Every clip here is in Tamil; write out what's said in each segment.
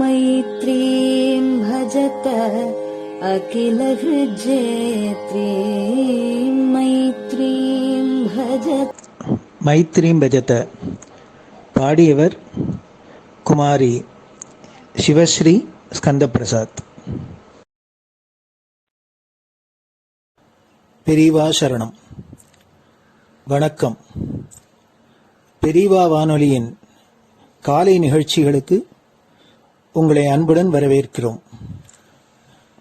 मैत्रीं भजत अखिलहृज्जेत्रीं मैत्रीं भजत. மைத்ரீம் பஜத பாடியவர் குமாரி சிவஸ்ரீ ஸ்கந்தபிரசாத். பெரியவா சரணம். வணக்கம். பெரியவா வானொலியின் காலை நிகழ்ச்சிகளுக்கு உங்களை அன்புடன் வரவேற்கிறோம்.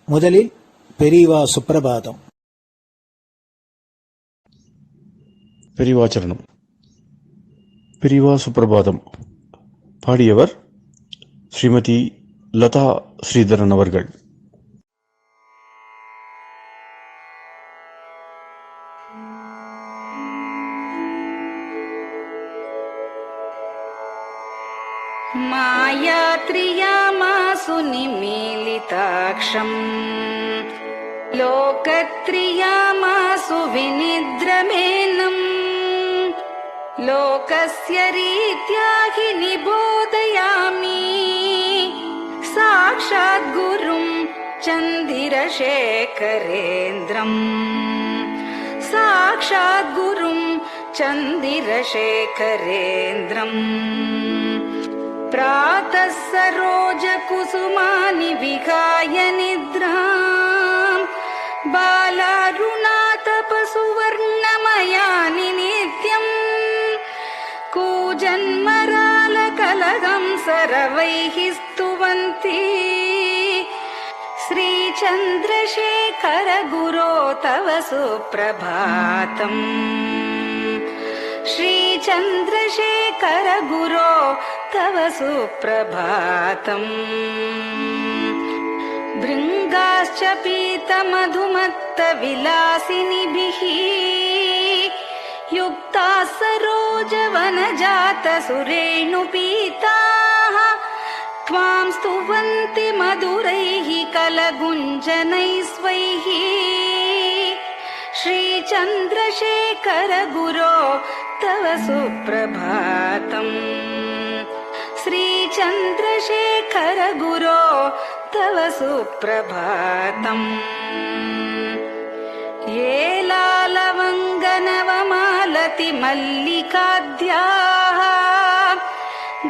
முதலில் பெரியவா சுப்பிரபாதம். பெரியவாச்சரணம். பெரியவா சுப்பிரபாதம் பாடியவர் ஸ்ரீமதி லதா ஸ்ரீதரன் அவர்கள். मायात्रियामासु निमीलिताक्षम् लोकत्रियामासु विनिद्रमेनम् लोकस्य रीत्या हि निबोधयामि साक्षात् गुरुं चन्दिरशेखरेन्द्रम् साक्षात् गुरुं चन्दिरशेखरेन्द्रम् प्रातः सरोजकुसुमानि विहाय निद्राम् बालारुणातपसुवर्णमयानि नित्यम् कूजन्मरालकलहं सरवैः स्तुवन्ति श्रीचन्द्रशेखर गुरो तव सुप्रभातम् श्रीचन्द्रशेखर गुरो तव सुप्रभातम् भृङ्गाश्च पीतमधुमत्तविलासिनिभिः युक्ताः सरोजवनजातसुरेणुपीताः त्वां स्तुवन्ति मधुरैः कलगुञ्जनैः स्वैः श्रीचन्द्रशेखर गुरो तव सुप्रभातम् श्रीचन्द्रशेखर गुरो तव सुप्रभातम् ये लालवङ्गनवमालति मल्लिकाद्याः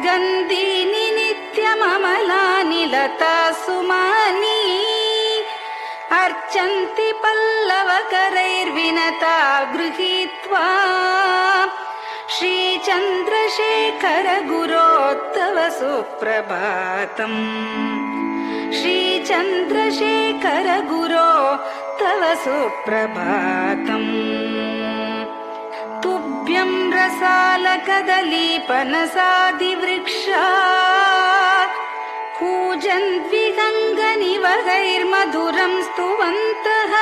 गन्धीनि नित्यममलानि लता सुमानि अर्चन्ति पल्लवकरैर्विनता गृहीत्वा श्रीचन्द्रशेखर गुरो तव सुप्रभातम् श्रीचन्द्रशेखर गुरो तव सुप्रभातम् तुभ्यं रसालकदलीपनसादिवृक्षा कूजन्द्विगङ्गनिवगैर्मधुरं स्तुवन्तः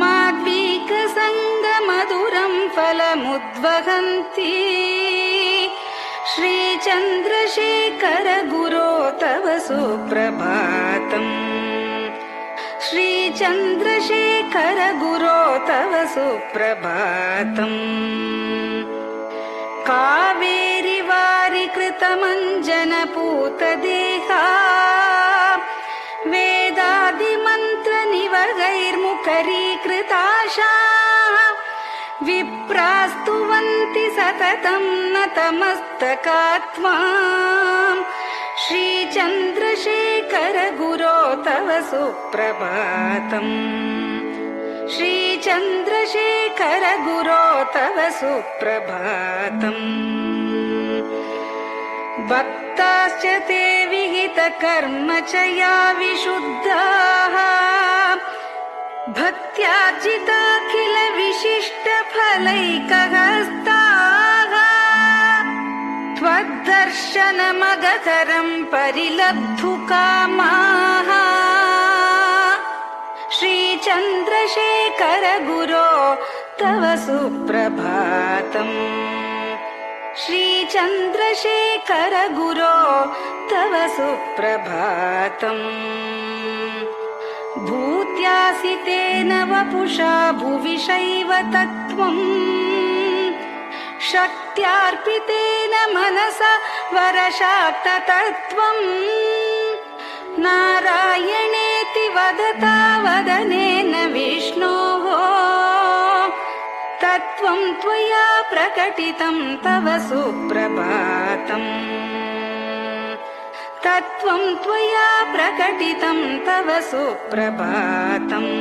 माद्वीकसङ्गमधुरं फलमुद्वहन्ति श्रीचन्द्रशेखर गुरो तव सुप्रभातम् श्रीचन्द्रशेखर गुरो तव सुप्रभातम् कावेरी वारिकृतमञ्जनपूतदेहा वेदादिमन्त्रनिवगैर्मुखरीकृताशाः विप्रास्तुवन्ति सततं नतमस्तकात्माम् श्रीचन्द्रशेखर गुरो तव सुप्रभातम् श्रीचन्द्रशेखर गुरो तव सुप्रभातम् भक्ताश्च ते विहितकर्मचया विशुद्धाः भक्त्यार्जिताखिल विशिष्टफलैकहस्ताः त्वद्दर्शनमगहरं परिलब्धुकामाः श्रीचन्द्रशेखर गुरो तव सुप्रभातम् श्रीचन्द्रशेखर गुरो तव सुप्रभातम् भूत्यासि तेन वपुषा भुवि शैव तत्त्वम् शक्त्यार्पितेन मनसा वरशाक्ततत्त्वम् नारायणेति वदता वदनेन विष्णोः तत्त्वं त्वया प्रकटितं तव सुप्रभातम् तत्त्वं त्वया प्रकटितं तव सुप्रभातम्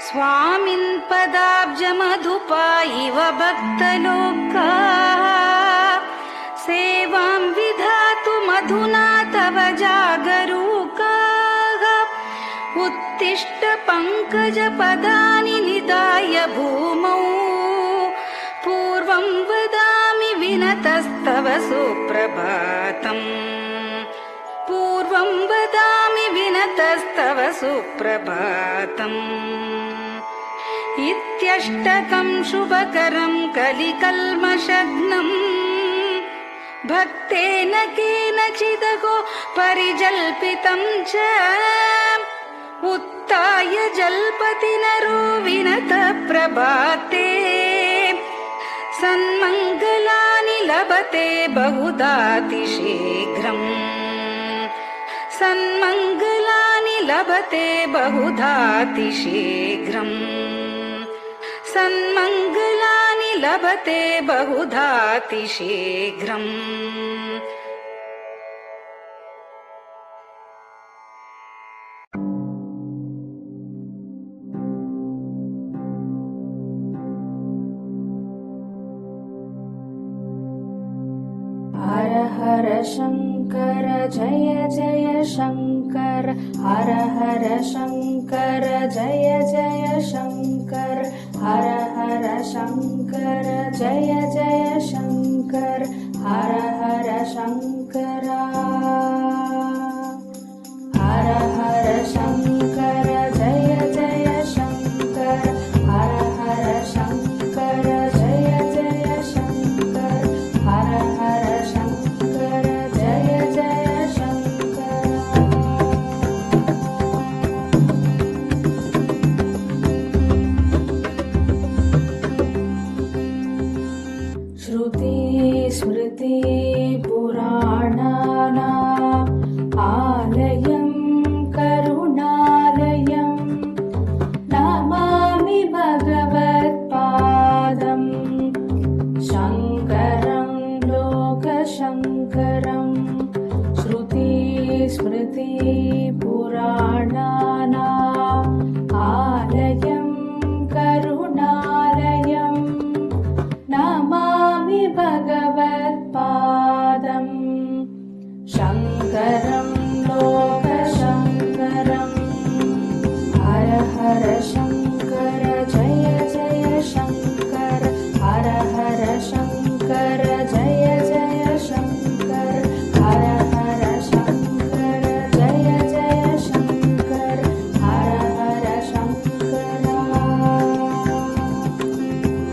स्वामिन् पदाब्जमधुपा इव भक्तलोकाः सेवां विधातुमधुना तव जागरूकाः उत्तिष्ठ पङ्कजपदानि निधाय भूमौ पूर्वं वदामि विनतस्तव सुप्रभातम् पूर्वं वदामि विनतस्तव सुप्रभातम् इत्यष्टकं शुभकरं कलिकल्मषघ्नम् भक्तेन केनचिदहो परिजल्पितं च उत्थाय जल्पति नरो विनत प्रभाते सन्मङ्गलानि लभते बहुधातिशीघ्रम् सन्मङ्गलानि लभते बहुधातिशीघ्रम् सन्मङ्गलानि लभते बहुधातिशीघ्रम् हर हर शङ्कर जय जय शङ्कर हर हर शङ्कर जय जय शङ्कर हर हर शङ्कर जय जय शङ्कर हर हर शङ्कर हर हर शङ्कर जय जय शङ्कर हर हर शङ्कर जय जय शङ्कर हर हर शङ्कर जय जय शङ्कर श्रुति स्मृति पुराणानाम् आलयं करुणालयं नमामि भगवत्पादम् शङ्करं लोकशङ्करं श्रुति स्मृति पुराणानाम् आलयं करुणालयं नमामि भगवत्पादम् शङ्करं लोकशङ्करम् हर हर शङ्कर जय जय शङ्कर हर हर शङ्कर जय जय शङ्कर हर हर शङ्कर जय जय शङ्कर हर हर शङ्कर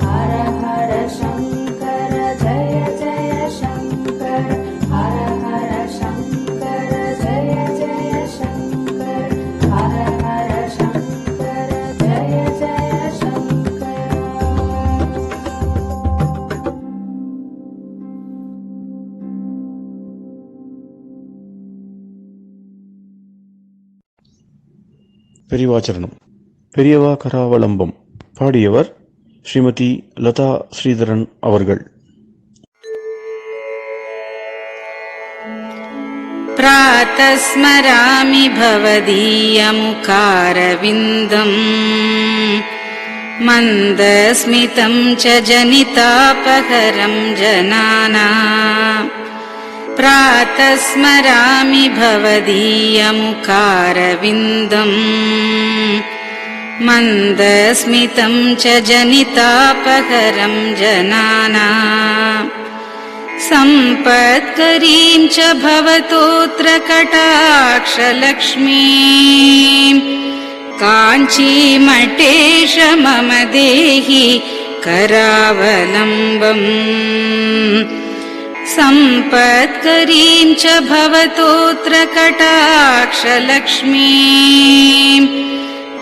हर हर शङ्कर जय जय शङ्कर हर हर शङ्कर जय जय शङ्कर हर हर शङ्कर जय जय शङ्कर பெரியவாச்சரணம். பெரியவா கராவலம்பம். பாடியவர் ஸ்ரீமதி லதா ஸ்ரீதரன் அவர்கள். प्रातः स्मरामि भवदीयमुखारविन्दम् मन्दस्मितं च जनितापहरं जनानाम् प्रातः स्मरामि भवदीयमुखारविन्दम् मन्दस्मितं च जनितापहरं जनानाम् सम्पत्करीं च भवतोऽत्र कटाक्षलक्ष्मीं काञ्चीमठेश मम देहि करावलम्बम् सम्पत्करीं च भवतोऽत्र कटाक्षलक्ष्मीं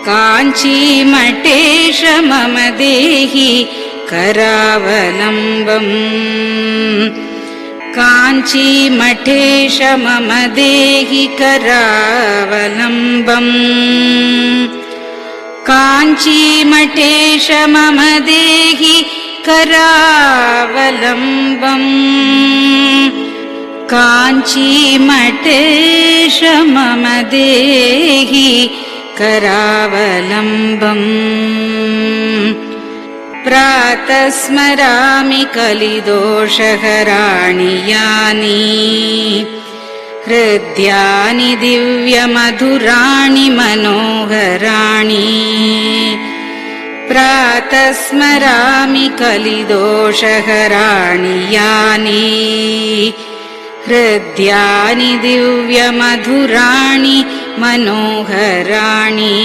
काञ्चीमठेश मम देहि करावलम्बम् काञ्चीमठेश मम देहि करावलम्बम् काञ्चीमठेश मम देहि करावलम्बम् काञ्चीमठेश मम देहि करावलम्बम् प्रातः स्मरामि कलिदोषहराणि यानि हृद्यानि दिव्यमधुराणि मनोहराणि प्रातः स्मरामि कलिदोषहराणि यानि हृद्यानि दिव्यमधुराणि मनोहराणि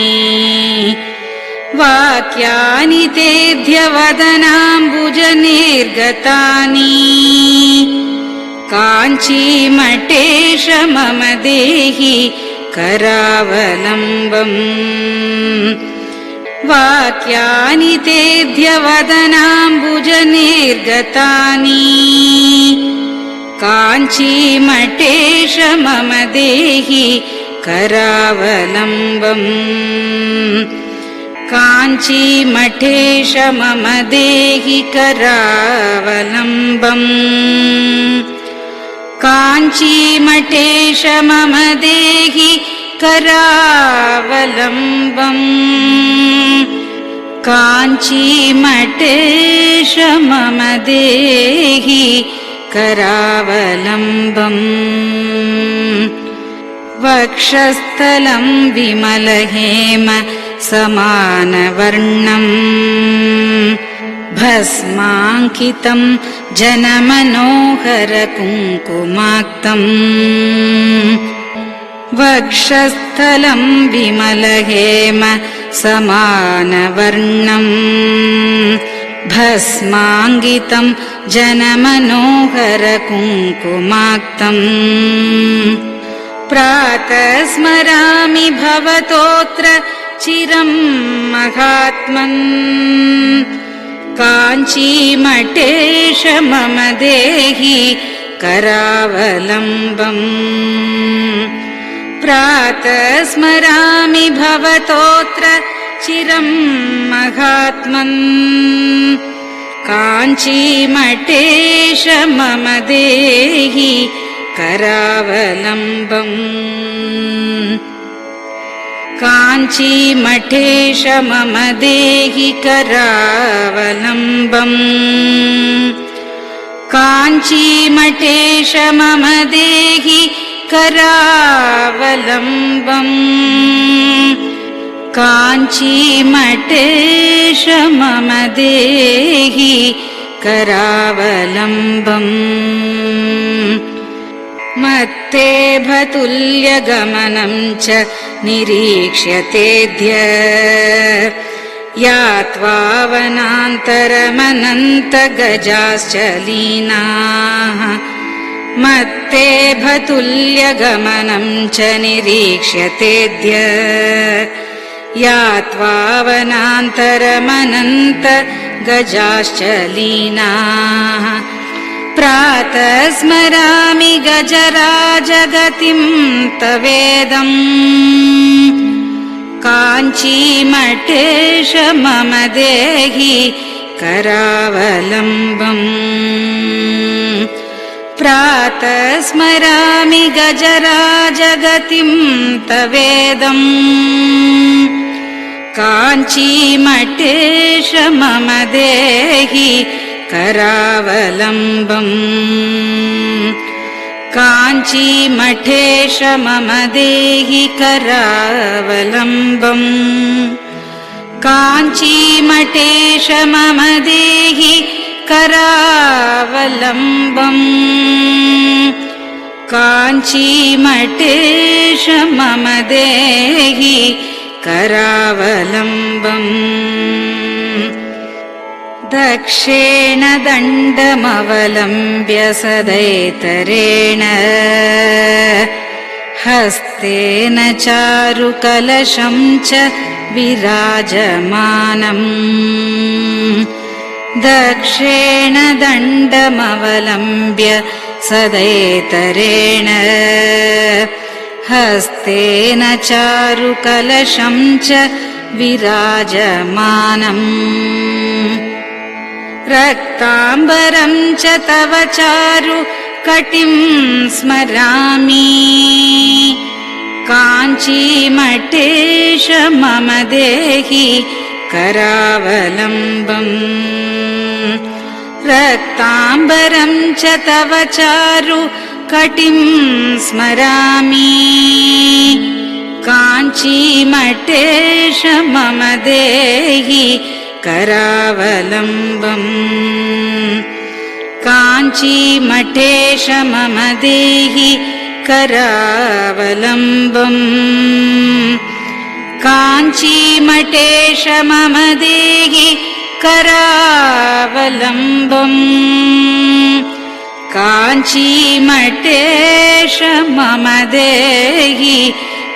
वाक्यानि तेऽध्यवदनाम्बुजनिर्गतानि काञ्चीमठेश मम देहि करावलम्बम् वाक्यानि तेऽध्यवदनाम्बुजनिर्गतानि काञ्चीमठेश मम देहि करावलम्बम् काञ्चीमठेश मम देहि करावलम्बम् काञ्चीमठेश मम देहि करावलम्बम् काञ्चीमठेश मम देहि करावलम्बम् वक्षस्थलं विमलहेम समानवर्णम् भस्माङ्कितं जनमनोहर कुङ्कुमाक्तम् वक्षस्थलं विमलहेम समानवर्णम् भस्माङ्कितं जनमनोहर कुङ्कुमाक्तम् प्रातः स्मरामि भवतोऽत्र चिरं महात्मन् काञ्चीमठेश मम देहि करावलम्बम् प्रातः स्मरामि भवतोऽत्र चिरं महात्मन् काञ्चीमठेश मम देहि करावलम्बम् काञ्चीमठेश मम देहि करावलम्बम् काञ्चीमठेश मम देहि करावलम्बम् काञ्चीमठेश मम देहि करावलम्बम् मत्तेभतुल्यगमनं च निरीक्ष्यतेऽद्य यात्वा वनान्तरमनन्तगजाश्च लीनाः मत्तेभतुल्यगमनं च निरीक्ष्यतेऽद्य यात्वा वनान्तरमनन्तगजाश्च लीनाः प्रातः स्मरामि गजराजगतिं तवेदम् काञ्चीमठेश मम देहि करावलम्बम् प्रातः स्मरामि गजराजगतिं तवेदम् काञ्चीमठेश मम देहि करावलम्बम् काञ्चीमठेश मम देहि करावलम्बम् काञ्चीमठेश मम देहि करावलम्बम् काञ्चीमठेश मम देहि करावलम्बम् दक्षेण दण्डमवलम्ब्य सदैतरेण हस्तेन चारुकलशं च विराजमानम् दक्षेण दण्डमवलम्ब्य सदैतरेण हस्तेन चारुकलशं च विराजमानम् रक्ताम्बरं च तव चारु कटिं स्मरामि काञ्चीमठेश मम देहि करावलम्बम् रक्ताम्बरं च तव चारु कटिं स्मरामि काञ्चीमठेश मम देहि करावलम्बम् काञ्चीमठेश मम देहि करावलम्बम् काञ्चीमठेश मम देहि करावलम्बम् काञ्चीमठेश मम देहि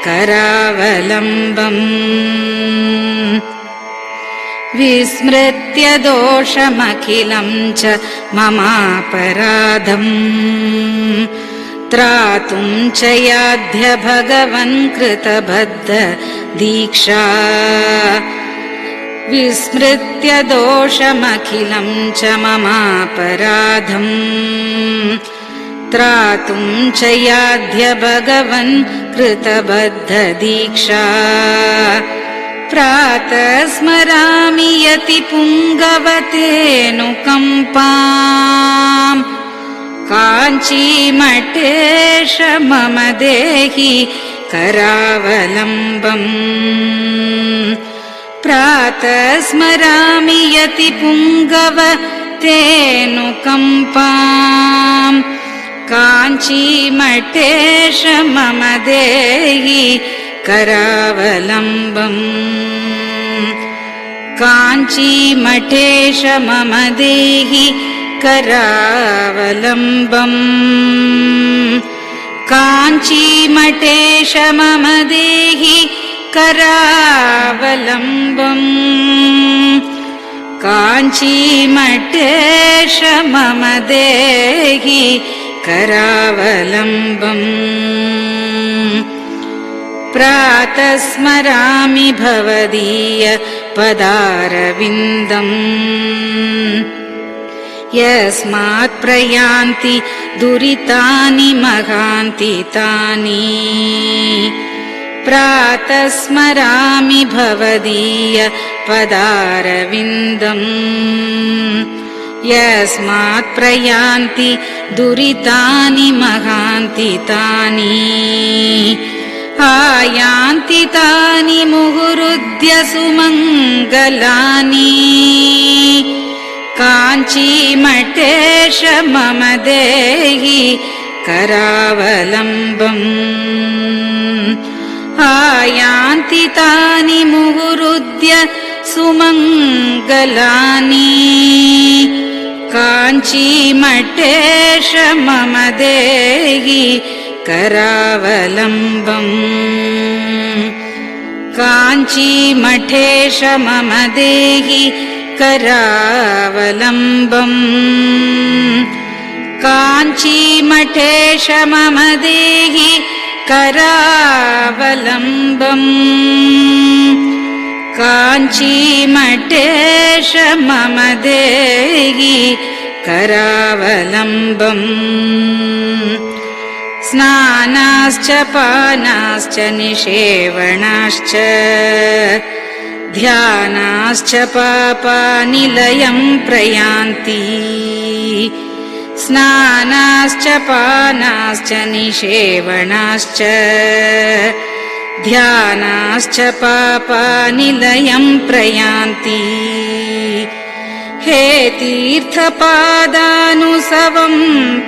करावलम्बम् विस्मृत्य दोषमखिलं च ममापराधम् त्रातुं च याध्य भगवन् कृतबद्ध दीक्षा विस्मृत्य दोषमखिलं च ममापराधम् त्रातुं च याध्य भगवन् कृतबद्ध दीक्षा प्रातः स्मरामि यति पुङ्गवतेऽनुकम्पाम् काञ्चीमठेश मम देहि करावलम्बम् प्रातः स्मरामि यति पुङ्गवतेऽनुकम्पाम् काञ्चीमठेश मम देहि करावलम्बम् काञ्चीमठेश मम देहि करावलम्बम् काञ्चीमठेश मम देहि करावलम्बम् काञ्चीमठेश मम देहि करावलम्बम् प्रातः स्मरामि भवदीय पदारविन्दम् यस्मात् प्रयान्ति दुरितानि महान्ति तानि प्रातः स्मरामि भवदीय पदारविन्दम् यस्मात् प्रयान्ति दुरितानि महान्ति तानि आयान्ति तानि मुहुरुद्य सुमङ्गलानि काञ्चीमठेश मम देहि करावलम्बम् आयान्ति तानि मुहुरुद्य सुमङ्गलानि काञ्चीमठेश मम देहि करावलम्बम् काञ्चीमठेश मम देहि करावलम्बम् काञ्चीमठेश मम देहि करावलम्बम् काञ्चीमठेश मम देहि करावलम्बम् स्नानाश्च पानाश्च निषेवणाश्च ध्यानाश्च पापानिलयं प्रयान्ति स्नानाश्च पानाश्च निषेवणाश्च ध्यानाश्च पापानिलयं प्रयान्ति हे तीर्थपादानुसवं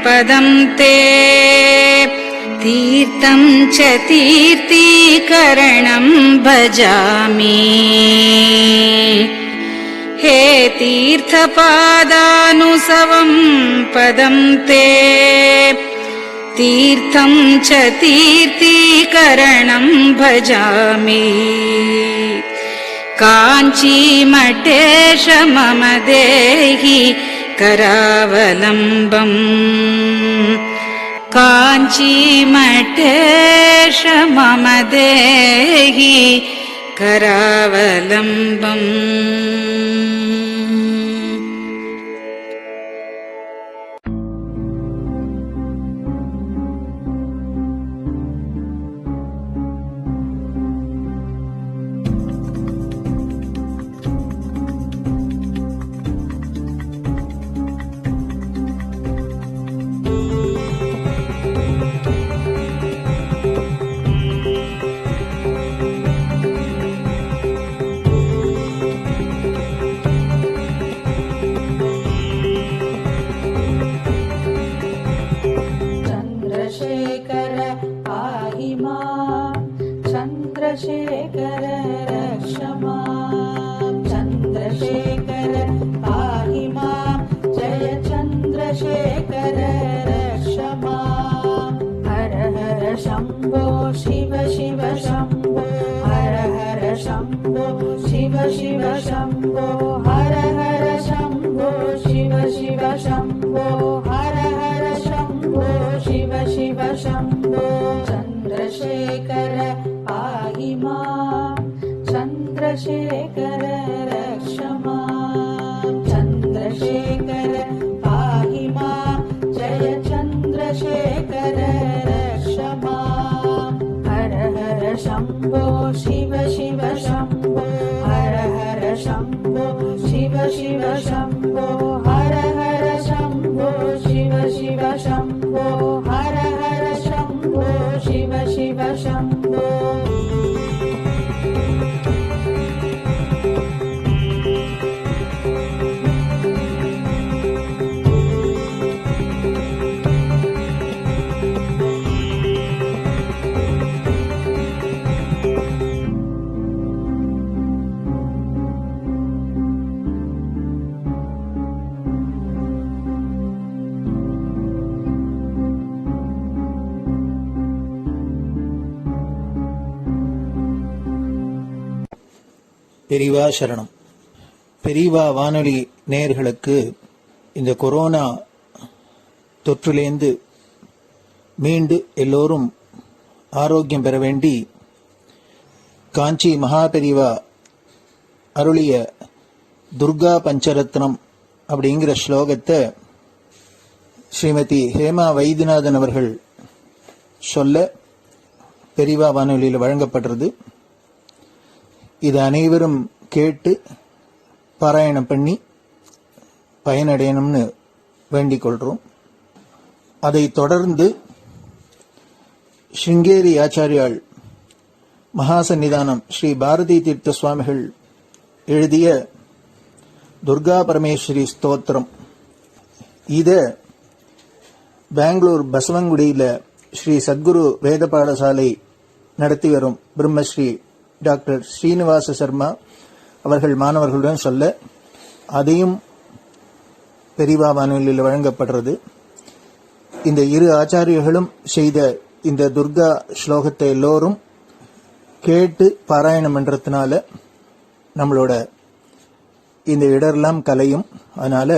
पदं ते तीर्थं च तीर्थीकरणं भजामि हे तीर्थपादानुसवं पदं ते तीर्थं च तीर्थीकरणं भजामि काञ्चीमठेश मम देहि करावलम्बम् काञ्चीमठेश मम देहि करावलम्बम् चन्द्रशेखर पाहि मां चन्द्रशेखर रक्ष मां चन्द्रशेखर पाहि मां जय चन्द्रशेखर रक्ष मां हर हर शम्भो शिव शिव शम्भो हर हर शम्भो शिव शिव शम्भो हर हर शम्भो शिव शिव शम्भो हर हर शम्भो शिव शिव शम्भो चन्द्रशेखर पाहि मां चन्द्रशेखर रक्ष मां चन्द्रशेखर पाहि मां जय चन्द्रशेखर रक्ष मां हर हर शम्भो शिव शिव शम्भो हर हर शम्भो शिव शिव शम्भो हर हर शम्भो शिव शिव शम्भो हर हर शम्भो शिव शिव शम्भो பெரியவா சரணம். பெரியவா வானொலி நேயர்களுக்கு இந்த கொரோனா தொற்றிலேந்து மீண்டு எல்லோரும் ஆரோக்கியம் பெற வேண்டி காஞ்சி மகா பெரியவா அருளிய துர்கா பஞ்சரத்னம் அப்படிங்கிற ஸ்லோகத்தை ஸ்ரீமதி ஹேமா வைத்தியநாதன் அவர்கள் சொல்ல பெரியவா வானொலியில் வழங்கப்படுறது. இது அனைவரும் கேட்டு பாராயணம் பண்ணி பயனடையணும்னு வேண்டிக் கொள்றோம். அதை தொடர்ந்து ஸ்ருங்கேரி ஆச்சாரியாள் மகாசன்னிதானம் ஸ்ரீ பாரதி தீர்த்த சுவாமிகள் எழுதிய துர்கா பரமேஸ்வரி ஸ்தோத்திரம், இத பெங்களூர் பசவங்குடியில ஸ்ரீ சத்குரு வேத பாடசாலை நடத்தி வரும் பிரம்மஸ்ரீ டாக்டர் ஸ்ரீனிவாச சர்மா அவர்கள் மாணவர்களுடன் சொல்ல அதையும் பெரியவா வானொலியில் வழங்கப்படுறது. இந்த இரு ஆச்சாரியர்களும் செய்த இந்த துர்கா ஸ்லோகத்தை எல்லோரும் கேட்டு பாராயணம் பண்றதுனால நம்மளோட இந்த இடரெல்லாம் கலையும். அதனால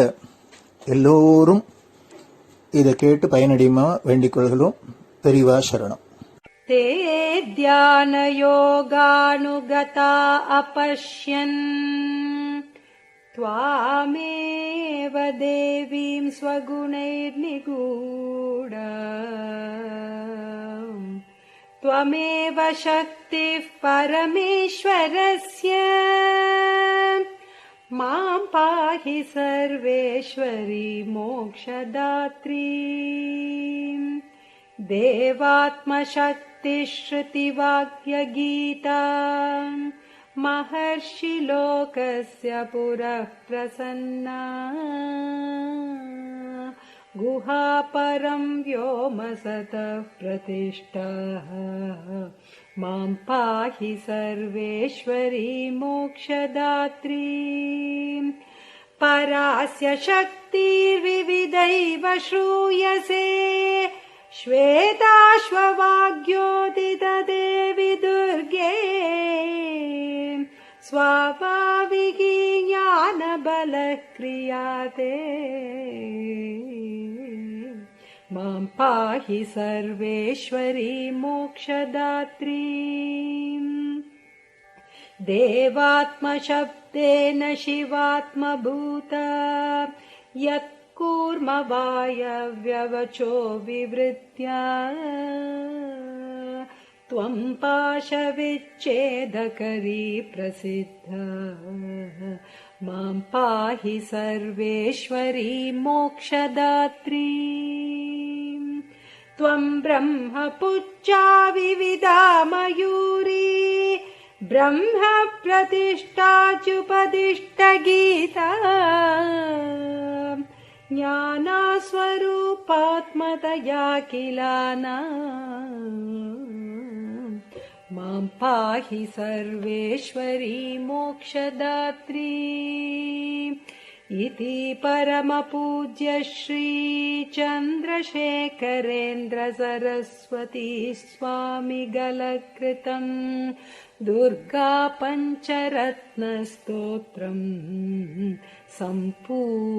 எல்லோரும் இதை கேட்டு பயனடையுமா வேண்டிக் கொள்கிறோம். பெரியவா சரணம். ते ध्यानयोगानुगता अपश्यन् त्वामेव देवीं स्वगुणैर्निगूढ त्वमेव शक्तिः परमेश्वरस्य मां पाहि सर्वेश्वरी मोक्षदात्री देवात्मशक्तिश्रुतिवाक्यगीता महर्षिलोकस्य पुरः प्रसन्ना गुहापरं व्योमसतः प्रतिष्ठः मां पाहि सर्वेश्वरी मोक्षदात्री परास्य शक्तिर्विविधैव श्रूयसे श्वेताश्ववाग्योदितदेवि दुर्गे स्वाभाविकी ज्ञानबलः क्रियाते मां पाहि सर्वेश्वरी मोक्षदात्री देवात्मशब्देन शिवात्मभूत यत्कूर्मवायव्यवचो विवृत्या त्वं पाशविच्छेदकरी प्रसिद्धा मां पाहि सर्वेश्वरी मोक्षदात्री त्वं ब्रह्मपुच्छा विविधा मयूरी ब्रह्म प्रतिष्ठाच्युपदिष्टगीता ज्ञानस्वरूपात्मतया किलाना मां पाहि सर्वेश्वरी मोक्षदात्री इति परमपूज्य श्री चन्द्रशेखरेन्द्र सरस्वती स्वामिगलकृतं दुर्गा पञ्चरत्नस्तोत्रम् सम्पूर्णम्।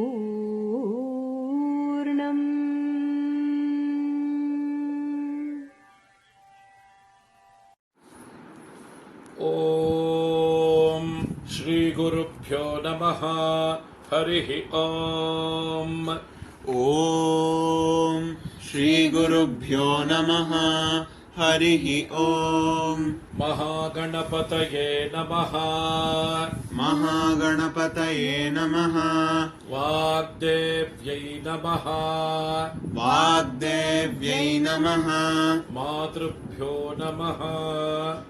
ॐ श्रीगुरुभ्यो नमः। हरिः ॐ। ॐ श्रीगुरुभ्यो नमः। हरिः ॐ। महागणपतये नमः। महागणपतये नमः। वाग्देव्यै नमः। वाग्देव्यै नमः। मातृभ्यो नमः।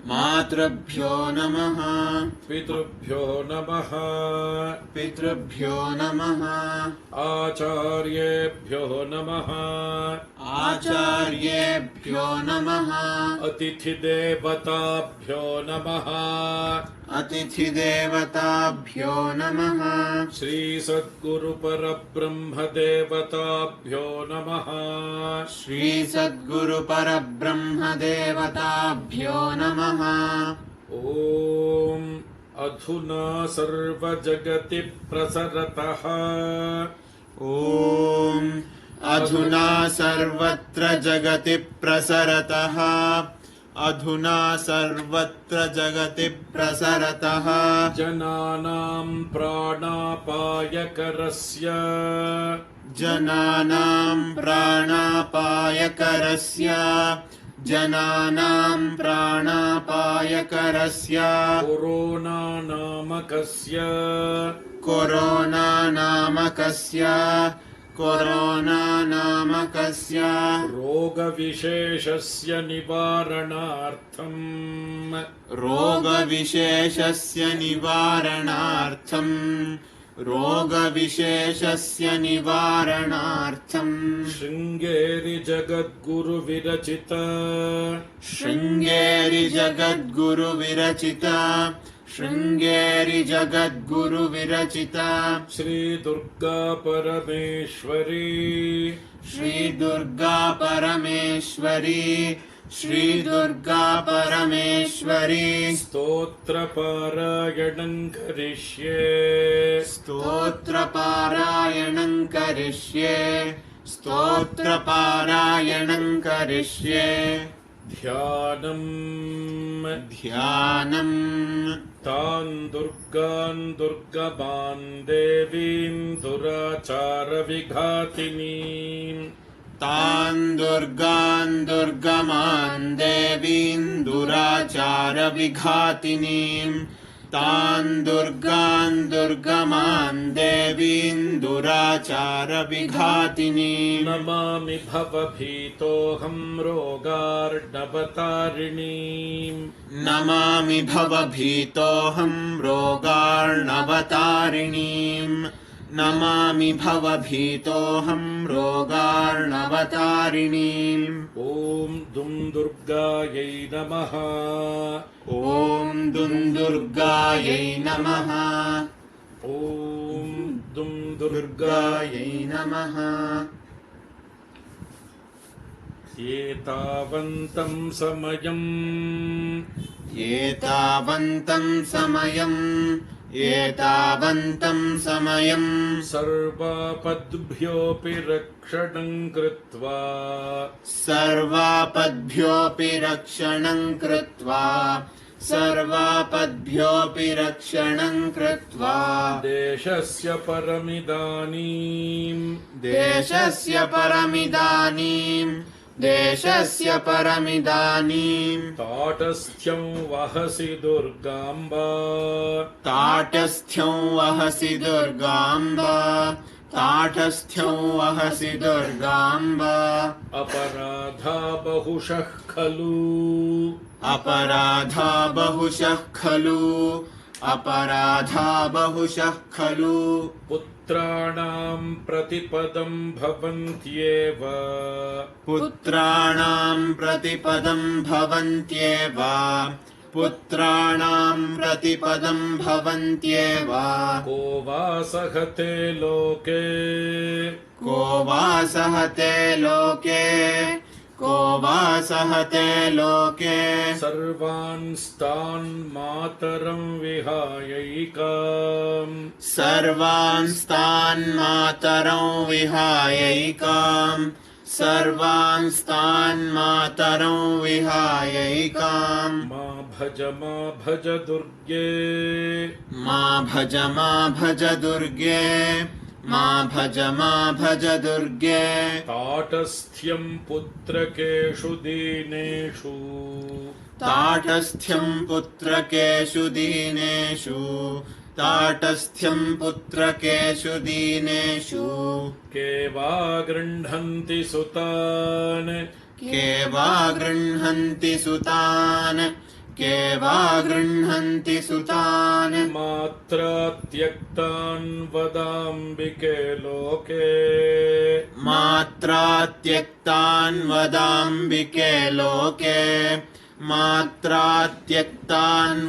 मातृभ्यो नमः। पितृभ्यो नमः। पितृभ्यो नमः। आचार्येभ्यो नमः। आचार्येभ्यो नमः। अतिथिदेवताभ्यो नमः। अतिथिदेवताभ्यो नमः। श्रीसद्गुरुपरब्रह्मदेवताभ्यो नमः। श्रीसद्गुरुपरब्रह्मदेवताभ्यो नमः। ॐ अधुना सर्वजगति प्रसरतः। ॐ अधुना सर्वत्र जगति प्रसरतः। अधुना सर्वत्र जगति प्रसरतः। जनानां प्राणापायकरस्य। जनानां प्राणापायकरस्य। जनानां प्राणापायकरस्य। Corona नामकस्य। Corona नामकस्य। Corona नामकस्य रोगविशेषस्य निवारणार्थम्। रोगविशेषस्य निवारणार्थम्। रोगविशेषस्य निवारणार्थम्। Sringeri जगद्गुरुविरचित। Sringeri जगद्गुरुविरचित। Sringeri जगद्गुरुविरचित। Shri Durga परमेश्वरी। श्रीदुर्गा परमेश्वरी। श्रीदुर्गा परमेश्वरी। स्तोत्रपारायणं करिष्ये। स्तोत्रपारायणं करिष्ये। स्तोत्रपारायणं करिष्ये। ध्यानम्। ध्यानम्। तान् दुर्गान् दुर्गमान् देवीं दुराचारविघातिनीम्। तान् दुर्गान् दुर्गमान् देवीन् दुराचारविघातिनीम्। तान् दुर्गान् दुर्गमान् देवीन् दुराचारविघातिनीम्। नमामि भवभीतोऽहं रोगार्णवतारिणीम्। नमामि भवभीतोऽहं रोगार्णवतारिणीम्। नमामि भवभीतोऽहं रोगार्णवतारिणीम्। ॐ दुं दुर्गायै नमः। ॐ दुं दुर्गायै नमः। ॐ दुं दुर्गायै नमः। एतावन्तं समयम् एतावन्तं समयम् सर्वापद्भ्योऽपि रक्षणं कृत्वा देशस्य परमिदानीम् ताटस्थ्यं वहसि दुर्गाम्ब अपराधा बहुशः खलु पुत्राणां प्रतिपदं भवन्त्येव को वा सहते लोके सर्वांस्तान् मातरं विहायैकाम् मा भज दुर्गे ताटस्थ्यं पुत्रकेषु दीनेषु के वा गृह्णन्ति सुतान् मात्रा त्यक्तान्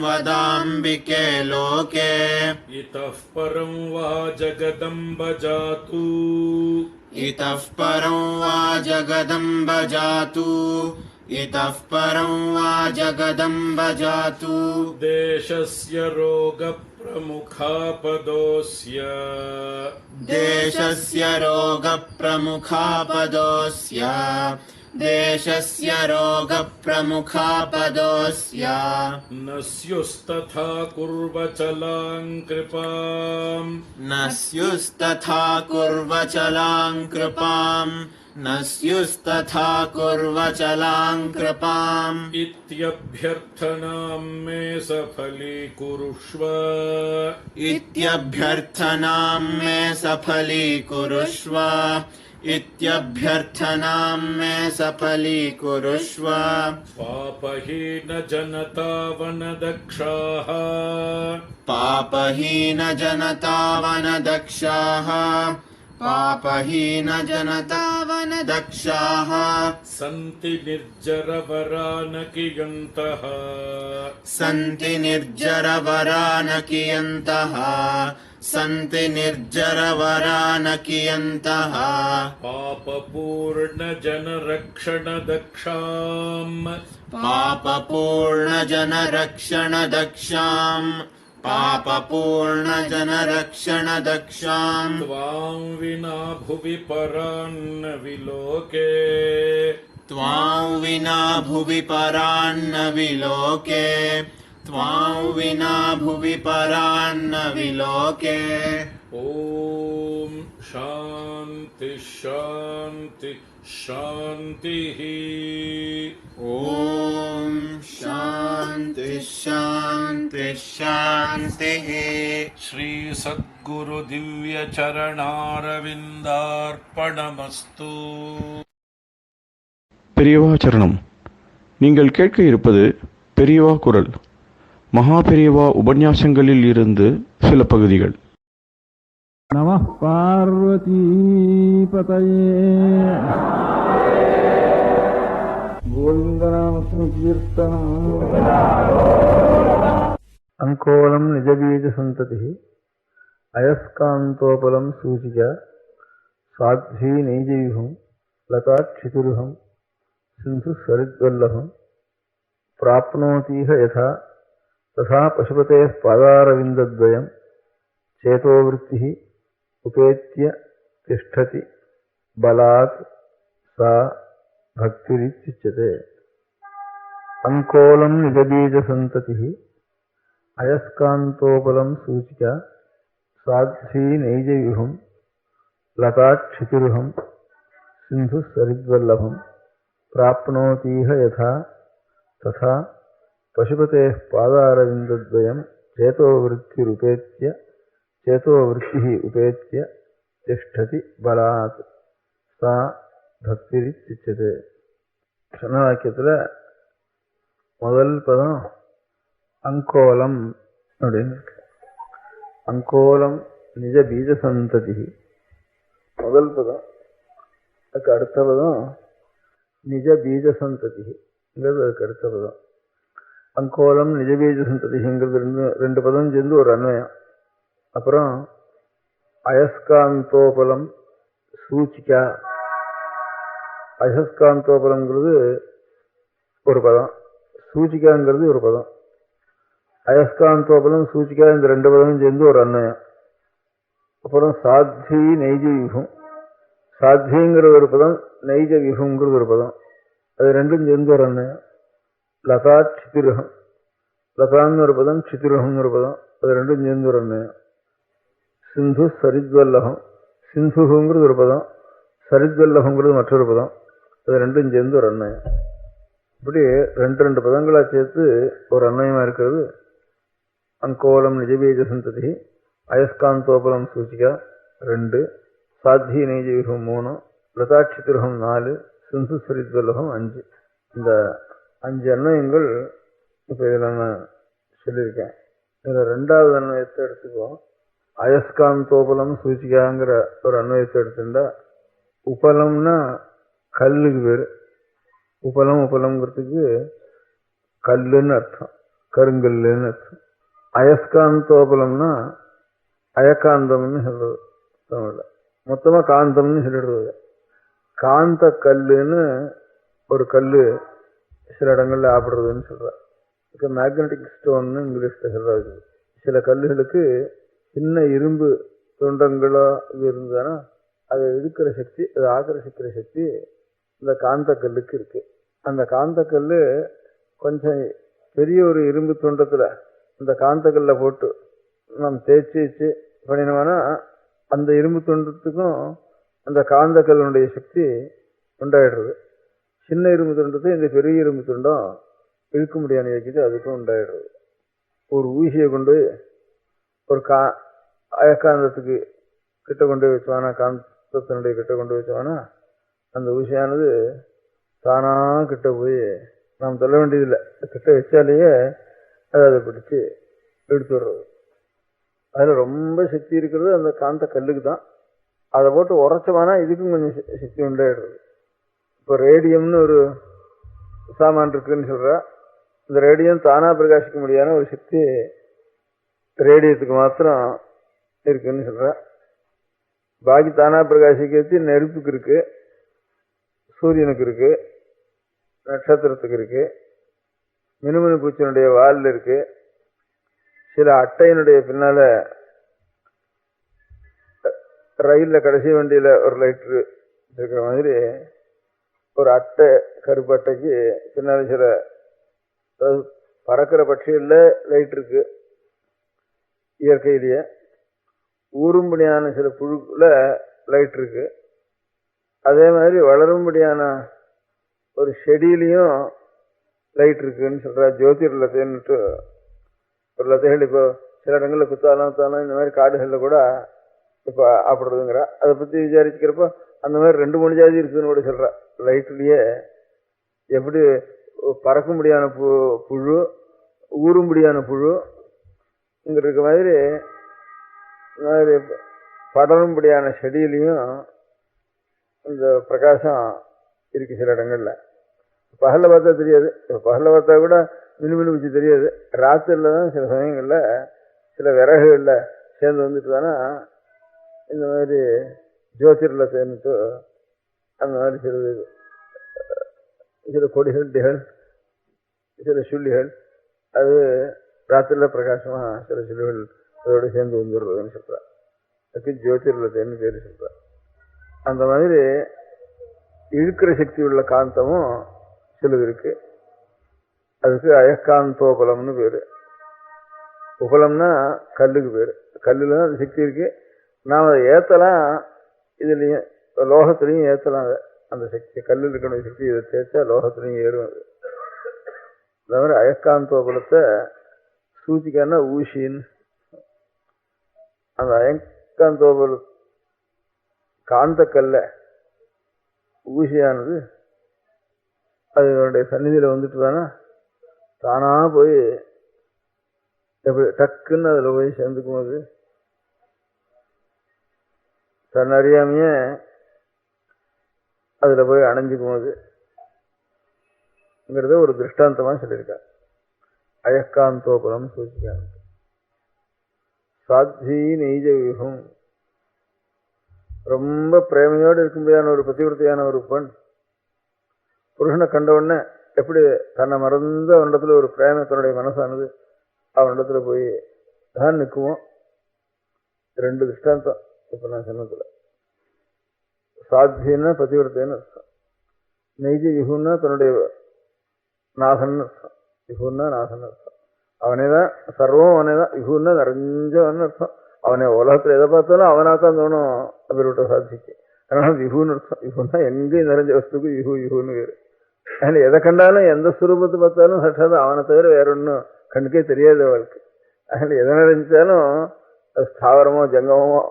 वदाम्बिके लोके इतः परं वा जगदम्ब जातु देशस्य रोगप्रमुखापदोऽस्य न स्युस्तथा कुर्वचलां कृपाम् इत्यभ्यर्थनां मे सफलीकुरुष्व पापहीन जनतावनदक्षाः सन्ति निर्जरवरानकियन्तः पापपूर्णजनरक्षणदक्षाम् त्वां विना भुवि परान्न विलोके ॐ शान्ति शान्ति शान्तिः ॐ शान्ति शान्ति शान्तिः श्री सद्गुरु दिव्य चरणारविन्दार्पणमस्तु பெரியவா சரணம். நீங்கள் கேட்க இருப்பது பெரியவா குரல். மகா பெரியவா உபன்யாசங்களில் இருந்து சில பகுதிகள். நமः பார்வதி பதயே. கோவிந்தநாம சங்கீர்த்தனம். அங்கோலம் நிஜபீஜ சந்ததி அயஸ்காந்தோபலம் சூச்சிக சாத்வி நெய்ஜயுகம் லதாட்சிதுருகம் சிந்து சரித்வல்லபம் प्राप्नोतीह यथा तथा पशुपतेः पादारविन्दद्वयं चेतोवृत्तिः उपेत्य तिष्ठति बलात् सा भक्तिरित्युच्यते। अंकोलं निजबीजसन्ततिः अयस्कान्तोपलं सूचिका साध्वी नैजविहुं लताक्षितिरुहं सिन्धुसरिद्वल्लभं प्राप्नोतीह यथा तथा पशुपतेः पादारविन्दद्वयं चेतोवृत्तिः उपेत्य तिष्ठति बलात् सा भक्तिरित्युच्यते. க்ஷணவாக்கியத்தில் முதல் பதம் அங்கோலம் அப்படின்னு இருக்கு. அங்கோலம் நிஜ பீஜ சந்ததி முதல் பதம். அதுக்கு அடுத்த பதம் நிஜ பீஜ சந்ததிங்கிறது அதுக்கு அடுத்த பதம். அங்கோலம் நிஜ பீஜ சந்ததிங்கிறது ரெண்டு பதம் சேர்ந்து ஒரு அன்வயம். அப்புறம் அயஸ்காந்தோபலம் சூச்சிகா. அயஸ்காந்தோபலங்கிறது ஒரு பதம், சூச்சிகாங்கிறது ஒரு பதம். அயஸ்காந்தோபலம் சூச்சிகா இந்த ரெண்டு பதமும் சேர்ந்து ஒரு அன்வயம். அப்புறம் சாத்வி நைஜ விபும். சாத்விங்கிற ஒரு பதம், நைஜ விபுங்கிறது ஒரு பதம். அது ரெண்டும் சேர்ந்து ஒரு அன்வயம். லதா சித்திருகம். லதான்னு ஒரு பதம், சித்திருகம்னு ஒரு பதம். அது ரெண்டும் சேர்ந்து ஒரு அன்வயம். சிந்து சரித்வல்லகம். சிந்துங்கிறது ஒரு பதம், சரித்வல்லகங்கிறது மற்றொரு பதம். அது ரெண்டும் சேர்ந்து ஒரு அன்வயம். இப்படி ரெண்டு பதங்களா சேர்த்து ஒரு அன்வயமா இருக்கிறது. அங்கோலம் நிஜபீஜ சந்ததி, அயஸ்காந்தோபலம் சூச்சிகா 2, சாத்வி நைஜவிகம் 3, லதாட்சித்திருகம் 4, சிந்து சரித்வல்லகம் 5. இந்த 5 அன்வயங்கள் இப்போ இதில் நான் சொல்லியிருக்கேன். இதில் ரெண்டாவது அன்வயத்தை எடுத்துக்குவோம். அயஸ்காந்தோபலம் சூச்சிகாங்கிற ஒரு அன்வயத்தை எடுத்துட்டா, உபலம்னா கல்லுக்கு பேர். உபலம்ங்கிறதுக்கு கல்லுன்னு அர்த்தம், கருங்கல்லுன்னு அர்த்தம். அயஸ்காந்தோபலம்னா அயக்காந்தம்னு சொல்றது தமிழ்ல. மொத்தமா காந்தம்னு சொல்லிடுறது. காந்த கல்லுன்னு ஒரு கல்லு சில இடங்கள்ல ஆப்படுறதுன்னு சொல்ற. மேக்னட்டிக் ஸ்டோன்னு இங்கிலீஷ்ல சொல்றாரு. சில கல்லுகளுக்கு சின்ன இரும்பு துண்டங்களோ இது இருந்ததுன்னா அதை இழுக்கிற சக்தி, அதை ஆக்கர்ஷிக்கிற சக்தி இந்த காந்த கல்லுக்கு இருக்கு. அந்த காந்த கல்லு கொஞ்சம் பெரிய ஒரு இரும்பு துண்டத்துல அந்த காந்த கல்லை போட்டு நாம் தேய்ச்சி பண்ணினோம்னா அந்த இரும்பு துண்டத்துக்கும் அந்த காந்த கல்லுடைய சக்தி உண்டாயிடுறது. சின்ன இரும்பு துண்டத்தை இந்த பெரிய இரும்பு துண்டம் இழுக்க முடியாத இயக்கிட்டு அதுக்கும் உண்டாயிடுறது. ஒரு ஊசியை கொண்டு ஒரு அயக்காந்தத்துக்கு கிட்ட கொண்டு வச்சோம்னா, காந்தத்தினுடைய கிட்ட கொண்டு வச்சோம்னா அந்த ஊசியானது தானா கிட்ட போய் நாம் சொல்ல வேண்டியதில்லை, கிட்ட வச்சாலேயே அதை பிடிச்சி எடுத்து விடுறது. அதில் ரொம்ப சக்தி இருக்கிறது அந்த காந்த கல்லுக்கு தான். அதை போட்டு உரைச்சோம்னா இதுக்கும் கொஞ்சம் சக்தி உண்டாயிடுறது. இப்போ ரேடியம்னு ஒரு சாமான் இருக்குன்னு சொல்ற, இந்த ரேடியம் தானா பிரகாசிக்க முடியாத ஒரு சக்தி ரேடியத்துக்கு மாத்திரம் இருக்குன்னு சொல்ற. பாக்கி தானா பிரகாசிக்கிறது நெருப்புக்கு இருக்கு, சூரியனுக்கு இருக்கு, நட்சத்திரத்துக்கு இருக்கு, மினுமினு பூச்சியினுடைய வாலில் இருக்கு, சில அட்டையினுடைய பின்னால ரயில்ல கடைசி வண்டியில ஒரு லைட்ரு இருக்கிற மாதிரி ஒரு அட்டை, கருப்பு அட்டைக்கு பின்னால சில பறக்கிற பட்சிகள்ல லைட் இருக்கு. இயற்கையிலேயே ஊரும்படியான சில புழுக்குல லைட் இருக்கு. அதே மாதிரி வளரும்படியான ஒரு செடியிலையும் லைட் இருக்குன்னு சொல்ற. ஜோதிர் லத்தைன்னுட்டு ஒரு லத்தைகள் இப்போ சில இடங்கள்ல குத்தாலம் இந்த மாதிரி காடுகளில் கூட இப்போ ஆப்படுறதுங்கிற. அதை பற்றி விசாரிச்சுக்கிறப்போ அந்த மாதிரி 2-3 ஜாதி இருக்குதுன்னு கூட சொல்ற. லைட்லயே எப்படி பறக்கும்படியான புழு, ஊரும்படியான புழு இங்க இருக்க மாதிரி படரும்படியான செடியிலையும் இந்த பிரகாசம் இருக்கு சில இடங்கள்ல. பகல்ல பார்த்தா தெரியாது, பகல்ல பார்த்தா கூட மினுமினு வச்சு தெரியாது. ராத்திரில தான் சில சமயங்கள்ல சில விறகுகள்ல சேர்ந்து வந்துட்டு தானே இந்த மாதிரி ஜோதிர்ல சேர்ந்துட்டு அந்த மாதிரி சில கொடிகள் சில சுள்ளிகள் அது ராத்திரில பிரகாசமா சில சுள்ளிகள் அதோட சேர்ந்து வந்துடுறதுன்னு சொல்றா. அதுக்கு ஜோதிர்லத்தைன்னு பேரு சொல்றா. அந்த மாதிரி இழுக்கிற சக்தி உள்ள காந்தமும் சிலது இருக்கு. அதுக்கு அயக்காந்தோபலம்னு பேரு. உபலம்னா கல்லுக்கு பேரு. கல்லுல தான் அந்த சக்தி இருக்கு. நாம் அதை ஏத்தலாம், இதுலயும் லோகத்திலையும் ஏத்தலாம். அந்த சக்தி கல்லில் இருக்கணும் சக்தி இதை தேய்ச்சா லோகத்திலையும் ஏறும். அது அந்த மாதிரி அயக்காந்தோபலத்தை சூச்சிக்கான ஊசின்னு. அந்த அயக்காந்தோபல காந்த கல்ல ஊசியானது அதனுடைய சந்நிதியில வந்துட்டு தானே தானா போய் எப்படி டக்குன்னு அதுல போய் சேர்ந்துக்கும். அது தன்னறியாமையே அதுல போய் அணைஞ்சுக்கும். அதுங்கிறத ஒரு திருஷ்டாந்தமா சொல்லியிருக்காங்க. அயக்காந்தோபலம் சூச்சிக்கான சாத்வி நெய்ஜ வியூகம். ரொம்ப பிரேமையோடு இருக்கும்படியான ஒரு பதிவிரத்தையான ஒரு பெண் புருஷனை கண்ட உடனே எப்படி தன்னை மறந்து அவனிடத்துல ஒரு பிரேம தன்னுடைய மனசானது அவனிடத்துல போய் தான் நிற்குமோ. 2 திருஷ்டாந்தம் இப்ப நான் சொன்னதுல. சாத்தியன்னா பதிவிரத்தைன்னு அர்த்தம். நெய்ஜ விகுன்னா தன்னுடைய நாசன் அர்த்தம். விகுன்னா நாசன் அர்த்தம். அவனேதான் சர்வம், அவனேதான். விகுன்னா நிறைஞ்சவன் அர்த்தம். அவனை உலகத்துல எதை பார்த்தாலும் அவனாத்தான் தோணும் அப்படிவிட்ட சாட்சிக்கு. அதனால விகுன்னு அர்த்தம். விகுன்னா எங்கேயும் நிறைஞ்ச வஸ்துக்கு விகு விகுன்னு வேறு. அதில் எதை கண்டாலும் எந்த சுரூபத்தை பார்த்தாலும் சட்டாத அவனை தவிர வேற ஒன்றும் கண்ணுக்கே தெரியாது அவளுக்கு. அதில் எதை நிறைஞ்சாலும் அது ஸ்தாவரமோ ஜங்கமோ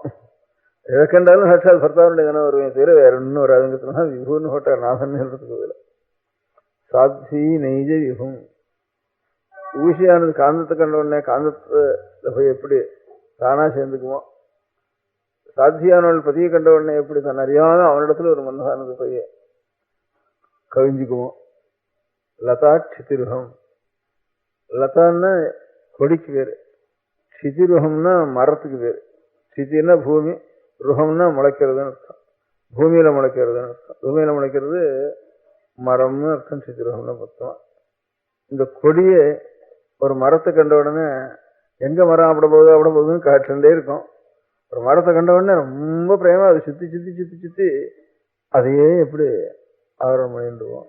எதை கண்டாலும் சட்டாத் பர்த்தாவுடைய தானே வருவேன் தவிர வேற ஒன்றும் வராதுங்கிறதுனா விகுன்னு போட்டார் நாசன் சொல்றதுக்கு பதில். சாத்வி நெய்ஜ விகும். ஊசியானது காந்தத்தை கண்ட உடனே காந்தத்தை போய் எப்படி தானா சேர்ந்துக்குமோ, சாத்தியானவள் பதியை கண்ட உடனே எப்படி தன் அறியாத அவனிடத்துல ஒரு மனசானது போய் கவிஞ்சுக்குமோ. லதா சிதிருகம். லதான்னா கொடிக்கு பேரு, சிதிருகம்னா மரத்துக்கு பேரு. சிதின்னா பூமி, ருகம்னா முளைக்கிறதுன்னு அர்த்தம். பூமியில முளைக்கிறதுன்னு அர்த்தம். பூமியில முளைக்கிறது மரம்னு அர்த்தம். சிதிருகம்னா மொத்தமா இந்த கொடியே ஒரு மரத்தை கண்ட உடனே எங்க மரம் அப்பட போகுதுன்னு காட்டுண்டே இருக்கும். ஒரு மரத்தை கண்ட உடனே ரொம்ப பிரேமா அதை சுத்தி சுத்தி சுத்தி சுத்தி அதையே எப்படி ஆவரணம் பண்ணிடுவோம்.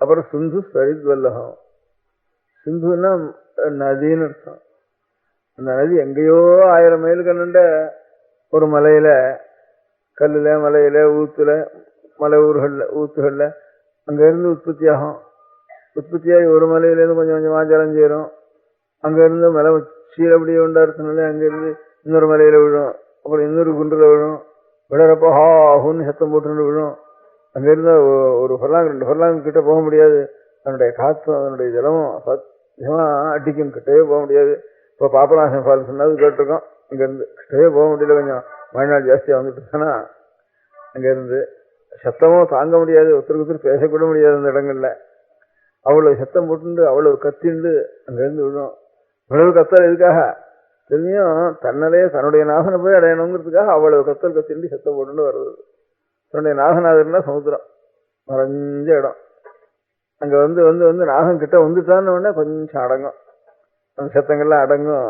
அப்புறம் சிந்து சரித்வல்லகம். சிந்துன்னா நதின்னு அர்த்தம். அந்த நதி எங்கேயோ 1000 மைல் கண்ணுண்ட ஒரு மலையில, கல்லுல, மலையில, ஊத்துல, மலை ஊத்துகள்ல அங்க இருந்து உற்பத்தி ஆகும். உற்பத்தியாகி ஒரு மலையிலேருந்து கொஞ்சம் கொஞ்சமா ஜலம் சேரும். அங்க இருந்து மலை சீரப்படியே உண்டாடுறதுனால அங்கிருந்து இன்னொரு மலையில விழும். அப்புறம் இன்னொரு குன்றுல விழும். விழறப்போ ஹாஹுன்னு சத்தம் போட்டு விழும். அங்க இருந்த ஒரு ஃபர்லாங் 2 ஃபர்லாங் கிட்ட போக முடியாது. அதனுடைய காற்றும் அதனுடைய ஜலமும் சத்தியமா அடிக்கும். கிட்டவே போக முடியாது. இப்போ பாபநாசம் ஃபால்ஸ் சொன்னது கேட்டிருக்கோம். அங்க இருந்து கிட்டவே போக முடியல. கொஞ்சம் மழை நாள் ஜாஸ்தியா வந்துட்டு இருக்கானா அங்க இருந்து சத்தமும் தாங்க முடியாது. ஒருத்தருக்கு பேசக்கூட முடியாது அந்த இடங்கள்ல. அவ்வளவு சத்தம் போட்டு அவ்வளவு கத்திண்டு அங்க இருந்து விழும். இவ்வளவு கத்தல் எதுக்காக தெரியும்? தன்னாலேயே தன்னுடைய நாசனை போய் அடையணுங்கிறதுக்காக அவ்வளவு கத்தல் கத்திண்டு சத்தம் போட்டு வருது. தன்னுடைய நாகநாதர்னா சமுத்திரம், மறைஞ்ச இடம். அங்க வந்து வந்து வந்து நாகம் கிட்ட வந்துட்டான்னு உடனே கொஞ்சம் அடங்கும். அந்த சத்தங்கள்லாம் அடங்கும்.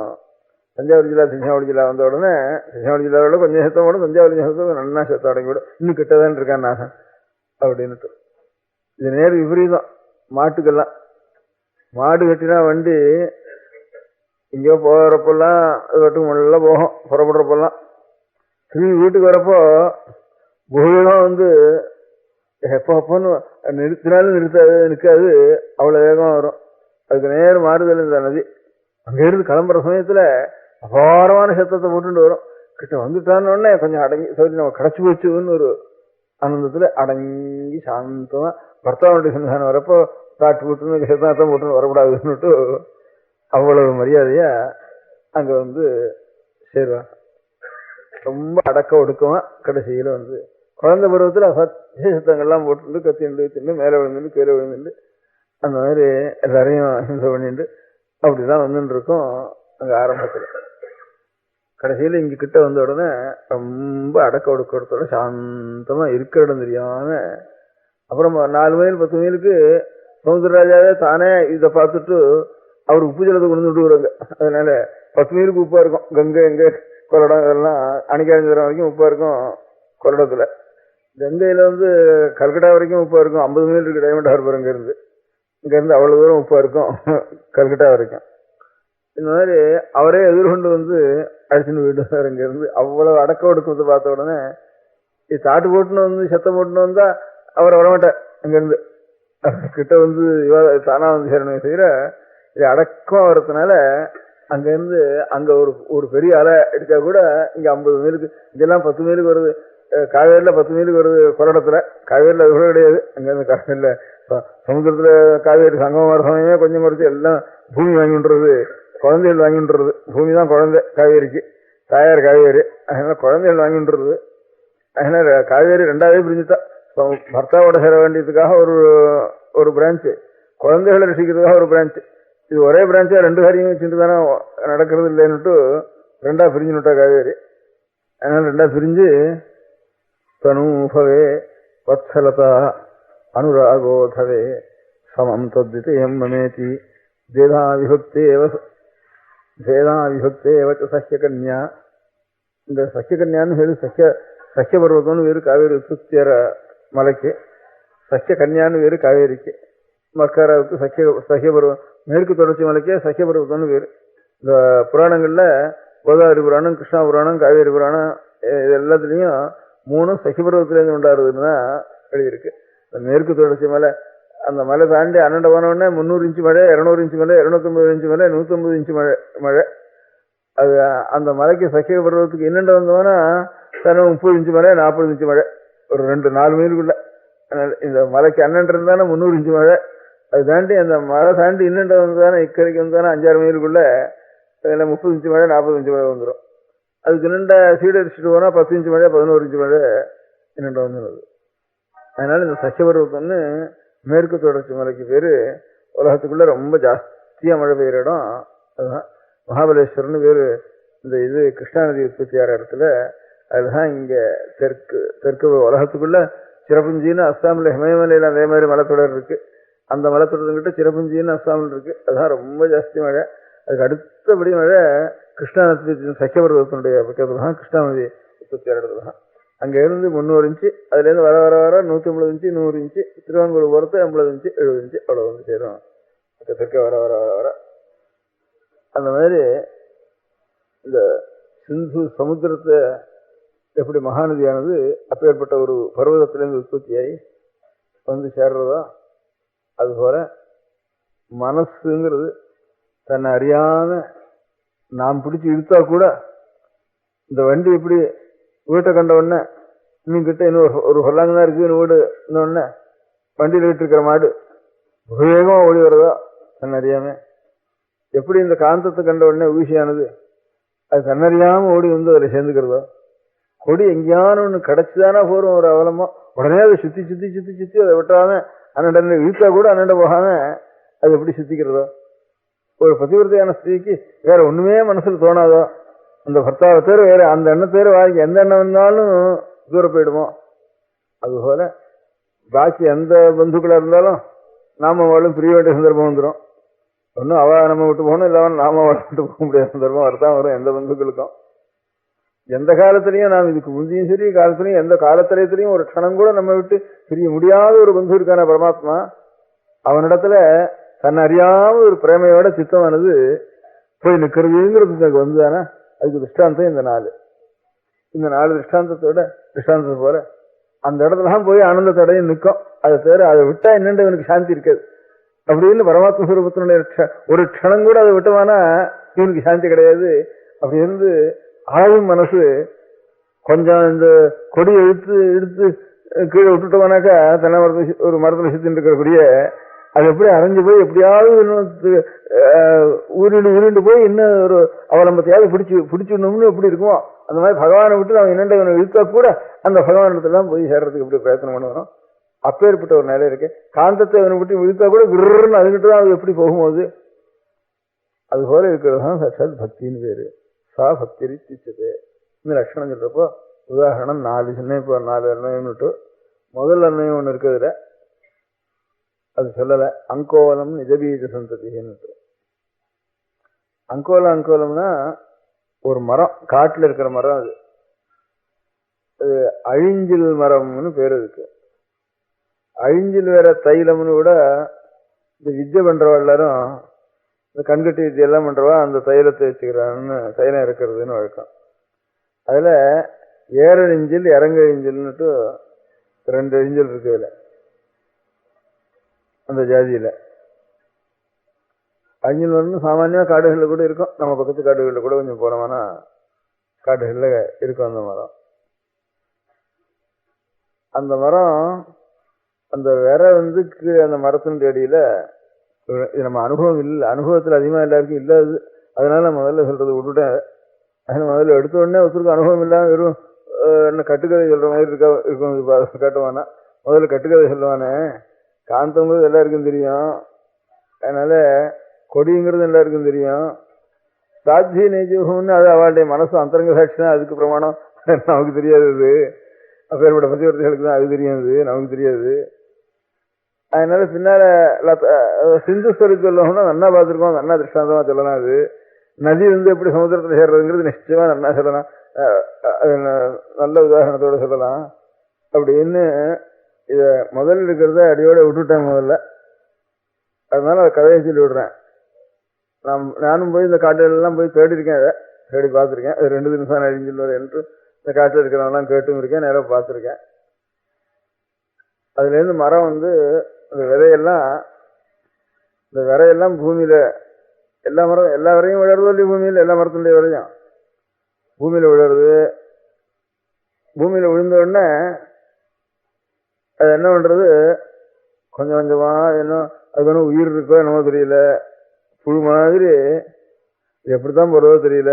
தஞ்சாவூர் ஜில்லா வந்த உடனே தஞ்சாவூர் ஜில்லாவோட கொஞ்சம் சத்தம் போடும். தஞ்சாவூர் சத்தம் நல்லா சத்தம் அடங்கிவிடும். இன்னும் கிட்டதான் இருக்கான் நாகம் அப்படின்னுட்டு. இது நேர் விபரீதம் மாட்டுக்கெல்லாம். மாடு கட்டினா வண்டி இங்கேயோ போகிறப்பெல்லாம் அது வட்டுக்கு நல்லா போகும். புறப்படுறப்பெல்லாம் திரும்பி வீட்டுக்கு வரப்போ புகழெல்லாம் வந்து எப்போன்னு நிறுத்தினாலும் நிற்காது. அவ்வளோ வேகம் வரும். அதுக்கு நேர் மாறுதல் இந்த நதி. அங்கேருந்து கிளம்புற சமயத்தில் அபாரமான சத்தத்தை போட்டுட்டு வரும். கிட்ட வந்துட்டான்னு உடனே கொஞ்சம் அடங்கி சரி நம்ம கிடச்சி போச்சுன்னு ஒரு ஆனந்தத்தில் அடங்கி சாந்தமாக பர்த்தாவுடைய சந்தானம் வரப்போ காட்டு போட்டுன்னு சத்தாத்தம் போட்டுன்னு வரக்கூடாதுன்னுட்டு அவ்வளவு மரியாதையா அங்க வந்து சேருவாங்க. ரொம்ப அடக்க ஒடுக்கமா கடைசியில வந்து குழந்தை பருவத்தில் அசத்திய சத்தங்கள்லாம் போட்டு கத்திண்டு தின்னு மேலே விழுந்துட்டு கீழே விழுந்துட்டு அந்த மாதிரி எல்லாரையும் ஹிம்சை பண்ணிட்டு அப்படிதான் வந்துட்டு இருக்கோம். அங்க ஆரம்பத்தில் கடைசியில இங்க கிட்ட வந்த உடனே ரொம்ப அடக்க ஒடுக்கத்தோட சாந்தமா இருக்கிற இடம் தெரியாம அப்புறம் 4 மைல் 10 மைலுக்கு சமுத்திரராஜாவே தானே இதை பார்த்துட்டு அவர் உப்பு ஜலத்தை கொண்டு விடுவாங்க. அதனால 10 மீலுக்கு உப்பா இருக்கும். கங்கை எங்க கொள்ளடம் இதெல்லாம் அணிக்காஞ்சிரம் வரைக்கும் உப்பா இருக்கும். கொள்ளடத்துல கங்கையில கல்கட்டா வரைக்கும் உப்பா இருக்கும். 50 மீல் இருக்கு டைமண்ட் ஹார்பர். இங்கிருந்து அவ்வளவு தூரம் உப்பா இருக்கும் கல்கட்டா வரைக்கும். இந்த மாதிரி அவரே எதிர்கொண்டு அடிச்சுன்னு போயிட்டு இங்கிருந்து அவ்வளவு அடக்க ஒடுக்கத்தை பார்த்த உடனே இது தாட்டு போட்டுன்னு சத்தம் போட்டுன்னு வந்தா அவர் வரமாட்டார். அங்கிருந்து கிட்ட தானா சேரணுமே தவிர இது அடக்கம் வர்றதுனால அங்கிருந்து அங்க ஒரு பெரிய அலை எடுத்தா கூட இங்க 50 மீலுக்கு, இதெல்லாம் 10 மீலுக்கு வருது. காவேரியில 10 மீலுக்கு வருது கொள்ளடத்துல. காவேரியில அது கூட கிடையாது. அங்கிருந்து காவேரியில சமுத்திரத்துல காவேரி சங்கமம் வர சமயமே கொஞ்சம் குறைச்சி எல்லாம் பூமி வாங்கின்றது, குழந்தைகள் வாங்கின்றது. பூமி தான் குழந்தை காவேரிக்கு, தாயார் காவேரி. அதனால குழந்தைகள் வாங்கின்றது. அதனால காவேரி 2ஆவே பிரிஞ்சுட்டா. பர்த்தாவோட சேர வேண்டியதுக்காக ஒரு பிரான்ச்சு, குழந்தைகளை ரசிக்கிறதுக்காக ஒரு பிரான்ச்சு. இது ஒரே பிரான்ச்சா 2 காரியம் வச்சுட்டு தானே நடக்கிறது இல்லைன்னுட்டு 2ஆ பிரிஞ்சுட்டா காவேரி. அதனால 2ஆ பிரிஞ்சு தனூபவே வத்சலதா அனுராகோதவே சமம் தத்விதயம் மமேதி வேதா விபக்தேவ சஹ்யகன்யா. இந்த சஹ்யகன்யான்னு பேரு சஹ்ய பர்வதம்னு வேறு காவேரி உற்பத்தியற மலைக்கு, சஹ்ய கன்யான்னு வேறு காவேரிக்கு. மக்காராவுக்கு சஹ்ய பருவம், மேற்கு தொடர்ச்சி மலைக்கே சஹ்ய பருவத்தம்னு வேறு. இந்த புராணங்கள்ல கோதாவரி புராணம், கிருஷ்ணா புராணம், காவேரி புராணம் இது எல்லாத்துலேயும் 3 சஹ்ய பருவத்திலேருந்து உண்டாடுதுன்னு தான் எழுதியிருக்கு. மேற்கு தொடர்ச்சி மலை, அந்த மலை தாண்டி அண்ணண்ட போனோடனே 300 இன்ச்சு மழை, 200 இன்ச்சு மழை, 250 இன்ச்சு மழை, 150 இன்ச்சு மழை. அது அந்த மலைக்கு சஹ்ய பருவத்துக்கு என்னண்ட வந்தோம்னா 30 இன்ச்சு மழை, 40 இன்ச்சு மழை, ஒரு 2-4 மீலுக்குள்ள. இந்த மலைக்கு அண்ணன் இருந்தானே 300 இன்ச்சு மழை. அது தாண்டி அந்த மழை தாண்டி இன்னண்ட வந்தானே இக்கரைக்கு வந்தானே 5-6 மீலுக்குள்ள அதில் 30 இன்ச்சு மழை, 40 இன்ச்சு மழை வந்துடும். அதுக்கு இன்னண்ட சீடரிச்சுட்டு போனா 10 இன்ச்சு மழை, 11 இன்ச்சு மழை இன்னண்ட வந்துடுது. அதனால இந்த சஹ்ய பருவத்தம்னு மேற்கு தொடர்ச்சி மலைக்கு பேரு. உலகத்துக்குள்ள ரொம்ப ஜாஸ்தியா மழை பெய்யுற இடம் அதுதான். மகாபலேஸ்வரர்னு பேரு இந்த கிருஷ்ணா நதி உற்பத்தி ஆகிற இடத்துல. அதுதான் இங்க தெற்கு உலகத்துக்குள்ள சிறப்புஞ்சின்னு அஸ்ஸாமில் ஹிமயமலையில அதே மாதிரி மலைத்தொடர் இருக்கு. அந்த மலைத்தொடர்கிட்ட சிறப்புஞ்சின்னு அஸ்ஸாமில் இருக்கு. அதுதான் ரொம்ப ஜாஸ்தி மழை. அதுக்கு அடுத்தபடி மழை கிருஷ்ணா நதி சஹ்ய பருவத்தினுடைய பக்கத்துல தான், கிருஷ்ணா நதி உற்பத்தி ஆகிற இடத்துல தான். அங்க இருந்து 300 இன்ச்சு, அதுல இருந்து வர 150 இன்ச்சு, 100 இன்ச்சு, திருவாங்கூர் போறது 50 இன்ச்சு, 70 இன்ச்சு அவ்வளவு சேரும். தெற்க வர அந்த மாதிரி இந்த சிந்து சமுத்திரத்தை எப்படி மகாநதியானது அப்பேற்பட்ட ஒரு பர்வதத்திலிருந்து உற்பத்தியாகி சேர்றதோ அதுபோல மனசுங்கிறது தன்னை அறியாம நாம் பிடிச்சி இழுத்தா கூட இந்த வண்டி எப்படி வீட்டை கண்ட உடனே இன்னும் கிட்ட இன்னும் ஒரு சொல்லாங்க தான் இருக்கு வீடு இன்னொன்னு வண்டியில் விட்டு இருக்கிற மாடு வேகமா ஓடி வரதோ தன்னறியாம, எப்படி இந்த காந்தத்தை கண்ட உடனே ஊசியானது அது தன்னறியாம ஓடி அதில் சேர்ந்துக்கிறதோ, கொடி எங்கேயான ஒன்று கிடைச்சுதானா போறோம் ஒரு அவலமா உடனே அதை சுத்தி அதை விட்டாம அண்ணன் இழுத்தா கூட அண்ணன் போகாம அது எப்படி சுத்திக்கிறதோ, ஒரு பதிவிரத்தையான ஸ்திரீக்கு வேற ஒண்ணுமே மனசுல தோணாதோ, அந்த பர்த்தாவை பேர் வேற அந்த எண்ண பேர் வாங்கி எந்த எண்ணம் வந்தாலும் தூர போயிடுமோ, அதுபோல பாக்கி எந்த பந்துக்களா இருந்தாலும் நாம அவளும் பிரிய வேண்டிய சந்தர்ப்பம் வந்துடும். ஒன்னும் அவ நம்ம விட்டு போகணும், இல்லாம நாம அவளை விட்டு போக முடியாத சந்தர்ப்பம் வரதான் வரும் எந்த பந்துக்களுக்கும். எந்த காலத்திலையும் நாம் இதுக்கு முந்தையும் சரி காலத்திலையும் எந்த காலத்திலையும் ஒரு க்ஷணம் கூட நம்ம விட்டு பிரிய முடியாத ஒரு பந்து இருக்கான பரமாத்மா, அவனிடத்துல தன்னை அறியாம ஒரு பிரேமையோட சித்தமானது போய் நிற்கிறதுங்கிறது எனக்கு வந்துதானே. அதுக்கு திருஷ்டாந்தம் இந்த 4 திருஷ்டாந்தத்தை போல அந்த இடத்துலதான் போய் ஆனந்தத்தோடையும் நிற்கும். அதை தவிர அதை விட்டா என்னென்று இவனுக்கு சாந்தி இருக்காது. அப்படின்னு பரமாத்ம ஸ்வரூபத்தினுடைய ஒரு க்ஷணம் கூட அதை விட்டோம்னா இவனுக்கு சாந்தி கிடையாது. அப்படி இருந்து ஆயும் மனசு கொஞ்சம் இந்த கொடியை இழுத்து கீழே விட்டுட்டோம்னாக்கா தென்னை மரத்தை ஒரு மரத்துல சுத்தின்னு இருக்கிற கொடிய அது எப்படி அரைஞ்சு போய் எப்படியாவது ஊரிண்டு போய் இன்னும் ஒரு அவலம்பத்தையாவது பிடிச்சிடணும்னு எப்படி இருக்குமோ அந்த மாதிரி பகவானை விட்டு அவன் என்னென்ன இவனை இழுத்தா கூட அந்த பகவானிடத்துலாம் போய் சேர்றதுக்கு எப்படி பிரயத்தனம் பண்ணுவோம். அப்பேற்பட்ட ஒரு நிலை இருக்கு. காந்தத்தை அவனை விட்டு இழுத்தா கூட விருன்னு அதுகிட்டு தான் அது எப்படி போகும்போது அது போல இருக்கிறது தான் சத் பக்தின்னு பேரு. சா பக்தி திச்சது இந்த லட்சணம் சொல்றப்போ உதாரணம் 4 சின்ன இப்போ 4 அர்ணயம்னுட்டு முதல் அர்ணயம் ஒன்று இருக்கிறதுல அது சொல்லலை. அங்கோலம் நிஜபீஜ சந்ததின்னு. அங்கோலம்னா ஒரு மரம், காட்டுல இருக்கிற மரம். அது அழிஞ்சில் மரம்னு பேர் இருக்கு. அழிஞ்சில் வேற தைலம்னு கூட இந்த வித்யை பண்றவா எல்லாரும், இந்த கண்கட்டி வித்தியை எல்லாம் பண்றவா அந்த தைலத்தை வச்சுக்கிறான்னு, தைலம் இறக்குறதுன்னு வழக்கம். அதுல ஏரழிஞ்சில் இறங்கழிஞ்சில்னுட்டு 2 அழிஞ்சல் இருக்கு அதுல, அந்த ஜாதியில. அழிஞ்சல் மரம் சாமானியமா காடுகளில் கூட இருக்கும். நம்ம பக்கத்து காடுகளில் கூட கொஞ்சம் போனோம்னா காடுகளில் இருக்கும் அந்த மரம். அந்த மரம், அந்த விரை அந்த மரத்தினுடைய அடியில, இது நம்ம அனுபவம் இல்லை, அனுபவத்தில் அதிகமாக எல்லாருக்கும் இல்லாது. அதனால முதல்ல சொல்றது விட்டுட்டேன். அதனால முதல்ல எடுத்த உடனே ஒருத்தருக்கு அனுபவம் இல்லாமல் வெறும் என்ன கட்டுக்கதை சொல்ற மாதிரி இருக்கும் காட்டுவானா. முதல்ல கட்டுக்கதை சொல்லுவானே. காந்தங்கிறது எல்லாருக்கும் தெரியும், அதனால கொடிங்கிறது எல்லாருக்கும் தெரியும். சாட்சி நெஜம்னு அது அவளுடைய மனசு அந்தரங்க சாட்சி தான், அதுக்கு பிரமாணம் நமக்கு தெரியாது. அது அப்பேற்பட்ட பத்திவர்த்திகளுக்கு தான் அது தெரியாது, நமக்கு தெரியாது. அதனால பின்னால சிந்து ஸ்வரி சொல்லணும்னா நன்னா பார்த்துருக்கோம், நன்னா திருஷ்டாந்தமா சொல்லலாம். அது நதி எப்படி சமுத்திரத்தில் சேர்றதுங்கிறது நிச்சயமா நன்னா சொல்லலாம், நல்ல உதாரணத்தோட சொல்லலாம். அப்படின்னு இத முதல்ல இருக்கிறத அடியோட விட்டுட்டேன் முதல்ல. அதனால அதை கதையை சொல்லி விடுறேன். நானும் போய் இந்த காட்டுலாம் போய் தேடி இருக்கேன், அதை தேடி பார்த்துருக்கேன். அது 2 நிமிஷம் அழிஞ்சில் என்று இந்த காட்டில் இருக்கிறவங்களாம் கேட்டும் இருக்கேன், நேரம் பார்த்துருக்கேன். அதுலேருந்து மரம் அந்த விதையெல்லாம் பூமியில எல்லா வரையும் விழறது இல்லையா? பூமியில் எல்லா மரத்தினுடைய விதையும் பூமியில விழறது. பூமியில விழுந்த உடனே அது என்ன பண்றது, கொஞ்சம் கொஞ்சமா அதுக்கு ஒன்றும் உயிர் இருக்கோ என்னமோ தெரியல, புழு மாதிரி எப்படித்தான் போறதோ தெரியல.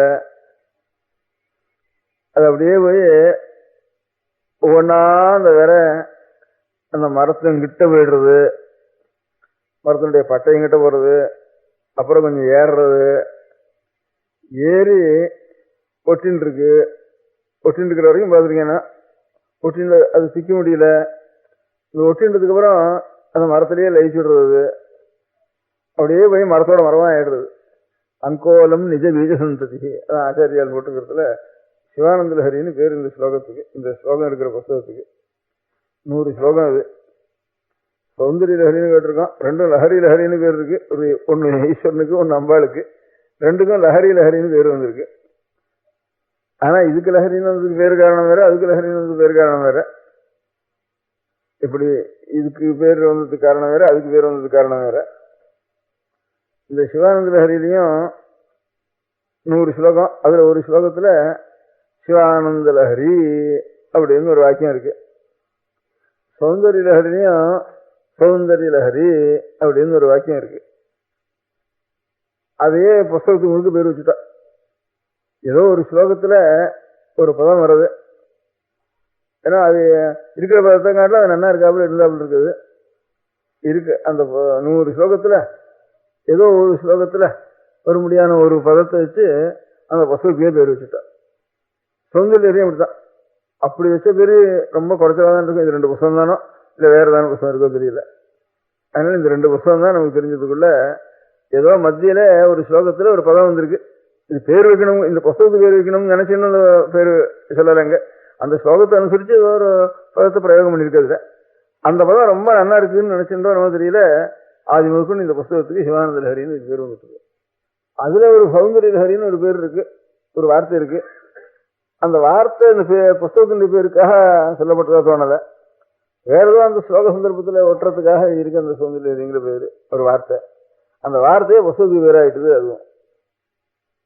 அது அப்படியே போய் ஒவ்வொன்னா அந்த அந்த மரத்தின்கிட்ட போயிடுறது, மரத்தினுடைய பட்டையங்கிட்ட போறது, அப்புறம் கொஞ்சம் ஏறுறது, ஏறி ஒட்டின்னு இருக்கிற வரைக்கும் பார்த்துருக்கேன்னா ஒட்டின்னு அது சிக்க முடியல. இந்த ஒட்டின்றதுக்கு அப்புறம் அந்த மரத்திலேயே லயிச்சு விடுறது, அப்படியே போய் மரத்தோட மரமா ஆயிடுறது. அங்கோலம் நிஜ பீஜ சந்ததி. அதான் ஆச்சாரியால் போட்டுக்கிறதுல சிவானந்த லஹரின்னு பேர் இந்த ஸ்லோகத்துக்கு. இந்த ஸ்லோகம் இருக்கிற புத்தகத்துக்கு 100 ஸ்லோகம். அது சௌந்தரிய லஹரின்னு கேட்டிருக்கோம். 2 லஹரி லஹரின்னு பேர் இருக்கு. ஒன்னு ஈஸ்வரனுக்கு, ஒன்னு அம்பாளுக்கு. 2க்கும் லஹரி லஹரின்னு பேர் வந்திருக்கு. ஆனா இதுக்கு லஹரின்னு வந்ததுக்கு பேரு காரணம் வேற, அதுக்கு லஹரின்னு வந்ததுக்கு பேரு காரணம் வேற. இப்படி இதுக்கு பேர் வந்ததுக்கு காரணம் வேற, அதுக்கு பேர் வந்ததுக்கு காரணம் வேற. இந்த சிவானந்த லஹரிலையும் 100 ஸ்லோகம். அதுல ஒரு ஸ்லோகத்துல சிவானந்த லஹரி அப்படின்னு ஒரு வாக்கியம் இருக்கு. சௌந்தரிய லஹரிலையும் சௌந்தரிய லஹரி அப்படின்னு ஒரு வாக்கியம் இருக்கு. அதையே புஸ்தகத்துக்கு முழுக்க பேர் வச்சுட்டா. ஏதோ ஒரு ஸ்லோகத்துல ஒரு பதம் வர்றது, ஏன்னா அது இருக்கிற பதத்தை காட்டில அது நன்னா இருக்காப்புல இருந்தாப்புல இருக்குது இருக்கு. அந்த 100 ஸ்லோகத்துல ஏதோ ஒரு ஸ்லோகத்துல ஒரு முடியான ஒரு பதத்தை வச்சு அந்த புஸ்தகத்தையே பேர் வச்சுட்டா. சௌந்தர்யம் அப்படித்தான். அப்படி வச்ச பேரு ரொம்ப குறைச்சதான் இருக்கும். இது 2 புஸ்தகம் தானோ இல்லை வேற ஏதாவது புஸ்தகம் இருக்கோ தெரியல. அதனால இந்த 2 புஸ்தகம் தான் நமக்கு தெரிஞ்சதுக்குள்ள ஏதோ மத்தியில ஒரு ஸ்லோகத்துல ஒரு பதம் வந்திருக்கு. இது பேர் வைக்கணும், இந்த புஸ்தகத்துக்கு பேர் வைக்கணும்னு நினைச்சுன்னு பேரு சொல்லலைங்க. அந்த ஸ்லோகத்தை அனுசரிச்சு ஏதோ ஒரு பதத்தை பிரயோகம் பண்ணியிருக்கிறதுல அந்த பதம் ரொம்ப நல்லா இருக்குன்னு நினைச்சுட்டோ நம்ம தெரியல. ஆதி முழுக்குன்னு இந்த புஸ்தகத்துக்கு சிவானந்த லஹரின்னு இது பேர் வந்துட்டு. அதுல ஒரு சௌந்தரிய லஹரின்னு ஒரு பேர் இருக்கு, ஒரு வார்த்தை இருக்கு. அந்த வார்த்தை இந்த புஸ்தகத்தினுடைய பேருக்காக சொல்லப்பட்டதா தோணலை, வேற ஏதோ அந்த ஸ்லோக சந்தர்ப்பத்தில் ஒட்டுறதுக்காக இருக்கு அந்த சௌந்தரிய லஹரிங்கிற பேரு ஒரு வார்த்தை. அந்த வார்த்தையே புஸ்தகத்துக்கு பேராயிட்டுது. அதுவும்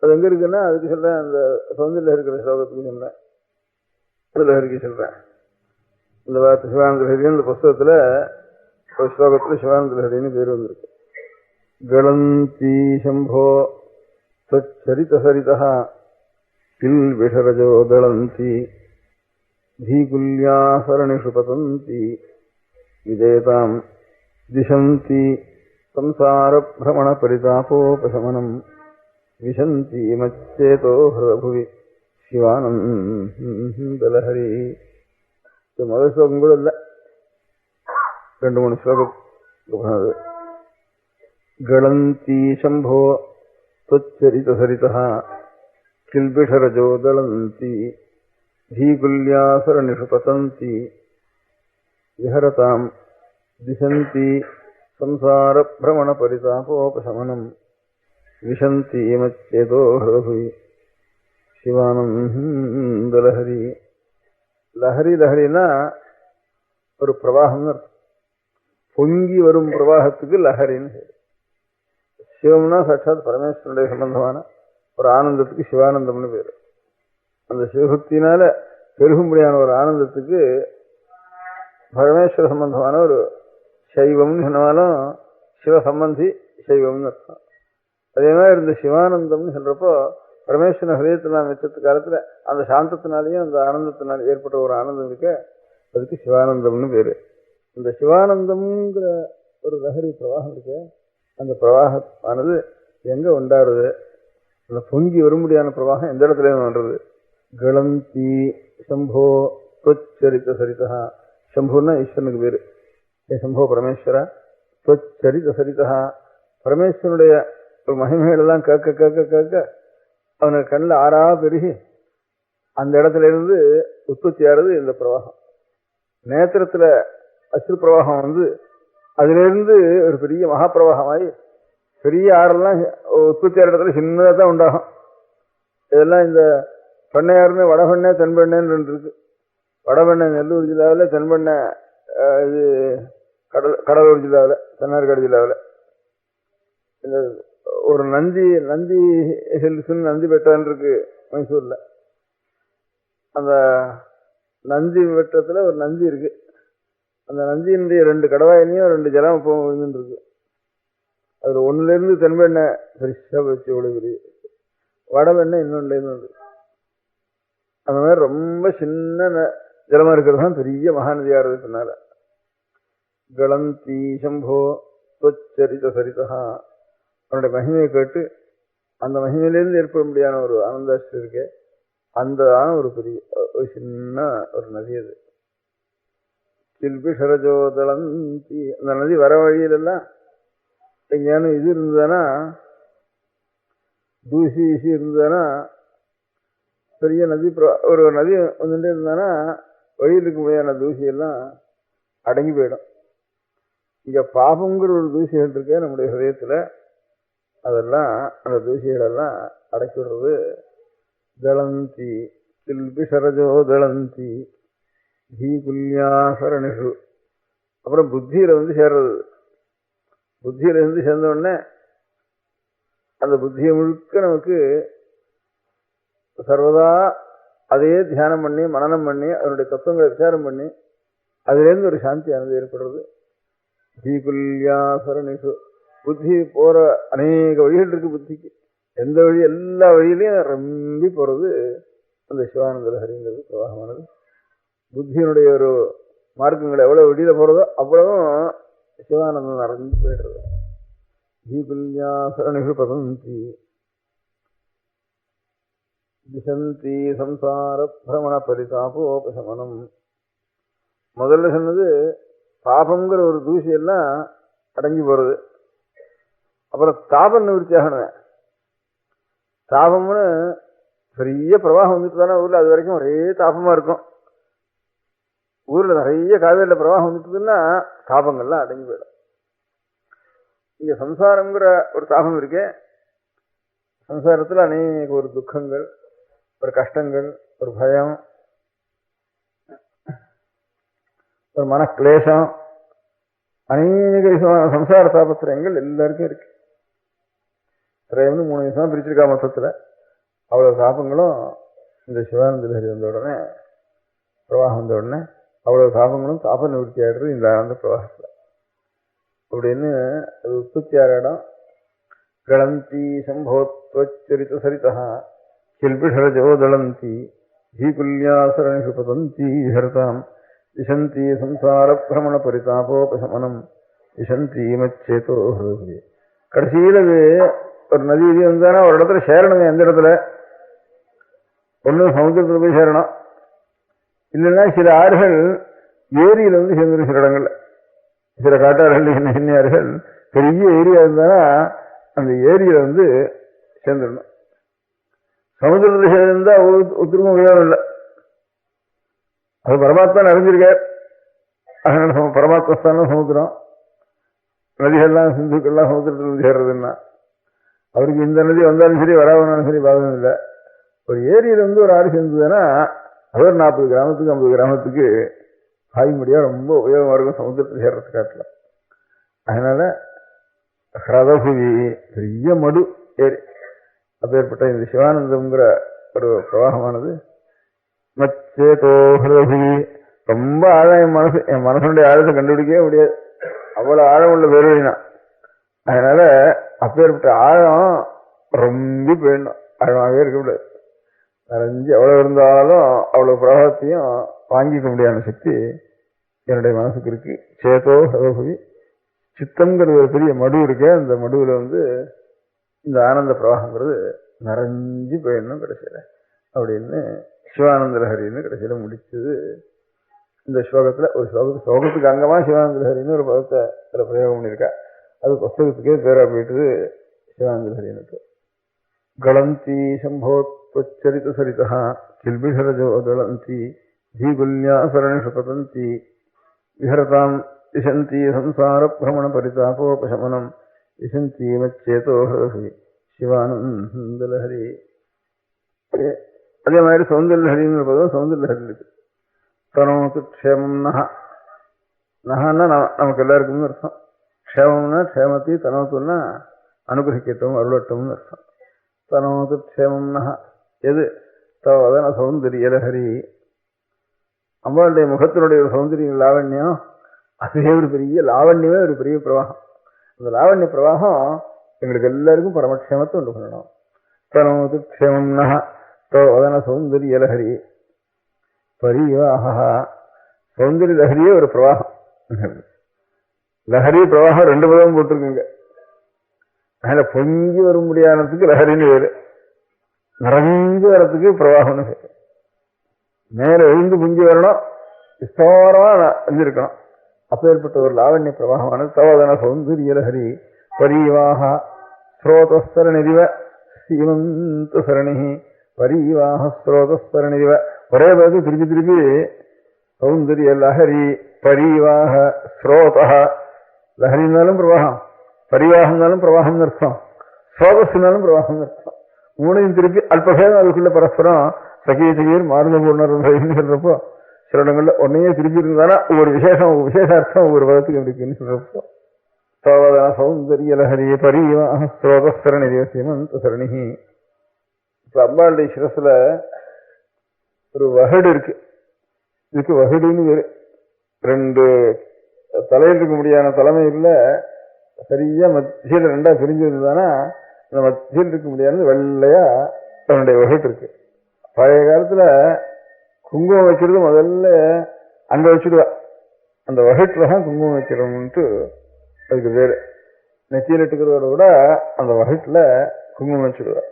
அது எங்க இருக்குன்னா அதுக்கு சொல்றேன், அந்த சௌந்தரிய இருக்கிற ஸ்லோகத்துக்கு சொல்றேன், லஹரிக்கு சொல்றேன். இந்த வார்த்தை சிவானந்த லஹரி இந்த புஸ்தகத்துல ஒரு ஸ்லோகத்துல சிவானந்த லஹரின்னு பேர் வந்திருக்கு. கலந்தி சம்போ சரித சரிதா கில் விஷரஜோ தளந்தி தீகுல்யா சரணிஷு பதந்தி விஜயதாம் திசந்தி சம்சார பிரமண பரிதாபோபசமனம் விசந்தி மச்சேதோ ஹிருதபுவி சிவானந்த லஹரி. முதல் ஸ்லோகம் கூட இல்லை, 2-3 ஸ்லோகம் கலந்தி சம்போ त्वच्चरित सरितः किल्बिषरजो दलन्ति धीकुल्यासरणिषु पतन्ति विहरताम् दिशन्ति संसारभ्रमणपरितापोपशमनम् विशन्ति मच्चेतो हृदभुवि சிவானந்தலஹரி. லஹரி லஹரினா ஒரு பிரவாகம், பொங்கி வரும் பிரவாகத்துக்கு லஹரின்னு. சிவம்னா சாட்சாத் பரமேஸ்வரனுடைய சம்பந்தமான ஒரு ஆனந்தத்துக்கு சிவானந்தம்னு பேரு. அந்த சிவபக்தினால பெருகும்படியான ஒரு ஆனந்தத்துக்கு பரமேஸ்வர சம்பந்தமான ஒரு சைவம்னு சொன்னாலும் சிவ சம்பந்தி சைவம்னு அர்த்தம். அதே மாதிரி இந்த சிவானந்தம்னு சொல்றப்போ பரமேஸ்வரன் ஹிருதயத்தில் நாம் வச்சது காலத்துல அந்த சாந்தத்தினாலையும் அந்த ஆனந்தத்தினால ஏற்பட்ட ஒரு ஆனந்தம் இருக்க, அதுக்கு சிவானந்தம்னு பேரு. இந்த சிவானந்தம்ங்கிற ஒரு லஹரி பிரவாகம் இருக்கு. அந்த பிரவாகமானது எங்க உண்டாடுறது? அந்த பொங்கி வரும்படியான பிரவாகம் எந்த இடத்துல பண்றது? கலந்தி சம்போ त्वच्चरित சரிதா. சம்புன்னா ஈஸ்வரனுக்கு பேரு. சம்போ பரமேஸ்வரா त्वच्चरित சரிதா. பரமேஸ்வரனுடைய ஒரு மகிமைகள் எல்லாம் கேட்க கேட்க கேட்க அவனுக்கு கண்ணில் ஆறா பெருகி அந்த இடத்துல இருந்து உற்பத்தி ஆறுது இந்த பிரவாகம். நேத்திரத்துல அஸ்ரு பிரவாகம் வந்து அதிலிருந்து ஒரு பெரிய மகாபிரவாகமாகி பெரிய ஆறெல்லாம் உற்பத்தி ஆகிற இடத்துல சின்னதாக தான் உண்டாகும். இதெல்லாம் இந்த பண்ணையாருன்னு வடபெண்ணை தென்பெண்ணைன்னு ரெண்டு இருக்கு. வடபெண்ணை நெல்லூர் ஜில்லாவில், தென்பெண்ணை இது கடலூர் ஜில்லாவில், தென்னார்காடு ஜில்லாவில். இந்த ஒரு நந்தி ஹில்ஸ்ன்னு நந்தி பெட்டான்னு இருக்கு மைசூர்ல. அந்த நந்தி பெட்டத்துல ஒரு நந்தி இருக்கு. அந்த நந்தியினுடைய 2 கடவாயிலையும் 2 ஜலம் விழுந்துட்டு இருக்கு. அதுல ஒண்ணுல இருந்து தென்பெண்ணெய் பெருசா வச்சு ஒழுகுது, வடபெண்ணெய் இன்னொன்னுல இருந்து. அந்த மாதிரி ரொம்ப சின்ன ஜலமா இருக்கிறது தான் பெரிய மகாநதியா இருக்கிறதுனால. கலந்தி சம்போ त्वच्चरित சரிதா. அவனுடைய மகிமையை கேட்டு அந்த மகிமையிலிருந்து ஏற்பட முடியாத ஒரு ஆனந்தாஷ்டம் இருக்கு. அந்த ஒரு பெரிய ஒரு சின்ன ஒரு நதி அது. கில்பிஷரஜோதளந்தி. அந்த நதி வர வழியிலெல்லாம் எங்கேயான இது இருந்ததுன்னா, தூசி ஈசி இருந்ததுன்னா, பெரிய நதி ஒரு நதி வந்துட்டே இருந்தானா வழியில் இருக்க முடியாத தூசியெல்லாம் அடங்கி போயிடும். இங்க பாபங்கிற ஒரு தூசிகள் இருக்கு நம்முடைய ஹிருதயத்துல, அதெல்லாம் அந்த தூசிகளெல்லாம் அடக்கி விடுறது. தளந்தி கில்பிஷரஜோ தளந்தி தீகுல்யாசரணிஷு. அப்புறம் புத்தியில வந்து சேர்றது. புத்தியில இருந்து சேர்ந்த உடனே அந்த புத்தியை முழுக்க நமக்கு சர்வதா அதையே தியானம் பண்ணி மனனம் பண்ணி அதனுடைய தத்துவங்களை விசாரம் பண்ணி அதுலேருந்து ஒரு சாந்தியானது ஏற்படுறது. தீகுல்யாசரணிஷு. புத்தி போற அநேக வழிகள் இருக்கு. புத்திக்கு எந்த வழி, எல்லா வழியிலையும் ரொம்பி போறது அந்த சிவானந்த லஹரிங்கிறது பிரவாகமானது. புத்தியினுடைய ஒரு மார்க்கங்கள் எவ்வளவு வெளியில போறதோ அவ்வளவும் சிவானந்தம் நிறைஞ்சு போயிடுறது. தீகுல்யாசரணிஷு பதந்தி திசந்தி சம்சார பிரமண பரிதாபோபசமனம். முதல்ல சொன்னது பாபங்கிற ஒரு தூசி எல்லாம் அடங்கி போறது. அப்புறம் தாபம் நிவர்த்தி ஆகணும். தாபம்னு பெரிய பிரவாகம் வந்துட்டு தானே ஊர்ல, அது வரைக்கும் ஒரே தாபமா இருக்கும். ஊர்ல நிறைய காவேரியில பிரவாகம் வந்துட்டுதுன்னா தாபங்கள்லாம் அடங்கி போயிடும். இங்க சம்சாரம்ங்கிற ஒரு தாபம் இருக்கு. சம்சாரத்துல அநேக ஒரு துக்கங்கள், ஒரு கஷ்டங்கள், ஒரு பயம், ஒரு மனக்லேசம், அநேக விதமான சம்சார தாபத்திரங்கள் எல்லாருக்கும் இருக்கு. திரையம்னு 3 விஷயமா பிரிச்சிருக்கா மொத்தத்துல. அவ்வளவு தாபங்களும் இந்த சிவானந்த லஹரி வந்த உடனே, பிரவாகம் வந்த உடனே அவ்வளவு தாபங்களும் தாப நிவர்த்தி ஆயிடுறது இந்த ஆனந்த பிரவாகத்துல அப்படின்னு அது உற்பத்தி ஆற இடம். கலந்தி சம்போத்வச்சரித சரிதா கில்பிஷரஜோ தளந்தி தீகுல்யாசரணிஷு பதந்தி ஹர்தாம் விசந்தி சம்சார பிரமண பரிதாபோபசமனம் விசந்தி மச்சேதோ ஹிருதயே. கடைசியில் அது ஒரு நதி இது வந்தானா ஒரு இடத்துல சேரணுங்க. எந்த இடத்துல? ஒண்ணு சமுத்திரத்துல போய் சேரணும், இல்லைன்னா சில ஆறுகள் ஏரியில வந்து சேர்ந்துடும் சில இடங்கள்ல. சில காட்டாளர்கள் என்ன எண்ணியார்கள், பெரிய ஏரியா இருந்தானா அந்த ஏரியில சேர்ந்துடணும். சமுதிரத்தில் சேர்ந்தா ஒத்துருக்கும் உபயோகம் இல்லை. அது பரமாத்மா அறிஞ்சிருக்கார். அதனால பரமாத்மா ஸ்தானம் சமுத்திரம். நதிகள்லாம் சிந்துக்கள்லாம் சமுத்திரத்தில் சேர்றதுன்னா அவருக்கு இந்த நதி வந்தாலும் சரி வராவனாலும் சரி பாதகம் இல்லை. ஒரு ஏரியில ஒரு ஆறு சேர்ந்ததுன்னா அது ஒரு 40 கிராமத்துக்கு 50 கிராமத்துக்கு ஆயும்படியா ரொம்ப உபயோகமா இருக்கும் சமுத்திரத்தில் சேர்றது காட்டலாம். அதனால ஹிரதபுவி பெரிய மடு ஏரி. அப்பேற்பட்ட இந்த சிவானந்தம்ங்கிற ஒரு பிரவாகமானது மச்சேதோ ஹிரதபுவி ரொம்ப ஆழம். என் மனசுடைய ஆழத்தை கண்டுபிடிக்கவே முடியாது, அவ்வளவு ஆழம் உள்ள பேருனா. அதனால அப்பேற்பட்ட ஆழம் ரொம்ப போயிடணும், ஆழமாகவே இருக்கக்கூடாது. நிறைஞ்சு எவ்வளவு இருந்தாலும் அவ்வளவு பிரவாகத்தையும் வாங்கிக்க முடியாத சக்தி என்னுடைய மனசுக்கு இருக்கு. சேதோ ஹிரதபுவி சித்தம்ங்கிறது ஒரு பெரிய மடு இருக்கு. அந்த மடுவில் இந்த ஆனந்த பிரவாகங்கிறது நிறைஞ்சு போயிடணும் கடைசியில அப்படின்னு சிவானந்த லஹரின்னு கடைசியில முடிச்சது. இந்த ஸ்லோகத்துல ஒரு ஸ்லோகத்துக்கு அங்கமா சிவானந்த லஹரின்னு ஒரு பதத்தை சில பிரயோகம் பண்ணியிருக்கா. அது புஸ்தகத்துக்கே பேரா போயிட்டது சிவானந்த லஹரின்னு. கலந்தி சம்போத்வச்சரித சரிதா கில்பிஷரஜோ கலந்தி தீகுல்யா சரணிஷு பதந்தி விஹரதாம் விசந்தி சம்சார பிரமண பரிதாபோபசமனம் விசந்தி மச்சேதோ ஹிரதபுவி சிவானந்த லஹரி. அதே மாதிரி சௌந்தர்ய லஹரின்னு பதம் சௌந்தர்ய லஹரி இருக்கு. தனோத்து க்ஷேமம் நகன்னா நமக்கு எல்லாருக்கும்னு அர்த்தம். க்ஷேமம்னா க்ஷேமத்தி, தனோத்துன்னா அனுகிரகிக்கட்டும் அருளட்டும்னு அர்த்தம். தனோத்து க்ஷேமம் நக எது தவதன சௌந்தரிய லஹரி. அம்பாளுடைய முகத்தினுடைய ஒரு சௌந்தரிய லாவண்யம், அதுவே ஒரு பெரிய லாவண்யமே ஒரு பெரிய பிரவாகம். அந்த லாவண்ய பிரவாகம் எங்களுக்கு எல்லாருக்கும் பரமக்ஷேமத்தை உண்டு பண்ணணும். தனோது க்ஷேமம் நக தவதன சௌந்தரிய லஹரி பரிவாக. சௌந்தரிய லஹரியே ஒரு பிரவாகம். லஹரி பிரவாகம் 2 பதம் போட்டிருக்குங்க. அதனால பொங்கி வர முடியாததுக்கு லஹரின்னு வேறு, நிறைஞ்சு வரத்துக்கு பிரவாகம்னு பேரு. மேல எழுந்து பொங்கி வரணும், விஸ்தாரமா இருக்கணும். அப்பேற்பட்ட ஒரு லாவண்ய பிரவாகமானது தவதன சௌந்தரிய லஹரி பரிவாக. ஸ்ரோதஸ்தரணிதிவ சீமந்த சரணி பரிவாக ஸ்ரோதஸ்தரணிதிவ. ஒரே பேருக்கு திருப்பி திருப்பி சௌந்தரிய லஹரி பரிவாக ஸ்ரோத. லஹரினாலும் பிரவாகம், பரிவாகம்னாலும் பிரவாகம் அர்த்தம், ஸ்ரோதஸ்னாலும் பிரவாகம் அர்த்தம். 3 திருப்பி அல்பபேதம் அதுக்குள்ள பரஸ்பரம் சகீர் மாறுத பூர்ணர்னு சொல்றப்போ சில இடங்கள்ல ஒன்னையே திருப்பி இருந்தாலும் ஒவ்வொரு விசேஷார்த்தம் ஒவ்வொரு பதத்துக்கு இருக்குன்னு சொல்றப்போ தவதன சௌந்தரிய லஹரி பரிவாக ஸ்ரோதஸ்தரணி சீமந்த சரணி. இப்ப அம்பாளுடைய சிரசுல ஒரு வகடு இருக்கு. இதுக்கு வகடுன்னு வேறு. 2 தலையில் இருக்க முடியாத தலைமையில சரியா மத்தியில 2ஆ பிரிஞ்சிருந்தானா அந்த மத்தியில் இருக்க முடியாது வெள்ளையா தன்னுடைய வகட்டு இருக்கு. பழைய காலத்துல குங்குமம் வைக்கிறது முதல்ல அங்க வச்சுடுவா. அந்த வகட்டுலதான் குங்குமம் வைக்கிறோம்னுட்டு அதுக்கு பேரு. நெத்தியில் இட்டுக்கிறதோட கூட அந்த வகட்டுல குங்குமம் வச்சுடுவா.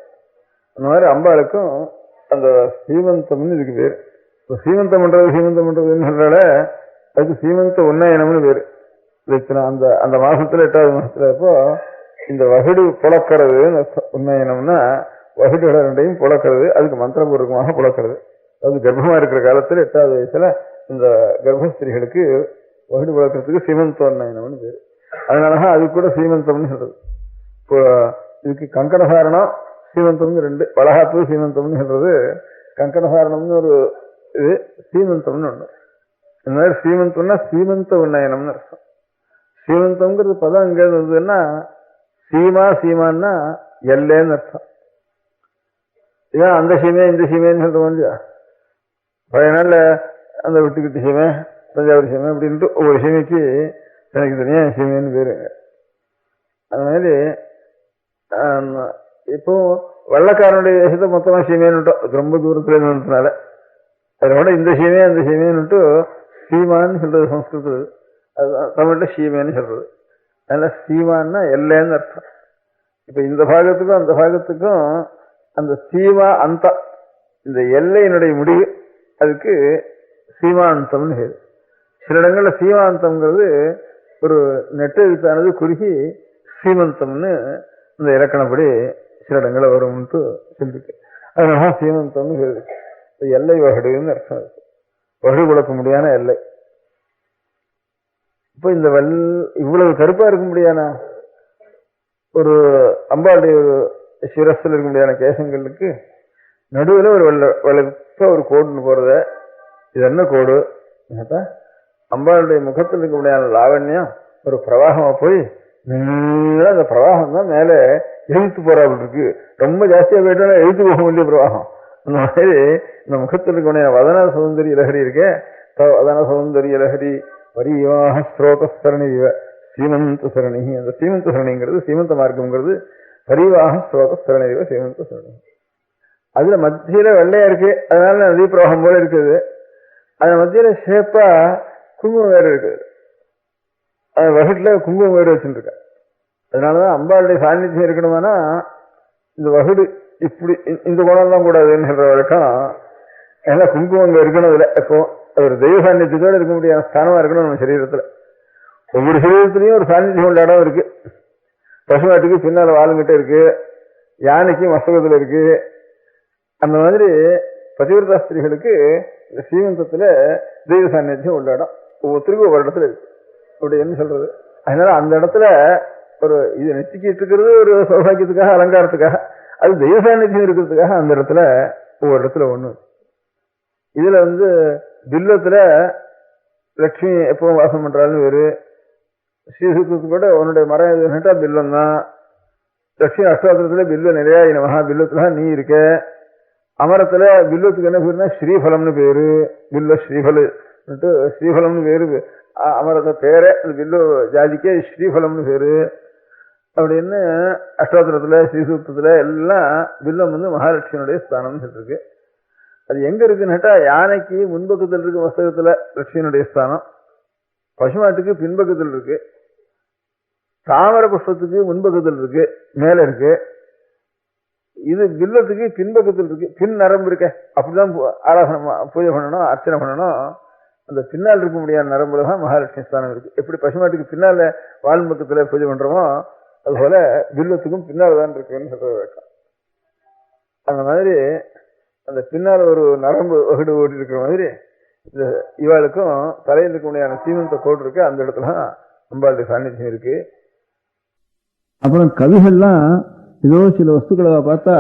அந்த மாதிரி அம்பாளுக்கும் அந்த சீமந்தம்னு இதுக்கு பேரு. இப்போ சீமந்தம் பண்றதுன்னு சொல்றால அதுக்கு சீமந்த உன்னயனம்னு பேரு. அந்த அந்த மாசத்துல 8வது மாசத்துல இப்போ இந்த வகடு புழக்கிறது. உன்னயனம்னா வகடுகளை 2ஐயும் புழக்கிறது, அதுக்கு மந்திரபூர்வமாக புழக்கிறது. அது கர்ப்பமா இருக்கிற காலத்துல 8வது வயசுல இந்த கர்ப்பஸ்திரிகளுக்கு வகடு புழக்கிறதுக்கு சீமந்தோன்னயனம்னு பேரு. அதனாலதான் அது கூட சீமந்தம்னு சொல்றது. இப்போ இதுக்கு கங்கணசாரணம் சீமந்தம்னு 2, வளகாப்பு சீமந்தம்னு சொல்றது. கங்கணசாரணம்னு ஒரு இது, சீமந்தம்னு ஒண்ணு. இந்த மாதிரி சீமந்தம்னா சீமந்த உன்னயனம்னு அர்த்தம். சீமந்தம்ங்கிறது பதம் எங்க இருந்ததுன்னா சீமான்னா எல்லேன்னு அர்த்தம். இதான் அந்த சீமை இந்த சீமைன்னு சொல்றோம் இல்லையா. பழைய நாள்ல அந்த விட்டுக்கிட்டு சீமை, தஞ்சாவூர் சீமை அப்படின்ட்டு ஒவ்வொரு சீமைக்கு எனக்கு தனியா சீமைன்னு பேரு. அது மாதிரி இப்போ வெள்ளக்காரனுடைய தேசத்தை மொத்தமா சீமைன்னு ரொம்ப தூரத்துல இருந்ததுனால அதோட இந்த சீமையா அந்த சீமைன்னு சீமான்னு சொல்றது சம்ஸ்கிருதம். அது தமிழ்ல சீமைன்னு சொல்றது. அதனால சீமான்னா எல்லைன்னு அர்த்தம். இப்ப இந்த பாகத்துக்கும் அந்த பாகத்துக்கும் அந்த சீமா அந்த இந்த எல்லையினுடைய முடிவு அதுக்கு சீமாந்தம்னு பேரு. சில இடங்கள்ல சீமாந்தம்ங்கிறது ஒரு நெட்டெழுத்தானது குறுகி சீமந்தம்னு இந்த இலக்கணப்படி சில இடங்களை வரும்ட்டு சொல்லிருக்கு. அதனால சீமந்தம்னு சொல்லிருக்கு. எல்லை வகடுன்னு அர்த்தம் இருக்கு. வகடு குழப்ப முடியாத எல்லை. இப்ப இந்த இவ்வளவு கருப்பா இருக்க முடியாத ஒரு அம்பாளுடைய சிரஸ்ல இருக்க முடியாத கேசங்களுக்கு நடுவில் ஒரு வெள்ளப்ப ஒரு கோடுன்னு போறத, இது என்ன கோடு? அம்பாளுடைய முகத்தில் இருக்க முடியாத லாவண்யம் ஒரு பிரவாகமா போய் அந்த பிரவாகம் தான் மேல எழுத்து போறாப்புல இருக்கு. ரொம்ப ஜாஸ்தியா போயிட்டா எழுத்து போக வேண்டிய பிரவாகம். அந்த மாதிரி இந்த முகத்தில் இருக்க முடியாத வதன சௌந்தரிய லகரி இருக்கே, வதன சௌந்தரிய லகரி வரிவாக ஸ்ரோத சரணி சீமந்த சரணி. அந்த சீமந்த சரணிங்கிறது சீமந்த மார்க்கம்ங்கிறது பரிவாக ஸ்ரோத சரணி சீமந்த சரணி. அதுல மத்தியில வெள்ளையா இருக்கு, அதனால நதி பிரவாகம் போல இருக்குது. அது மத்தியில ஷேப்பா குங்குமம் வேறு இருக்குது. அது வகுட்டுல குங்குமம் வேறு வச்சுருக்க. அதனாலதான் அம்பாளுடைய சாநித்தியம் இருக்கணுமானா இந்த வகுடு இப்படி இந்த குணம்லாம் கூடாதுன்னு சொல்ற வழக்கம். ஏன்னா குங்குமம் அங்க இருக்கணும். இல்லை எப்போ ஒரு தெய்வ சாநித்தியத்தோடு இருக்க முடியாத ஸ்தானமா இருக்கணும் நம்ம சரீரத்துல. ஒவ்வொரு சரீரத்திலையும் ஒரு சாநித்தியம் உள்ள இடம் இருக்கு. பசுமாட்டுக்கு பின்னால வாழுங்கிட்ட இருக்கு, யானைக்கு மஸ்தகத்துல இருக்கு. அந்த மாதிரி பதிவிரதா ஸ்திரீகளுக்கு இந்த சீமந்தத்துல தெய்வ சாநித்தியம் உள்ள இடம் ஒவ்வொருத்தருக்கும் ஒவ்வொரு இடத்துல இருக்கு. அப்படி என்ன சொல்றது? அதனால அந்த இடத்துல ஒரு இது நெத்திக்கிட்டு இருக்கிறது ஒரு சௌபாகியத்துக்காக அலங்காரத்துக்காக, அது தெய்வ சாநித்தியம் இருக்கிறதுக்காக அந்த இடத்துல ஒவ்வொரு இடத்துல ஒண்ணு. இதுல பில்லத்துல லட்சுமி எப்பவும் வாசம் பண்றாலும் வேறு, ஸ்ரீசுக்கு கூட உன்னுடைய மரம் எதுன்னுட்டா பில்லம் தான். லட்சுமி அஷ்டோத்திரத்துல பில்ல நிறையா மகா பில்லத்துல நீ இருக்க. அமரத்துல பில்லத்துக்கு என்ன பேருனா ஸ்ரீஃபலம்னு பேரு. பில்ல ஸ்ரீஃபலு ஸ்ரீஃபலம்னு பேரு. அமரத்தை பேர அந்த பில்லு ஜாதிக்கே ஸ்ரீஃபலம்னு பேரு. அப்படின்னு அஷ்டோத்திரத்துல ஸ்ரீசூக்தத்துல எல்லாம் பில்லம் மகாலட்சுமியுடைய ஸ்தானம்னு சொல்லிருக்கு. அது எங்க இருக்குன்னுட்டா யானைக்கு முன்பக்கத்தில் இருக்கு மஸ்தகத்துல லட்சுமியினுடைய ஸ்தானம், பசுமாட்டுக்கு பின்பக்கத்தில் இருக்கு, தாமர புஷ்பத்துக்கு முன்பக்கத்தில் இருக்கு, மேல இருக்கு. இது பில்லத்துக்கு பின்பக்கத்தில் இருக்கு, பின் நரம்பு இருக்க. அப்படிதான் ஆராதனை பூஜை பண்ணணும், அர்ச்சனை பண்ணணும். அந்த பின்னால் இருக்க முடியாத நரம்புல தான் மகாலட்சுமி ஸ்தானம் இருக்கு. எப்படி பசுமாட்டுக்கு பின்னால வால் பக்கத்துல பூஜை பண்றோமோ அதுபோல பில்லத்துக்கும் பின்னால் தான் இருக்குன்னு சொல்றது வழக்கம். அந்த மாதிரி அந்த பின்னால் ஒரு நரம்பு வகுடு ஓடி இருக்கிற மாதிரி இந்த இவாளுக்கும் தலையில் இருக்க முடியாத சீமந்த கோடு இருக்கு. அந்த இடத்துல அம்பாளுடைய சாநித்தியம் இருக்கு. அப்புறம் கவிகள்லாம் ஏதோ சில வஸ்துக்களை பார்த்தா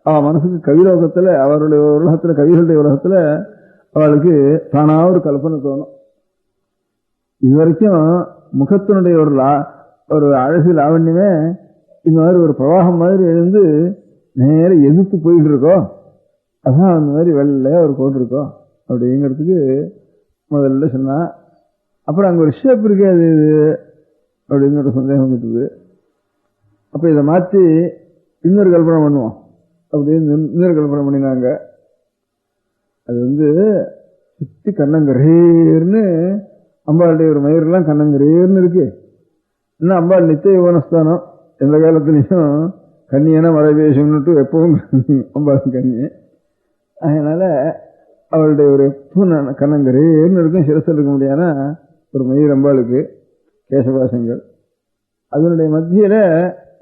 அவ மனசுக்கு கவிலோகத்துல அவருடைய உலகத்துல கவிகளுடைய உலகத்துல அவளுக்கு தானா ஒரு கல்பனை தோணும். இதுவரைக்கும் முகத்தினுடைய ஒரு அழகு லாவண்யமே இந்த மாதிரி ஒரு பிரவாகம் மாதிரி இருந்து நேர எதிர்த்து போயிட்டு இருக்கோம். அதான் அந்த மாதிரி வெள்ளையா ஒரு கோடு இருக்கோம் அப்படிங்கிறதுக்கு முதல்ல சொன்னா. அப்புறம் அங்க ஒரு ஷேப் இருக்கே அது இது அப்படிங்கிற சந்தேகம் இருக்குது. அப்ப இதை மாற்றி இன்னொரு கல்பனை பண்ணுவோம் அப்படின்னு இன்னொரு கல்பனை பண்ணினாங்க. அது சுத்தி கண்ணங்கரேர்னு அம்பாளுடைய ஒரு மயிரெல்லாம் கண்ணங்கரேர்னு இருக்கு. இன்னும் அம்பாள் நித்திய யுவனஸ்தானம், எந்த காலத்திலையும் கண்ணியான மழை பேசும்னுட்டு எப்பவும் அம்பாள் கண்ணி. அதனால அவளுடைய ஒரு எப்பவும் கண்ணங்கரேர்னு இருக்கும். சிரசில் இருக்க முடியாத ஒரு மயிர் அம்பாளுக்கு கேசபாசங்கள். அதனுடைய மத்தியில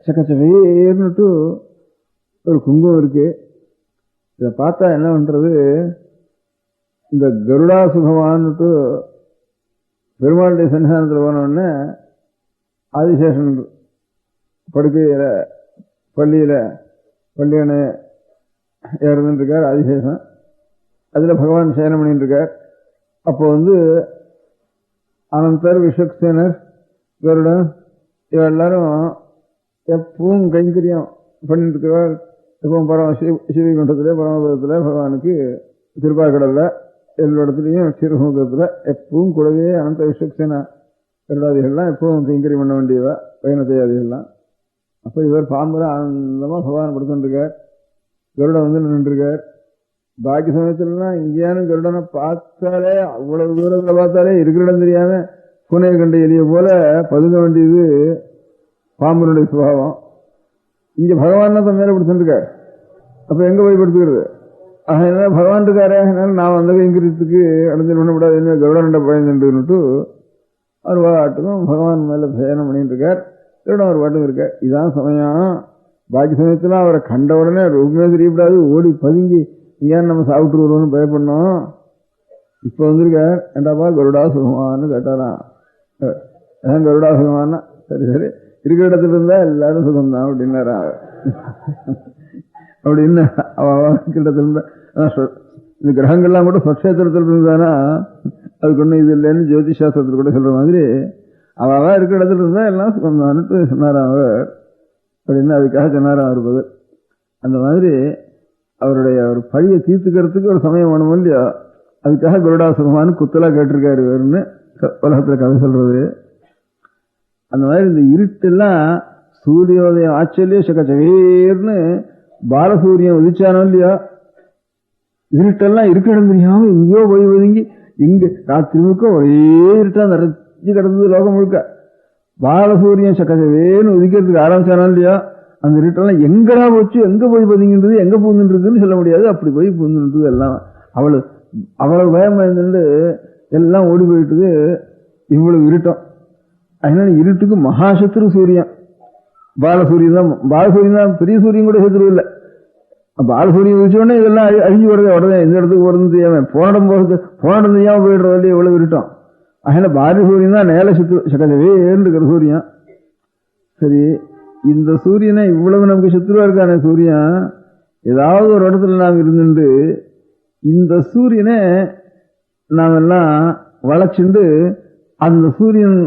சக்கச்சவேர்னுட்டு ஒரு குங்குமம் இருக்கு. இதை பார்த்தா என்ன பண்றது, இந்த கருடா சுகமானுட்டு பெருமாளுடைய சன்னிதானத்தில் போனோடனே ஆதிசேஷன் படுக்கையில பள்ளியன இருக்கார் ஆதிசேஷன். அதுல பகவான் சேனம் பண்ணிட்டு இருக்கார். அப்போ அனந்தர், விஸ்வக்சேனர், கருடன் இவ எல்லாரும் எப்பவும் கைங்கரியம் பண்ணிட்டு இருக்கிறார். எப்பவும் ஸ்ரீவைகுண்டத்திலே பரமபதத்துல பகவானுக்கு திருப்பாக்கடல்ல எல்லா இடத்துலையும் ஸ்ரீரமுகத்துல எப்பவும் கூடவே அனந்த விஸ்வக்சேன கருடாதிகள்லாம் எப்பவும் கைங்கரியம் பண்ண வேண்டியவா வைணத்தையாதிகள்லாம். அப்போ இவர் பாம்பரை ஆனந்தமா பகவான் படுத்துருக்கார். கருடன் நின்றுருக்கார். பாக்கி சமயத்துலலாம் இங்கேயான கருடனை பார்த்தாலே அவ்வளவு தூரத்துல பார்த்தாலே இருக்கிற இடம் தெரியாம பூனை கண்ட எலிய போல பதுங்க வேண்டியது பாம்பனுடைய சுபாவம். இங்க பகவான் தான் மேல படுத்துருக்கார். அப்ப எங்க போய் படுத்துக்கிறது? அதனால பகவான் இருக்காரு, அதனால நான் அந்த கைங்கரியத்துக்கு அடைஞ்சல் பண்ணக்கூடாது, கருடன்ட பயந்துட்டு அவர் பாட்டுக்கும் பகவான் மேல பயணம் பண்ணிட்டு இருக்கார். திருடம் ஒரு பாட்டுக்கும் இருக்கார். இதான் சமயம். பாக்கி சமயத்துல அவரை கண்ட உடனே ரொம்பவே தெரியப்படாது, ஓடி பதுங்கி இங்கேன்னு நம்ம சாப்பிட்டு வருவோம்னு பயப்படணும். இப்ப வந்திருக்கார். ஏண்டாப்பா கருடா சுகமானு கேட்டாராம். அதான் கருடா சுகமானா சரி சரி இருக்கிற இடத்துல இருந்தா எல்லாரும் சுகம்தான் அப்படின்னாரா. அப்படின்னு இடத்துல இருந்தா இந்த கிரகங்கள்லாம் கூட சொற்சேத்திரத்தில் இருந்தானா அதுக்கு ஒண்ணு இது இல்லைன்னு ஜோதிஷ் சாஸ்திரத்தில் கூட சொல்ற மாதிரி அவ இருக்கிற இடத்துல இருந்தா எல்லாம் சுகம்தான்ட்டு சொன்னாராம் அவர் அப்படின்னு. அதுக்காக சொன்னாராம் அவர் பதில். அந்த மாதிரி அவருடைய ஒரு பழியை தீர்த்துக்கிறதுக்கு ஒரு சமயம் வேணும் இல்லையா, அதுக்காக கருடா சுகமானு குத்தலா கேட்டிருக்காரு இவருன்னு உலகத்துல கதை சொல்றது. அந்த மாதிரி இந்த இருட்டெல்லாம் சூரியோதயம் ஆச்சரிய சகச்சவேர்னு பாலசூரியன் உதிச்சானோ இல்லையா, இருட்டெல்லாம் இருக்க இடம் தெரியாம எங்கேயோ போய் ஒதுங்கி இங்க ராத்திரி முழுக்க ஒரே இருட்டா நிறைஞ்சு கிடந்தது லோகம் முழுக்க. பாலசூரியன் சகச்சவேன்னு உதிக்கிறதுக்கு ஆரம்பிச்சானோ இல்லையா, அந்த இருட்டெல்லாம் எங்கடா போச்சு, எங்க போய் பதுங்கின்றது, எங்க பூந்துன்றதுன்னு சொல்ல முடியாது. அப்படி போய் பூந்துன்றது எல்லாம். அவ்வளவு பயம் பயந்துட்டு எல்லாம் ஓடி போயிட்டுது. இவ்வளவு இருட்டம். அதனால இருட்டுக்கு மகாசத்ரு சூரியன் பாலசூரியன் தான். பாலசூரியன் தான், பெரிய சூரியன் கூட சத்ரு இல்லை. பாலசூரியன் வச்சோடனே இதெல்லாம் அழிஞ்சு வருது. உடனே எந்த இடத்துக்கு போறது தெரியாம போனடம் தெரியாம போயிடுறது இல்லையா இவ்வளவு இருட்டம். அதனால பாலசூரியன் தான் நேல சத்ரு சகஜவே ஏறிருக்கிற சூரியன். சரி, இந்த சூரியனை இவ்வளவு நமக்கு சத்ருவா இருக்கான சூரியன், ஏதாவது ஒரு இடத்துல நாம் இருந்துட்டு இந்த சூரியனை நாம் எல்லாம் வளைச்சுண்டு அந்த சூரியன்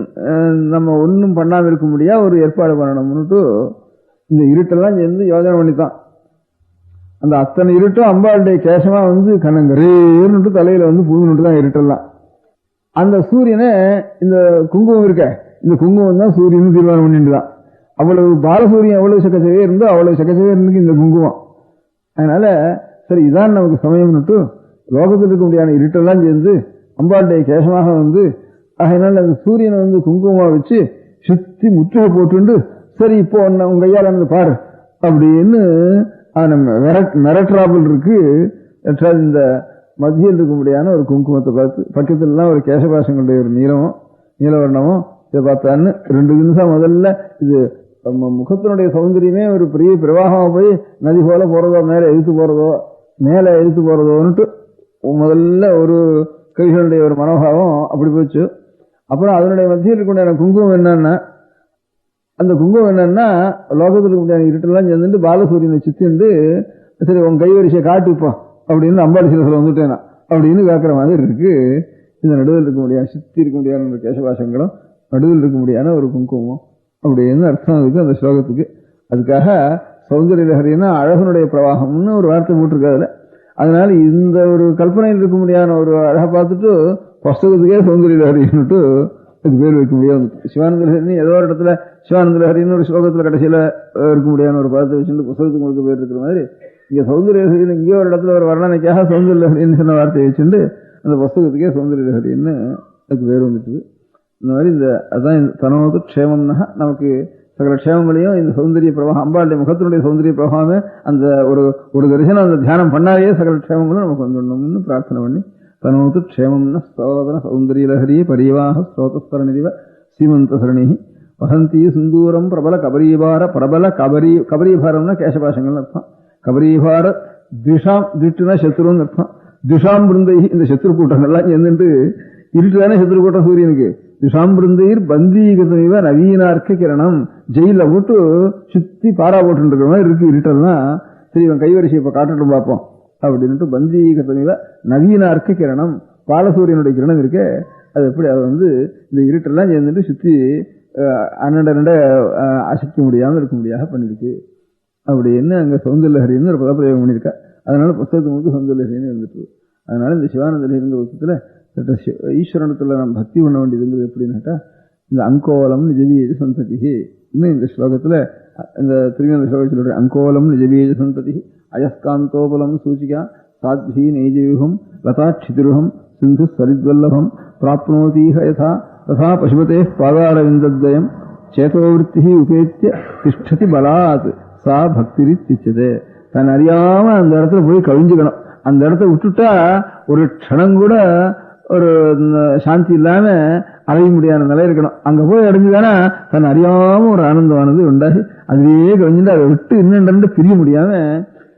நம்ம ஒன்றும் பண்ணாம இருக்க முடியாது ஒரு ஏற்பாடு பண்ணணும்னுட்டு இந்த இருட்டெல்லாம் சேர்ந்து யோஜனை பண்ணித்தான். அந்த அத்தனை இருட்டும் அம்பாளுடைய கேசமா வந்து கண்ணங்கரேன்னு தலையில வந்து பூந்துட்டு தான் இருட்டெல்லாம். அந்த சூரியனை இந்த குங்குமம் இருக்க, இந்த குங்குமம் தான் சூரியன் தீர்மானம் பண்ணிட்டு தான். அவ்வளவு பாலசூரியன் எவ்வளவு சக்கச்சவே இருந்தோ அவ்வளவு சக்கச்சவே இருக்கு இந்த குங்குமம். அதனால சரி இதான் நமக்கு சமயம்னுட்டு லோகத்தில் இருக்க முடியாத இருட்டெல்லாம் சேர்ந்து அம்பாளுடைய கேசமாக வந்து, அதனால அந்த சூரியனை வந்து குங்குமமா வச்சு சுத்தி முற்றுகை போட்டுண்டு சரி இப்போ உங்க கையால வந்து பாரு அப்படின்னு நம்ம மிரட்ராபிள் இருக்கு. இந்த மத்தியில் இருக்க முடியாத ஒரு குங்குமத்தை பார்த்து பக்கத்துலலாம் ஒரு கேசபாசங்களுடைய ஒரு நீலவர்ணமும் இதை பார்த்தான்னு 2 நிமிஷம் முதல்ல இது நம்ம முகத்தினுடைய சௌந்தரியமே ஒரு பெரிய பிரவாகமா போய் நதி போல போறதோ மேல எழுத்து போறதோன்னுட்டு முதல்ல ஒரு கவிகளுடைய ஒரு மனோபாவம் அப்படி போச்சு. அப்புறம் அதனுடைய மத்தியில் இருக்கக்கூடிய குங்குமம் என்னன்னா, அந்த குங்குமம் என்னன்னா லோகத்தில் இருக்கக்கூடிய இருட்டெல்லாம் சேர்ந்துட்டு பாலசூரியனை சுத்திண்டு சரி உன் கைவரிசையை காட்டுப்போம் அப்படின்னு அம்பாலிசில வந்துட்டேனா அப்படின்னு கேட்கிற மாதிரி இருக்கு. இந்த நடுவில் இருக்க முடியாது, சுத்தி இருக்க முடியாத கேசபாசங்களும் நடுவில் இருக்க முடியாத ஒரு குங்குமம் அப்படின்னு அர்த்தம் அதுக்கு அந்த ஸ்லோகத்துக்கு. அதுக்காக சௌந்தரிய லஹரின்னா அழகனுடைய பிரவாகம்னு ஒரு வார்த்தை போட்டிருக்காதுல. அதனால இந்த ஒரு கல்பனையில் இருக்க முடியாத ஒரு அழகை பார்த்துட்டு புஸ்தகத்துக்கே சௌந்தரிய லஹரின்னுட்டு அதுக்கு பேர் வைக்க முடியாது. சிவானந்த லஹரின்னு ஏதோ ஒரு இடத்துல சிவானந்த லஹரின்னு ஒரு ஸ்லோகத்துல கடைசியில இருக்க முடியாத ஒரு பதத்தை வச்சுட்டு புஸ்தகத்துக்கு முழுக்க பேர் இருக்கிற மாதிரி இங்க சௌந்தரிய லஹரின்னு இங்கே ஒரு இடத்துல ஒரு வர்ணனைக்காக சௌந்தரிய லஹரின்னு சொன்ன வார்த்தையை வச்சுட்டு அந்த புஸ்தகத்துக்கே சௌந்தரிய லஹரின்னு அதுக்கு பேர் வந்துட்டு. இந்த மாதிரி அதான் தனோது க்ஷேமம்னா நமக்கு சகல க்ஷேமங்களையும் இந்த சௌந்தரிய பிரவாகம் அம்பாளுடைய முகத்தினுடைய சௌந்தரிய பிரவாகமே அந்த ஒரு தரிசனம் அந்த தியானம் பண்ணாலே சகல க்ஷேமங்களும் நமக்கு வந்துடணும்னு பிரார்த்தனை பண்ணி தனோது க்ஷேமம்னா ஸ்தோதன சௌந்தரிய லஹரி பரிவாக ஸ்ரோதஸ்வரணிவ சீமந்த சரணி வசந்தி சுந்தூரம் பிரபல கபரீபார பிரபல கபரீபாரம்னா கேசபாசங்கள்னு அர்த்தம். கபரீபார திட்டுனா சத்ருன்னு அர்த்தம். திஷாம் பிருந்தை இந்த சத்ரு கூட்டங்கள்லாம் சேர்ந்துட்டு இருட்டுதானே சத்ரு கூட்டம் சூரியனுக்கு. திஷாம் பிருந்தையர் பந்தீகதமிவ நவீனார்க்க கிரணம் ஜெயில போட்டு சுத்தி பாரா போட்டு இருக்கிற மாதிரி இருக்கு இருட்டெல்லாம். சரி இவன் கைவரிசை இப்ப காட்டட்டும் பார்ப்போம் அப்படின்ட்டு பந்தீகதமிவ நவீனார்க்க கிரணம் பாலசூரியனுடைய கிரணம் இருக்கு. அது எப்படி அதை வந்து இந்த இருட்டெல்லாம் சேர்ந்துட்டு சுத்தி அண்ணண்ட அசைக்க முடியாம இருக்க முடியாத பண்ணிருக்கு அப்படின்னு அங்க சௌந்தர்யஹரின்னு ஒரு பதப்பிரயோகம் பண்ணியிருக்கா. அதனால புத்தகத்துக்கு சௌந்தர்யஹரின்னு இருந்துட்டு. அதனால இந்த சிவானந்த லஹரிங்கிற புத்தகத்துல ஈஸ்வரனத்துல நம்ம பக்தி பண்ண வேண்டியதுங்கிறது எப்படின்னாக்கா இந்த அங்கோலம் நிஜபீஜ சந்ததி. இன்னும் இந்த ஸ்லோகத்துல இந்த திருமண ஸ்லோகத்தில் அங்கோலம் நிஜபீஜ சந்ததி அயஸ்காந்தோபலம் சூச்சிகா சாத்வி நெய்ஜவியூகம் லதாட்சிதிருகம் சிந்து சரித்வல்லபம் பிராப்னோதீஹ யதா ததா பசுபதே பாதாரவிந்தத்வயம் சேதோவிருத்தி உபேத்திய திஷ்டதி பலாத் சா பக்திரித்யுச்சதே. தன் அறியாம அந்த இடத்துல போய் கவிஞ்சுக்கணும். அந்த இடத்த விட்டுட்டா ஒரு க்ஷணம் கூட ஒரு சாந்தி இல்லாம அடைய முடியாத நிலை இருக்கணும். அங்க போய் அடைஞ்சுதானா தன் அறியாம ஒரு ஆனந்தமானது உண்டாகி அதுவே கவிஞ்சுட்டு அதை விட்டு இன்னும் ரெண்டு பிரிய முடியாம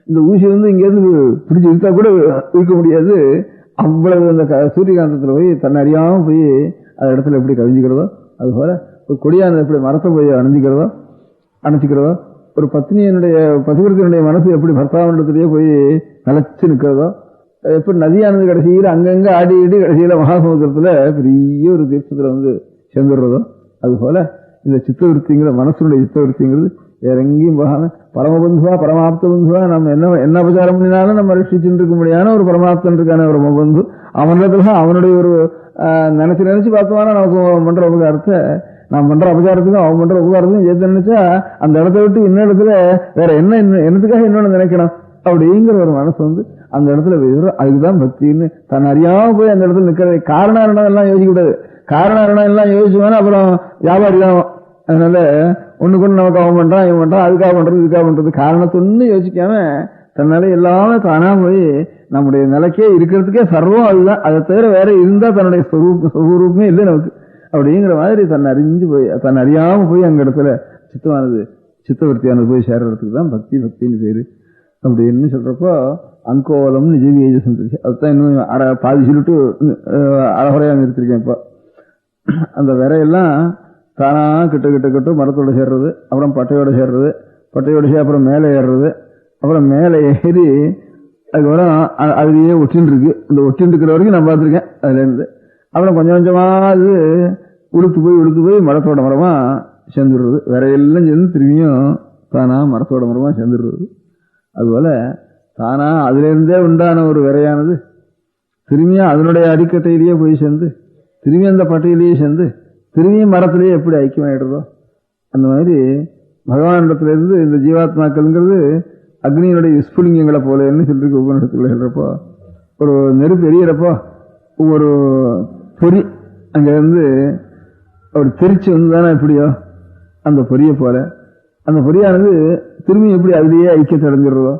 இந்த ஊசி இங்க இருந்து பிடிச்சி இழுத்தா கூட இருக்க முடியாது. அவ்வளவு அந்த சூரியகாந்தத்துல போய் தன்னை அறியாம போய் அந்த இடத்துல எப்படி கவிஞ்சுக்கிறதோ அதுபோல ஒரு கொடியான எப்படி மரத்தை போய் அணைச்சிக்கிறதோ ஒரு பத்னியனுடைய பதிவிரத்தினுடைய மனசு எப்படி பர்த்தாவண்டத்திலேயே போய் நிலைச்சு நிற்கிறதோ எப்படி நதியானது கடைசியில் அங்கங்க ஆடி கடைசியில மகாசமுத்திரத்துல பெரிய ஒரு தீர்த்தத்துல சேர்ந்துடுறதோ அதுபோல இந்த சித்தவருத்திங்கிற மனசுடைய சித்தவருத்திங்கிறது வேற எங்கேயும் போகாம பரமபந்துவா பரமாப்த பந்துவா நம்ம என்ன உபச்சாரம் பண்ணினாலும் நம்ம ரட்சிச்சுட்டு இருக்க முடியாத ஒரு பரமாப்தன் இருக்கான ஒரு பந்து அவனிடத்துல அவனுடைய ஒரு நினைச்சு பார்த்தோம்னா நமக்கு பண்ற உபகாரத்தை நாம் பண்ற அபச்சாரத்துக்கும் அவன் பண்ற உபகாரத்துக்கும் சேர்த்து நினைச்சா அந்த இடத்த விட்டு இன்னொரு இடத்துல வேற என்னத்துக்காக இன்னொன்னு நினைக்கணும் அப்படிங்கிற ஒரு மனசு அந்த இடத்துல அதுக்குதான் பக்தின்னு தன் அறியாம போய் அந்த இடத்துல நிக்கிறது. காரணம் எல்லாம் யோசிக்க கூடாது. காரணம் எல்லாம் யோசிச்சுவானா அப்புறம் வியாபாரி தான். அதனால ஒண்ணுக்கு ஒண்ணு நமக்கு அவன் பண்றான் இவன் பண்றான் அதுக்காக பண்றது இதுக்காக பண்றது காரணத்தொன்னு யோசிக்காம தன்னால எல்லாமே தானா போய் நம்முடைய நிலைக்கே இருக்கிறதுக்கே சர்வம் அதுதான். அதை தவிர வேற இருந்தா தன்னுடைய ஸ்வரூபமே இல்லை நமக்கு அப்படிங்கிற மாதிரி தன்னை அறிஞ்சு போய் தன்னை அறியாம போய் அங்க இடத்துல சித்தவர்த்தியானது போய் சேர்றதுக்கு தான் பக்தின்னு பேரு அப்படின்னு சொல்றப்போ அங்கோலம் நிஜவீஜ சந்தோஷி அதுதான் இன்னும் பாதி சொல்லிட்டு அழகுறையா நிறுத்திருக்கேன். இப்போ அந்த விரையெல்லாம் தானா கிட்ட மரத்தோட சேர்றது, அப்புறம் பட்டையோட சேர்றது, அப்புறம் மேலே ஏறுறது, அப்புறம் மேலே ஏறி அதுக்கப்புறம் அதுலயே ஒட்டின்னு இருக்கு. இந்த ஒட்டின்னு இருக்கிற வரைக்கும் நான் பார்த்துருக்கேன். அதுல இருந்து அப்புறம் கொஞ்சம் கொஞ்சமா அது உளுத்து போய் மரத்தோட மரமா சேர்ந்துடுறது. விரையெல்லாம் சேர்ந்து திரும்பியும் தானா மரத்தோட மரமா சேர்ந்துடுறது. அதுபோல தானா அதுல இருந்தே உண்டான ஒரு விரையானது திரும்பியும் அதனுடைய அடிக்கட்டையிலேயே போய் சேர்ந்து திரும்பி அந்த பட்டையிலேயே சேர்ந்து திரும்பியும் மரத்திலேயே எப்படி ஐக்கியமாயிடுறதோ அந்த மாதிரி பகவானிடத்துல இருந்து இந்த ஜீவாத்மாக்கள்ங்கிறது அக்னியினுடைய விஸ்புலிங்கங்களை போலன்னு சொல்லிருக்கு. உபநிஷத்துல சொல்றப்போ ஒரு நெருப்பு எரியறப்போ ஒரு பொறி அங்க இருந்து ஒரு தெரிச்சு தானே எப்படியோ அந்த பொரிய போல அந்த பொரியானது திரும்பி எப்படி அதுலேயே ஐக்கியத்தை அடைஞ்சிடுறதோ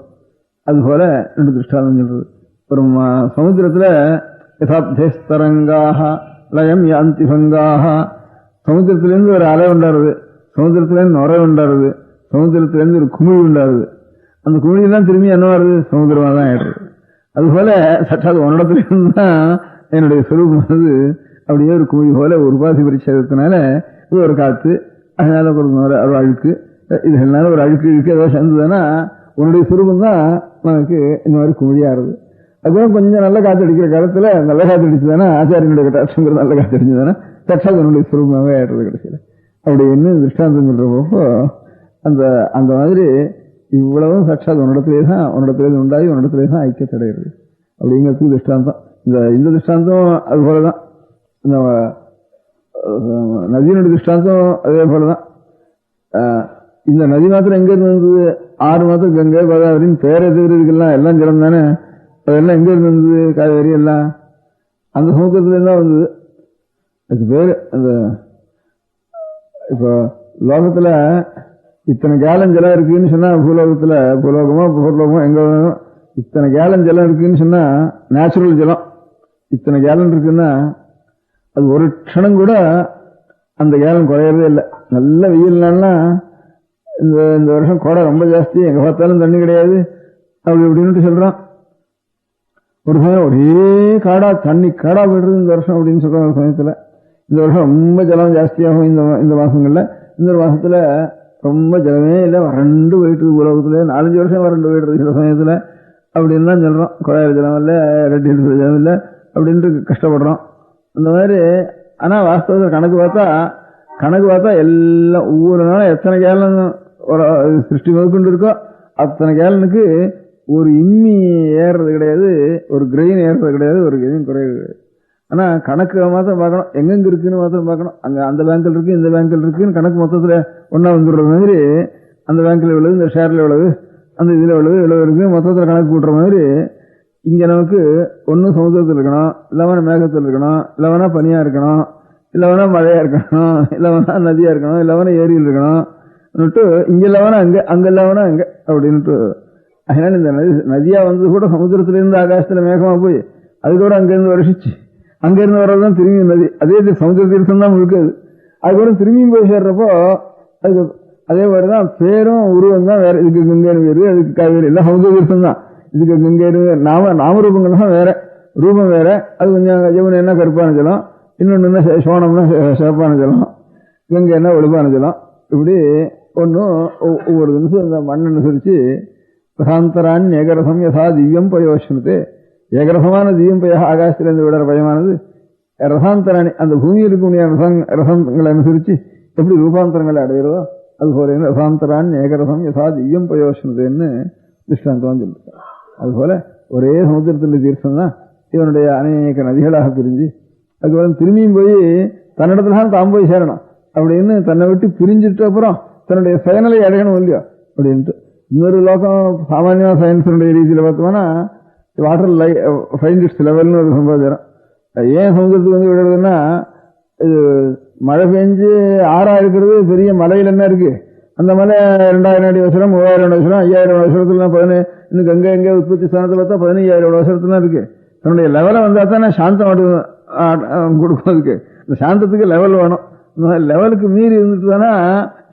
அதுபோல ரெண்டு திருஷ்டாந்தம் சொல்றது. ஒரு சமுத்திரத்துல யதாப்தேஸ்தரங்காக லயம் யாந்தி பங்காக சமுத்திரத்திலேருந்து ஒரு அலை உண்டாருது, சமுத்திரத்திலேருந்து நுரை உண்டாருது, சமுத்திரத்திலேருந்து ஒரு குமிழ் உண்டாருது. அந்த குமிழெல்லாம் திரும்பி என்ன வருது சமுத்திரமா தான் ஆயிடுறது. அதுபோல சற்றாது உன்னிடத்துல இருந்து தான் என்னுடைய சொரூபம் அப்படியே ஒரு குமிழ் போல ஒரு உபாசி பரிச்சயத்தினால இது ஒரு காத்து அதனால ஒரு அழுக்கு இதனால ஒரு அழுக்கு ஏதாவது சேர்ந்ததுன்னா உன்னுடைய சுரூபம் தான் நமக்கு இந்த மாதிரி குமிழியாருது. அதுவும் கொஞ்சம் நல்ல காத்து அடிக்கிற காலத்துல நல்ல காத்து அடிச்சுதானே ஆச்சாரியனுடைய கட்டாட்சங்கிறது நல்ல காத்து அடிச்சதுன்னா சற்றாது உன்னுடைய சுரூபமாகவே ஆயிடுறது கடைசியில. அப்படி என்ன திருஷ்டாந்தம் சொல்றப்போ அந்த மாதிரி இவ்வளவும் சாட்சாத் உன்னிடத்திலே உண்டாகி உன்னிடத்திலே தான் ஐக்கியத்தடைகிறது அப்படிங்கிறதுக்கு திருஷ்டாந்தம். இந்த திருஷ்டாந்தம் அது போலதான். இந்த நதியினுடைய திருஷ்டாந்தம் அதே போலதான். இந்த நதி மாத்திரம் எங்க இருந்து வந்தது? 6 மாத்திரம் கங்கை கோதாவரின்னு பேரை தவிர்க்கிறதுக்கெல்லாம் எல்லாம் ஜலம் தானே. அதெல்லாம் எங்க இருந்து வந்தது? காவேரி எல்லாம் அந்த சமுத்திரத்துல இருந்தா வந்தது. அதுக்கு பேரு அந்த இப்போ லோகத்துல இத்தனை கேலன் ஜலம் இருக்குன்னு சொன்னா பூலோகமோ எங்க இத்தனை கேலன் ஜலம் இருக்குன்னு சொன்னா நேச்சுரல் ஜலம் இத்தனை கேலன் இருக்குன்னா அது ஒரு க்ஷணம் கூட அந்த கேலன் குறையறதே இல்லை. நல்ல வெயில்னா இந்த வருஷம் கோடை ரொம்ப ஜாஸ்தி, எங்க பார்த்தாலும் தண்ணி கிடையாது அப்படி இப்படின்னு சொல்றான். ஒரு சமயம் ஒரே தண்ணி காடா போயிடுறது இந்த வருஷம் அப்படின்னு சொல்றாங்க. ஒரு சமயத்துல இந்த வருஷம் ரொம்ப ஜலம் ஜாஸ்தியாகும் இந்த மாசங்கள்ல. இந்த மாசத்துல ரொம்ப ஜலமே இல்லை, வறண்டு போயிட்டு உலகத்துல 4-5 வருஷம் வறண்டு போயிடுறது சில சமயத்துல அப்படின்னு தான் சொல்றோம். குழாயில் ஜலம் இல்லை, ரெட்டி ஜலம் இல்லை அப்படின்ட்டு கஷ்டப்படுறோம் அந்த மாதிரி. ஆனா வாஸ்தவத்தில் கணக்கு பார்த்தா எல்லாம் ஒவ்வொரு நாளும் எத்தனை கேலன் ஒரு சிருஷ்டி முதற்கொண்டு இருக்கோ அத்தனை கேலனுக்கு ஒரு இம்மி ஏறுறது கிடையாது, ஒரு கிரெயின் ஏறுறது கிடையாது, ஒரு கிரெயின் குறையாது கிடையாது. ஆனா கணக்கு மாத்திரம் பார்க்கணும், எங்கெங்க இருக்குன்னு மாத்திரம் பார்க்கணும். அங்க அந்த பேங்க்ல இருக்கு இந்த பேங்க்ல இருக்குன்னு கணக்கு மொத்தத்துல ஒன்னா வந்துடுற மாதிரி அந்த பேங்க்ல எவ்வளவு, இந்த ஷேர்ல எவ்வளவு, அந்த இதுல எவ்வளவு இருக்கு மொத்தத்துல கணக்கு கூட்டுற மாதிரி இங்க நமக்கு ஒன்னும் சமுத்திரத்தில் இருக்கணும், இல்லவனா மேகத்தில் இருக்கணும், இல்லவனா பனியா இருக்கணும், இல்லவனா மழையா இருக்கணும், இல்லவனா நதியா இருக்கணும், இல்லவனா ஏரியில் இருக்கணும், இங்க இல்லவனா அங்க இல்லவனா அங்க அப்படின்ட்டு. அதனால இந்த நதியா வந்து கூட சமுத்திரத்திலிருந்து ஆகாசத்துல மேகமா போய் அது கூட அங்கிருந்து வருஷிச்சு அங்கிருந்து வர்றதுதான் திரும்பி நதி. அதே சமுத்திர தீர்த்தம் தான் முழுக்காது. அதுக்கப்புறம் திரும்பியும் போய் சேர்றப்போ அதுக்கு அதே மாதிரிதான் பேரும் உருவம் தான் வேற. இதுக்கு கங்கைன்னு பேரு, அதுக்கு காவேரி, எல்லாம் சமுத்திர தீர்த்தம் தான். இதுக்கு கங்கைன்னு நாமரூபங்கள் தான் வேற, ரூபம் வேற. அது கொஞ்சம் யமுனைன்னா கருப்பான ஜலம், இன்னொன்னு என்ன சோனம்னா சிவப்பான ஜலம், கங்கைன்னா வெளுப்பான ஜலம். இப்படி ஒன்றும் ஒவ்வொரு நிமிஷம் இந்த மண் அனுசரிச்சு பிரசாந்தரான் ஏகரசம் யசா திவ்யம் பயோஷ்ணத்து. ஏகரசமான திவ்யம் பய ஆகாசத்திலிருந்து விடுற பயமானது ரசாந்தராணி அந்த பூமியில் இருக்கக்கூடிய ரசங்களை அனுசரிச்சு எப்படி ரூபாந்தரங்களை அடைகிறதோ அதுபோல ரசாந்தரான் ஏகரசம் யசா திவ்யம் பயோஷ்ணத்துன்னு திருஷ்டாந்தம் சொல்லிருக்காங்க. அதுபோல ஒரே சமுத்திரத்தில் தீர்த்தம் தான் இவனுடைய அநேக நதிகளாக பிரிஞ்சு அதுக்கப்புறம் திரும்பியும் போய் தன்னிடத்துல தான் போய் சேரணும் அப்படின்னு தன்னை விட்டு பிரிஞ்சுட்டு அப்புறம் தன்னுடைய செயலை அடையணும் இல்லையோ அப்படின்ட்டு. இன்னொரு லோகம் சாமானியமாக சயின்ஸுடைய ரீதியில் பார்த்தோம்னா வாட்டர் ஃபைண்ட் இட்ஸ் லெவல்னு ஒரு சம்பாதிக்கிறோம். ஏன் சமுதிரத்துக்கு வந்து விடுறதுன்னா இது மழை பெஞ்சு ஆறா இருக்கிறது பெரிய மலையில் என்ன இருக்கு, அந்த மலை 2000 அடி வருஷம் 3000 வருஷம் 5000 வருஷத்துல இன்னும் கங்கை எங்கே உற்பத்தி ஸ்தானத்தை பார்த்தா 15000 வருஷத்துல இருக்கு. தன்னுடைய லெவலை வந்தா தானே சாந்தம் கொடுக்கும். அதுக்கு இந்த சாந்தத்துக்கு லெவல் வேணும். லெவலுக்கு மீறி இருந்துட்டு தானே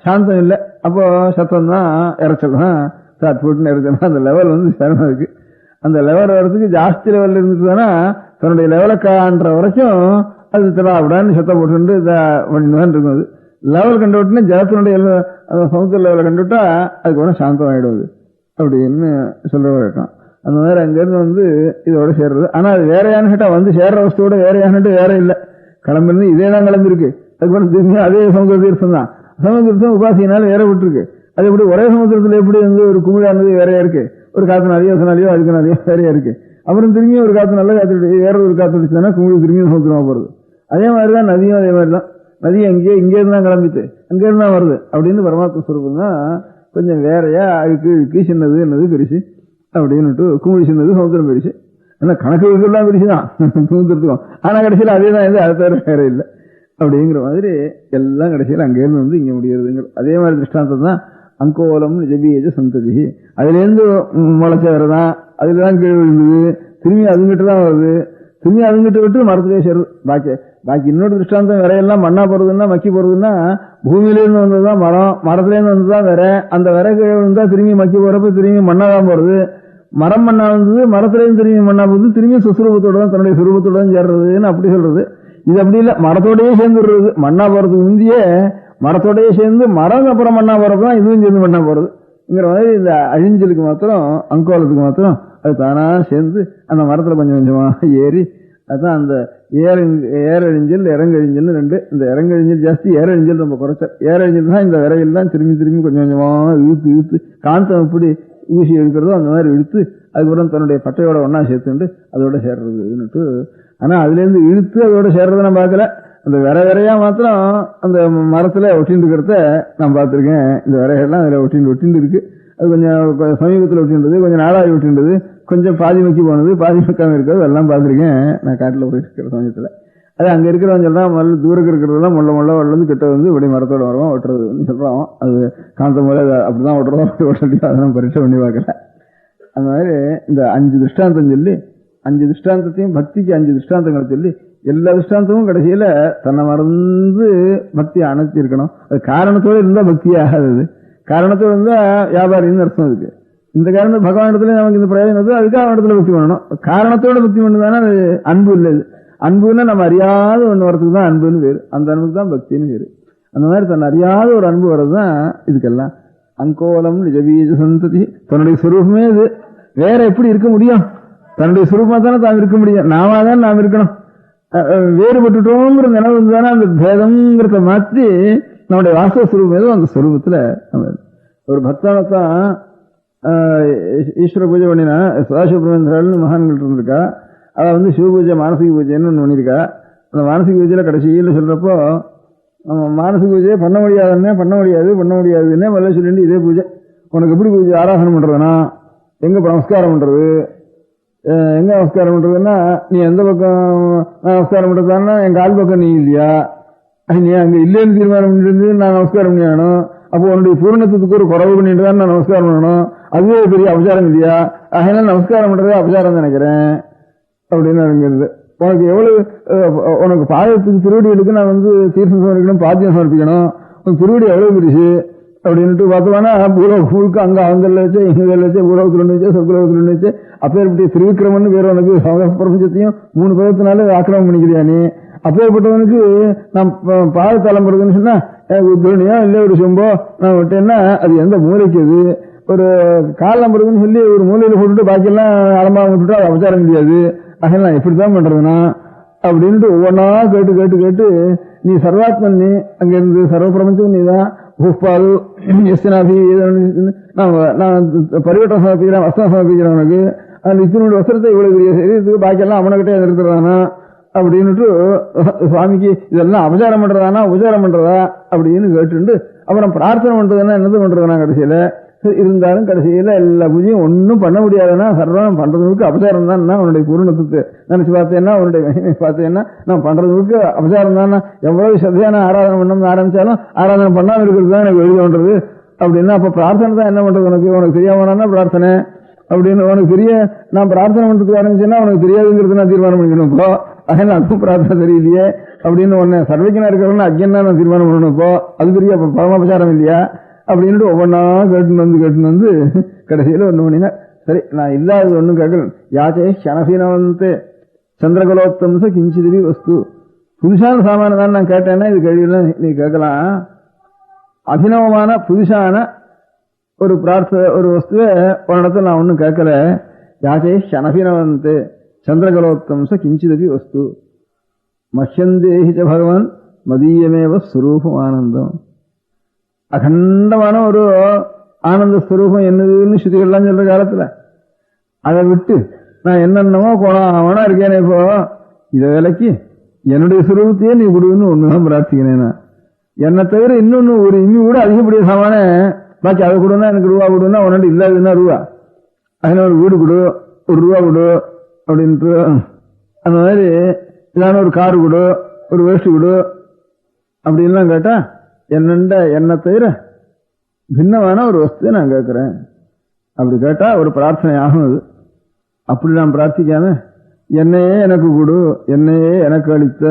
சாந்தம் இல்லை. அப்போ சத்தம் தான் இறைச்சல் தான் ஷார்ட் ஃபுட்னு இறைச்சல். அந்த லெவல் வந்து சேரணும். அதுக்கு அந்த லெவல் வர்றதுக்கு ஜாஸ்தி லெவலில் இருந்துட்டு தானே தன்னுடைய லெவலை காண்ற வரைக்கும் அது தராவிடான்னு சத்தம் போட்டு பண்ணிட்டு தான் இருக்கும். அது லெவல் கண்டு விட்டுனா ஜலத்தினுடைய சமுத்திர லெவலை கண்டுவிட்டா அதுக்கு வேணா சாந்தம் ஆகிடுவது அப்படின்னு சொல்ற வழக்கம். அந்த மாதிரி அங்கிருந்து வந்து இதோட சேர்றது. ஆனா அது வேறையானு கேட்டா வந்து சேர்ற வஸ்துவோட வேறையானுட்டு வேற இல்லை. கிளம்பிருந்து இதே தான் கிளம்பிருக்கு. அதுக்கப்புறம் திரும்பி அதே சமுத்திர தீர்த்தம் தான். சமுத்திர தீர்த்தம் உபாசியினால வேற விட்டுருக்கு. அது எப்படி ஒரே சமுத்திரத்துல எப்படி வந்து ஒரு குமிழானது வேறையா இருக்கு, ஒரு காத்துனாலேயோ அதனாலேயோ அதுக்குனாலேயோ வேறையா இருக்கு. அப்புறம் திரும்பியும் ஒரு காத்து நல்ல காத்து வேற ஒரு காத்து அடிச்சுன்னா குமிழ் திரும்பியும் சமுத்திரமா போறது. அதே மாதிரிதான் நதியும் அதே மாதிரிதான். நதி அங்கே இங்கே இருந்தா கிளம்பிட்டு அங்கே இருந்தா வருது அப்படின்னு பரமாத்ம ஸ்வரூபம் தான் கொஞ்சம் வேறையா அழுக்கு இழுக்கு சின்னது என்னது பெருசு அப்படின்னுட்டு குமிழ் சின்னது சமுத்திரம் பெருசு. ஏன்னா கணக்கு எல்லாம் பெருசுதான் சமுத்திரத்துக்கும். ஆனா கடைசியில் அதே தான் இது, அது தவிர வேற இல்லை அப்படிங்கிற மாதிரி எல்லாம் கடைசியில் அங்கேருந்து வந்து இங்கே முடியறதுங்கிற அதே மாதிரி திருஷ்டாந்தம் தான். அங்கோலம் ஜபியஜ சந்ததி, அதுலேருந்து முளைச்ச வரதான், அதுல தான் கீழ் விழுந்தது, திரும்பி அதுங்கிட்ட தான் வருது, திரும்பி அதுங்கிட்ட விட்டு மரத்திலே சேருது. பாக்கி இன்னொரு திருஷ்டாந்தம் விரையெல்லாம் மண்ணா போறதுன்னா மக்கி போறதுன்னா பூமியிலேருந்து வந்ததுதான் மரம், மரத்திலேருந்து வந்ததுதான் விரை, அந்த விரை கீழே விழுந்தா திரும்பி மக்கி போறப்ப திரும்பி மண்ணா தான் போறது. மரம் மண்ணா வந்தது, மரத்திலேருந்து திரும்பி மண்ணா போகுது, திரும்பி சுசுரூபத்தோட தான் தன்னுடைய சுரூபத்தோட தான் சேர்றதுன்னு அப்படி சொல்றது. இது அப்படி இல்லை, மரத்தோடயே சேர்ந்து விடுறது. மண்ணா போறதுக்கு முந்தையே மரத்தோடயே சேர்ந்து மரம் அப்புறம் மண்ணா போறப்பதான் இதுவும் சேர்ந்து மண்ணா போறதுங்கிற மாதிரி இந்த அழிஞ்சலுக்கு மாத்திரம் அங்கோலத்துக்கு மாத்திரம் அது தானா சேர்ந்து அந்த மரத்துல கொஞ்சம் கொஞ்சமா ஏறி அதுதான் அந்த ஏரழிஞ்சல் இறங்கழிஞ்சல் ரெண்டு. இந்த இறங்கழிஞ்சல் ஜாஸ்தி, ஏரழிஞ்சல் ரொம்ப குறைச்ச. ஏரழிஞ்சல் தான் இந்த விரையில் தான் திரும்பி திரும்பி கொஞ்சம் கொஞ்சமா இழுத்து இழுத்து காந்தம் எப்படி ஊசி எடுக்கிறதோ அந்த மாதிரி இழுத்து அதுக்கப்புறம் தன்னுடைய பட்டையோட ஒன்னா சேர்த்துட்டு அதோட சேர்றதுன்னுட்டு. ஆனா அதுல இருந்து இழுத்து அதோட சேர்றதை நான் பார்க்கல. அந்த விரையா மாத்திரம் அந்த மரத்துல ஒட்டின்னு இருக்கிறத நான் பார்த்திருக்கேன். இந்த விரைகள்லாம் அதுல ஒட்டின்னு இருக்கு. அது கொஞ்சம் சமீபத்தில் ஒட்டின்றது, கொஞ்சம் நாளாகி ஒட்டின்றது, கொஞ்சம் பாதி மக்கி போனது, பாதி மக்காம இருக்கிறது எல்லாம் பார்த்திருக்கேன் நான் காட்டில் போயிட்டு இருக்கிற சமயத்துல. அது அங்க இருக்கிறவங்க சொல்றான் முதல்ல தூரக்கு இருக்கிறதெல்லாம் முள்ள வந்து கிட்ட வந்து இப்படி மரத்தோட வருவான் ஒட்டுறதுன்னு சொல்றான். அது காந்த போல அப்படிதான் ஒட்டுறதோ அதெல்லாம் பரீட்சை பண்ணி பார்க்கல. அந்த மாதிரி இந்த 5 திருஷ்டாந்தம் சொல்லி 5 திருஷ்டாந்தத்தையும் பக்திக்கு 5 திருஷ்டாந்தங்களை சொல்லி எல்லா திருஷ்டாந்தமும் கடைசியில தன்னை மறந்து பக்தியை அணைச்சி இருக்கணும். அது காரணத்தோடு இருந்தா பக்தி ஆகாது. காரணத்தோடு இருந்தா வியாபாரின்னு அர்த்தம் இருக்கு. இந்த காரணம் பகவானிடத்துல நமக்கு இந்த பிரயோஜனம் அதுக்காக அவனிடத்துல பக்தி பண்ணணும். காரணத்தோட பக்தி பண்ணுதானே அது அன்பு இல்லை. அன்புன்னா நம்ம அறியாத ஒன்று வரதுக்கு தான் அன்புன்னு பேரு. அந்த அன்புக்கு தான் பக்தின்னு பேரு. அந்த மாதிரி தன் அறியாத ஒரு அன்பு வர்றதுதான் இதுக்கெல்லாம். அங்கோலம் நிஜபீஜ சந்ததி, தன்னுடைய சுரூபமே இது. வேற எப்படி இருக்க முடியும்? தன்னுடைய சுரூபமா தானே தான் இருக்க முடியும். நாம தான் நாம் இருக்கணும். வேறுபட்டுட்டோங்கிற நினைவு தானே அந்த பேதம்ங்கிறத மாற்றி நம்முடைய வாஸ்தவ சுரூபம் ஏதோ அந்த சுரூபத்துல நம்ம ஒரு பக்தானத்தான் ஈஸ்வர பூஜை பண்ணினா சதாசிவபிரமேந்திராள்னு மகான்கள் இருந்திருக்கா. அவ வந்து சிவ பூஜை மானசிக பூஜைன்னு ஒன்று பண்ணியிருக்கா. அந்த மானசிக பூஜையில கடைசியில் சொல்றப்போ மானசிக பூஜையை பண்ண முடியாதுன்னே முதல்ல சொல்லிட்டு இதே பூஜை உனக்கு எப்படி பூஜை ஆராதனம் பண்றதுன்னா எங்க நமஸ்காரம் பண்றது, எங்க நமஸ்காரம் பண்றதுன்னா நீ எந்த பக்கம் நமஸ்காரம் பண்றதுன்னா எங்க ஆள் பக்கம் நீ இல்லையா, நீ அங்க இல்லைன்னு தீர்மானம் பண்ணிட்டு நான் நமஸ்காரம் பண்ணியாகணும். அப்போ உன்னுடைய பூர்ணத்துக்கு ஒரு குறவு பண்ணிட்டு தான் நான் நமஸ்காரம் பண்ணணும். அதுவே பெரிய அபச்சாரம் இல்லையா, அதனால நமஸ்காரம் பண்றதே அபச்சாரம் நினைக்கிறேன் அப்படின்னு அடங்கிறது. உனக்கு எவ்வளவு உனக்கு பாதத்துக்கு திருவடி எடுக்க நான் வந்து தீர்த்தம் சமர்ப்பிக்கணும், பாத்தியம் சமர்ப்பிக்கணும், உனக்கு திருவடி எவ்வளவு பெருசு அப்படின்ட்டு பார்த்தோம்னா பூலோக அங்க அவங்கல வச்சு இங்க வச்சு பூலோகத்தில் ஒன்று வச்சு சொற்குலோகத்தில் ஒன்று வச்சு அப்பேற்பட்ட திருவிக்கிரமன் வேற உனக்கு பிரபஞ்சத்தையும் 3 பதத்தினால ஆக்கிரமம் பண்ணிக்கிறியா நீ? அப்பேற்பட்டவனுக்கு நான் பாதத்தலம் இருக்குன்னு சொன்னா உத்ரணியோ இல்லை ஒரு சொம்போ நான் விட்டேன்னா அது எந்த மூளைக்கு? அது ஒரு காலம் இருக்குன்னு சொல்லி ஒரு மூலையில போட்டுட்டு பாக்கியெல்லாம் அலமாக விட்டுட்டு அது அபச்சாரம் முடியாது. அதெல்லாம் எப்படித்தான் பண்றதுன்னா அப்படின்ட்டு ஒவ்வொன்னா கேட்டு கேட்டு கேட்டு நீ சர்வாத்மன், நீ அங்கிருந்து சர்வ பிரபஞ்சம் நீதான், பூப்பால் எஸ்னாபி நான் பரிவட்டம் சமர்ப்பிக்கிறேன், வஸ்திரம் சமர்ப்பிக்கிறேன் உனக்கு, அந்த இத்தனோட வஸ்திரத்தை இவ்வளவு பெரிய சரீரத்துக்கு பாக்கியெல்லாம் அவனகிட்டே நிறுத்துறதானா அப்படின்னுட்டு சுவாமிக்கு இதெல்லாம் அபச்சாரம் பண்றதானா உபச்சாரம் பண்றதா அப்படின்னு கேட்டுண்டு அப்புறம் பிரார்த்தனை பண்றதுன்னா என்னது பண்றதுனா கடைசியில இருந்தாலும் கடைசியில எல்லா பூஜையும் ஒன்னும் பண்ண முடியாதுன்னா சர்வம் பண்றதுக்கு அபச்சாரம் தான். உன்னுடைய பூர்ணத்துக்கு நினைச்சு பார்த்தேன்னா உன்னுடைய மகிமை பார்த்தேன்னா நான் பண்றதுக்கு அபச்சாரம் தான். எவ்வளவு சதையான ஆராதனை பண்ணணும்னு ஆரம்பிச்சாலும் ஆராதனை பண்ணாம இருக்கிறது தான் எனக்கு எழுதி பண்றது அப்படின்னா அப்ப பிரார்த்தனை தான் என்ன பண்றது? உனக்கு தெரியாமனா பிரார்த்தனை அப்படின்னு உனக்கு தெரிய நான் பிரார்த்தனை பண்றதுக்கு ஆரம்பிச்சேன்னா உனக்கு தெரியாதுங்கிறது நான் தீர்மானம் பண்ணிக்கணும். இப்போ அதனால அதுவும் பிரார்த்தனை தெரியலையே அப்படின்னு உன்னை சர்வஜனா இருக்கிறவன அஜ்யன்னா நான் தீர்மானம் பண்ணணும். இப்போ அது பெரிய பரமாபச்சாரம் இல்லையா அப்படின்ட்டு ஒவ்வொன்னா கேட்டுன்னு வந்து கடைசியில ஒண்ணு பண்ணினா சரி நான் இல்லாதது ஒன்னும் கேட்கல. யாச்சே க்ஷணபீனவந்தே சந்திரகலோத்தம்ச கிஞ்சிதிவி வஸ்து, புதுசான சாமான தான் நான் கேட்டேன்னா இது கேள்வியெல்லாம் நீ கேட்கலாம். அபிநவமான புதுசான ஒரு ஒரு வஸ்துவை ஒரு இடத்துல நான் ஒன்னும் கேட்கல. யாச்சே க்ஷணபீனவந்தே சந்திரகலோத்தம்ச கிஞ்சிதிவி வஸ்து மஹ்யந்தேஹிச்ச பகவான் மதீயமேவ ஸ்வரூபம் ஆனந்தம். அகண்டமான ஒரு ஆனந்த ஸ்வரூபம் என்னதுன்னு ஸ்ருதிகள்லாம் சொல்ற காலத்துல அதை விட்டு நான் என்னென்னமோ கோணா இருக்கேனே, இப்போ இதை விலைக்கு என்னுடைய சுரூபத்தையே நீ கொடுன்னு ஒண்ணுதான் பிரார்த்திக்கிறேன். என்னை தவிர இன்னொன்னு ஒரு இம்மி கூட அதிகப்படிய சாமான பாக்கி அதை கொடுனா எனக்கு ரூபா கொடுன்னா உன்னோட இல்லாதுன்னா ரூபா, அதனால ஒரு வீடு கொடு, ஒரு ரூபா கொடு அப்படின்ட்டு அந்த மாதிரி இதான ஒரு காரு கொடு, ஒரு வேஷ்டி கொடு அப்படின்லாம் கேட்டா என்னை தவிர பின்னமான ஒரு வஸ்துவை நான் கேட்கிறேன். அப்படி கேட்டா ஒரு பிரார்த்தனை ஆகும். அது அப்படி நான் பிரார்த்திக்காம என்னையே எனக்கு கொடு, என்னையே எனக்கு அளித்த,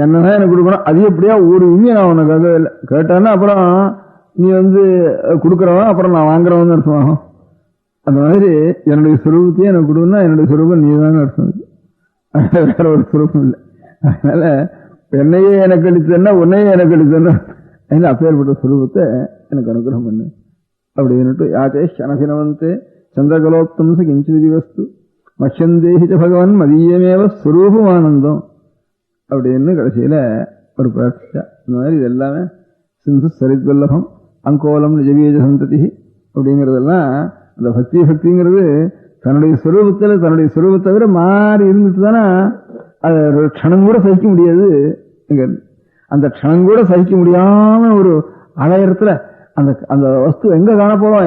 என்னதான் எனக்கு கொடுக்கணும், அது எப்படியா ஒரு இனிமே நான் உன்னை கேட்கவே இல்லை. கேட்டான்னா அப்புறம் நீ வந்து கொடுக்குறவன் அப்புறம் நான் வாங்குறவன் அர்த்தமாகும். அந்த மாதிரி என்னுடைய சுரூபத்தையே எனக்கு கொடுன்னா என்னுடைய சுரூபம் நீ தான் அர்த்தம், வேற ஒரு சுரூபம் இல்லை. அதனால என்னையே எனக்கு அளித்தன்னா உன்னையே எனக்கு அளித்தன்னா அப்பேற்பட்ட சுரூபத்தை எனக்கு அனுகிரகம் பண்ணு அப்படின்னுட்டு யாச்சே க்ஷணபினவந்தே சந்திரகலோத்தம்ச கிஞ்சிதி வஸ்து மஹ்யந்தேஹிச்ச பகவான் மதீயமேவ ஸ்வரூபம் ஆனந்தம் அப்படின்னு கடைசியில ஒரு பிரார்த்திச்சா. இந்த மாதிரி இது எல்லாமே சிந்து சரித்வல்லபம் அங்கோலம் நிஜவீஜ சந்ததி அப்படிங்கறதெல்லாம் அந்த பக்திங்கிறது தன்னுடைய ஸ்வரூபத்தை தவிர மாறி இருந்துட்டு தானே அது ஒரு க்ஷணம் கூட சகிக்க முடியாது. அந்த க்ஷணம் கூட சகிக்க முடியாம ஒரு அலையறத்துல அந்த வஸ்து எங்க காண போறோம்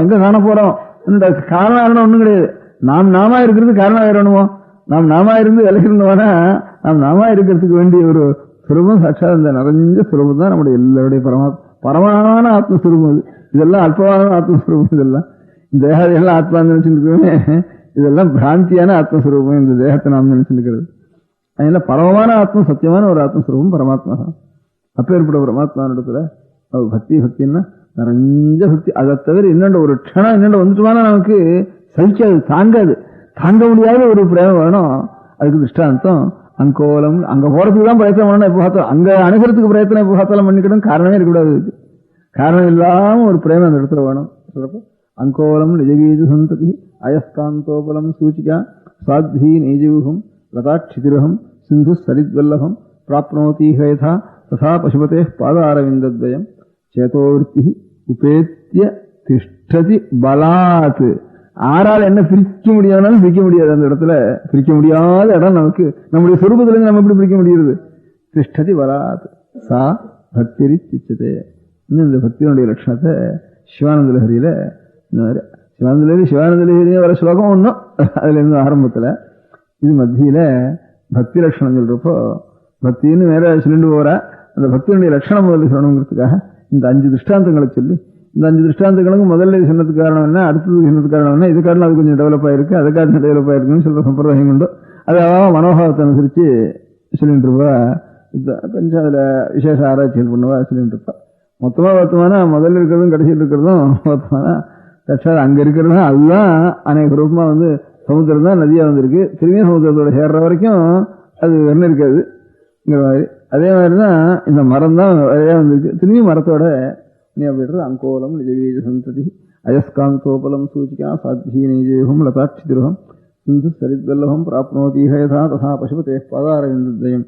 காரணம் ஒண்ணும் கிடையாது. நாம இருக்கிறது காரணம் வேறணுமோ, நாம் நாம இருந்து விலகி இருந்தோம்னா நாம் நாம இருக்கிறதுக்கு வேண்டிய ஒரு சுரூபம் சாட்சா இந்த நிறைஞ்ச சுரூபம் தான் நம்முடைய எல்லாருடைய பரமான ஆத்மஸ்வரூபம். இதெல்லாம் அல்பமான ஆத்மஸ்வரூபம். இதெல்லாம் இந்த தேகத்தையெல்லாம் ஆத்மா நினைச்சுருக்கோமே, இதெல்லாம் பிராந்தியான ஆத்மஸ்வரூபம். இந்த தேகத்தை நாம் நினைச்சுருக்கிறது அதனால பரமமான ஆத்மா சத்தியமான ஒரு ஆத்மஸ்வரூபம் பரமாத்மா தான். அப்பேற்பட்ட பரமாத்மா இடத்துல பக்தின்னா நிறைஞ்ச பக்தி. அதை தவிர இன்னொன்று ஒரு க்ஷணம் இன்னொன்று வந்துட்டுவானா நமக்கு சகிக்காது, தாங்க முடியாத ஒரு பிரேமம் வேணும். அதுக்கு திருஷ்டாந்தம் அங்கோலம். அங்க போறதுக்கு தான் பிரயத்தனம் பண்ணணும். எப்போ பார்த்தோம் அங்க அணுகிறதுக்கு பிரயத்தனம் எப்போ பார்த்தாலும் பண்ணிக்கிடும். காரணமே இருக்கக்கூடாது. காரணம் இல்லாம ஒரு பிரேமம் அந்த இடத்துல வேணும். சொல்றப்போ அங்கோலம் நிஜவீஜ சந்ததி அயஸ்காந்தோபலம் சூச்சிகா சாத்வி நெய்ஜூகம் லதாட்சிதிரகம் சிந்து சரித்வல்லபம் பிராப்னோதி ஹேதா ததா பசுபதே பாதாரவிந்தத்வயம் சேதோவிருத்தி உபேத்திய திஷ்டதி பலாத். ஆறால் என்ன பிரிக்க முடியாதுனாலும் பிரிக்க முடியாது. அந்த இடத்துல பிரிக்க முடியாத இடம் நமக்கு நம்முடைய சொரூபத்திலிருந்து நம்ம எப்படி பிரிக்க முடிகிறது? திஷ்டதி பலாத் சா பக்திரி திச்சதே. இன்னும் இந்த பக்தியினுடைய லட்சணத்தை சிவானந்த லஹரியில சிவானந்த லஹரியில வர ஸ்லோகம் ஒன்றும் அதுல இருந்து ஆரம்பத்துல இது மத்தியில பக்தி லட்சணம் சொல்றப்போ பக்தின்னு மேல சொல்லிட்டு போற அந்த பக்தியினுடைய லட்சணம் முதல்ல சொல்லணுங்கிறதுக்காக இந்த 5 திருஷ்டாந்தங்களை சொல்லி இந்த 5 திருஷ்டாந்தங்களுக்கு முதல்ல சொன்னதுக்கு காரணம் என்ன, அடுத்தது சொன்னதுக்கு காரணம் என்ன, இது காரணம் அது கொஞ்சம் டெவலப் ஆயிருக்கு, அது காரணம் டெவலப் ஆயிருக்குன்னு சொல்ற சம்பிரதாயம் உண்டு. அதாவது மனோபாவத்தை அனுசரித்து சொல்லிட்டு இருப்பா. கொஞ்சம் அதில் விசேஷ ஆராய்ச்சிகள் பண்ணுவா சொல்லிட்டு இருப்பா. மொத்தமாக பார்த்தோம்னா முதல்ல இருக்கிறதும் கடைசியில் இருக்கிறதும் பார்த்தோம்னா தட்சாத் அங்கே இருக்கிறதும் அதுதான் அநேக ரூபமாக சமுத்திரம் தான் நதியாக வந்திருக்கு. திரும்பியும் சமுத்திரத்தோட சேர்ற வரைக்கும் அது வெண்ணம் இருக்காதுங்கிற மாதிரி. அதே மாதிரி தான் இந்த மரம் தான் நிறையா வந்திருக்கு. திரும்பியும் மரத்தோட நீ அப்படின்றது அங்கோலம் நிஜவீஜ சந்ததி அயஸ்காந்தோபலம் சூச்சிகா சாத்வீனேஜேகம் லதாட்சிதிருகம் சிந்து சரித்வல்லபம் பிராப்னோதீக யதா ததா பசுபதே பாதாரவிந்தயம்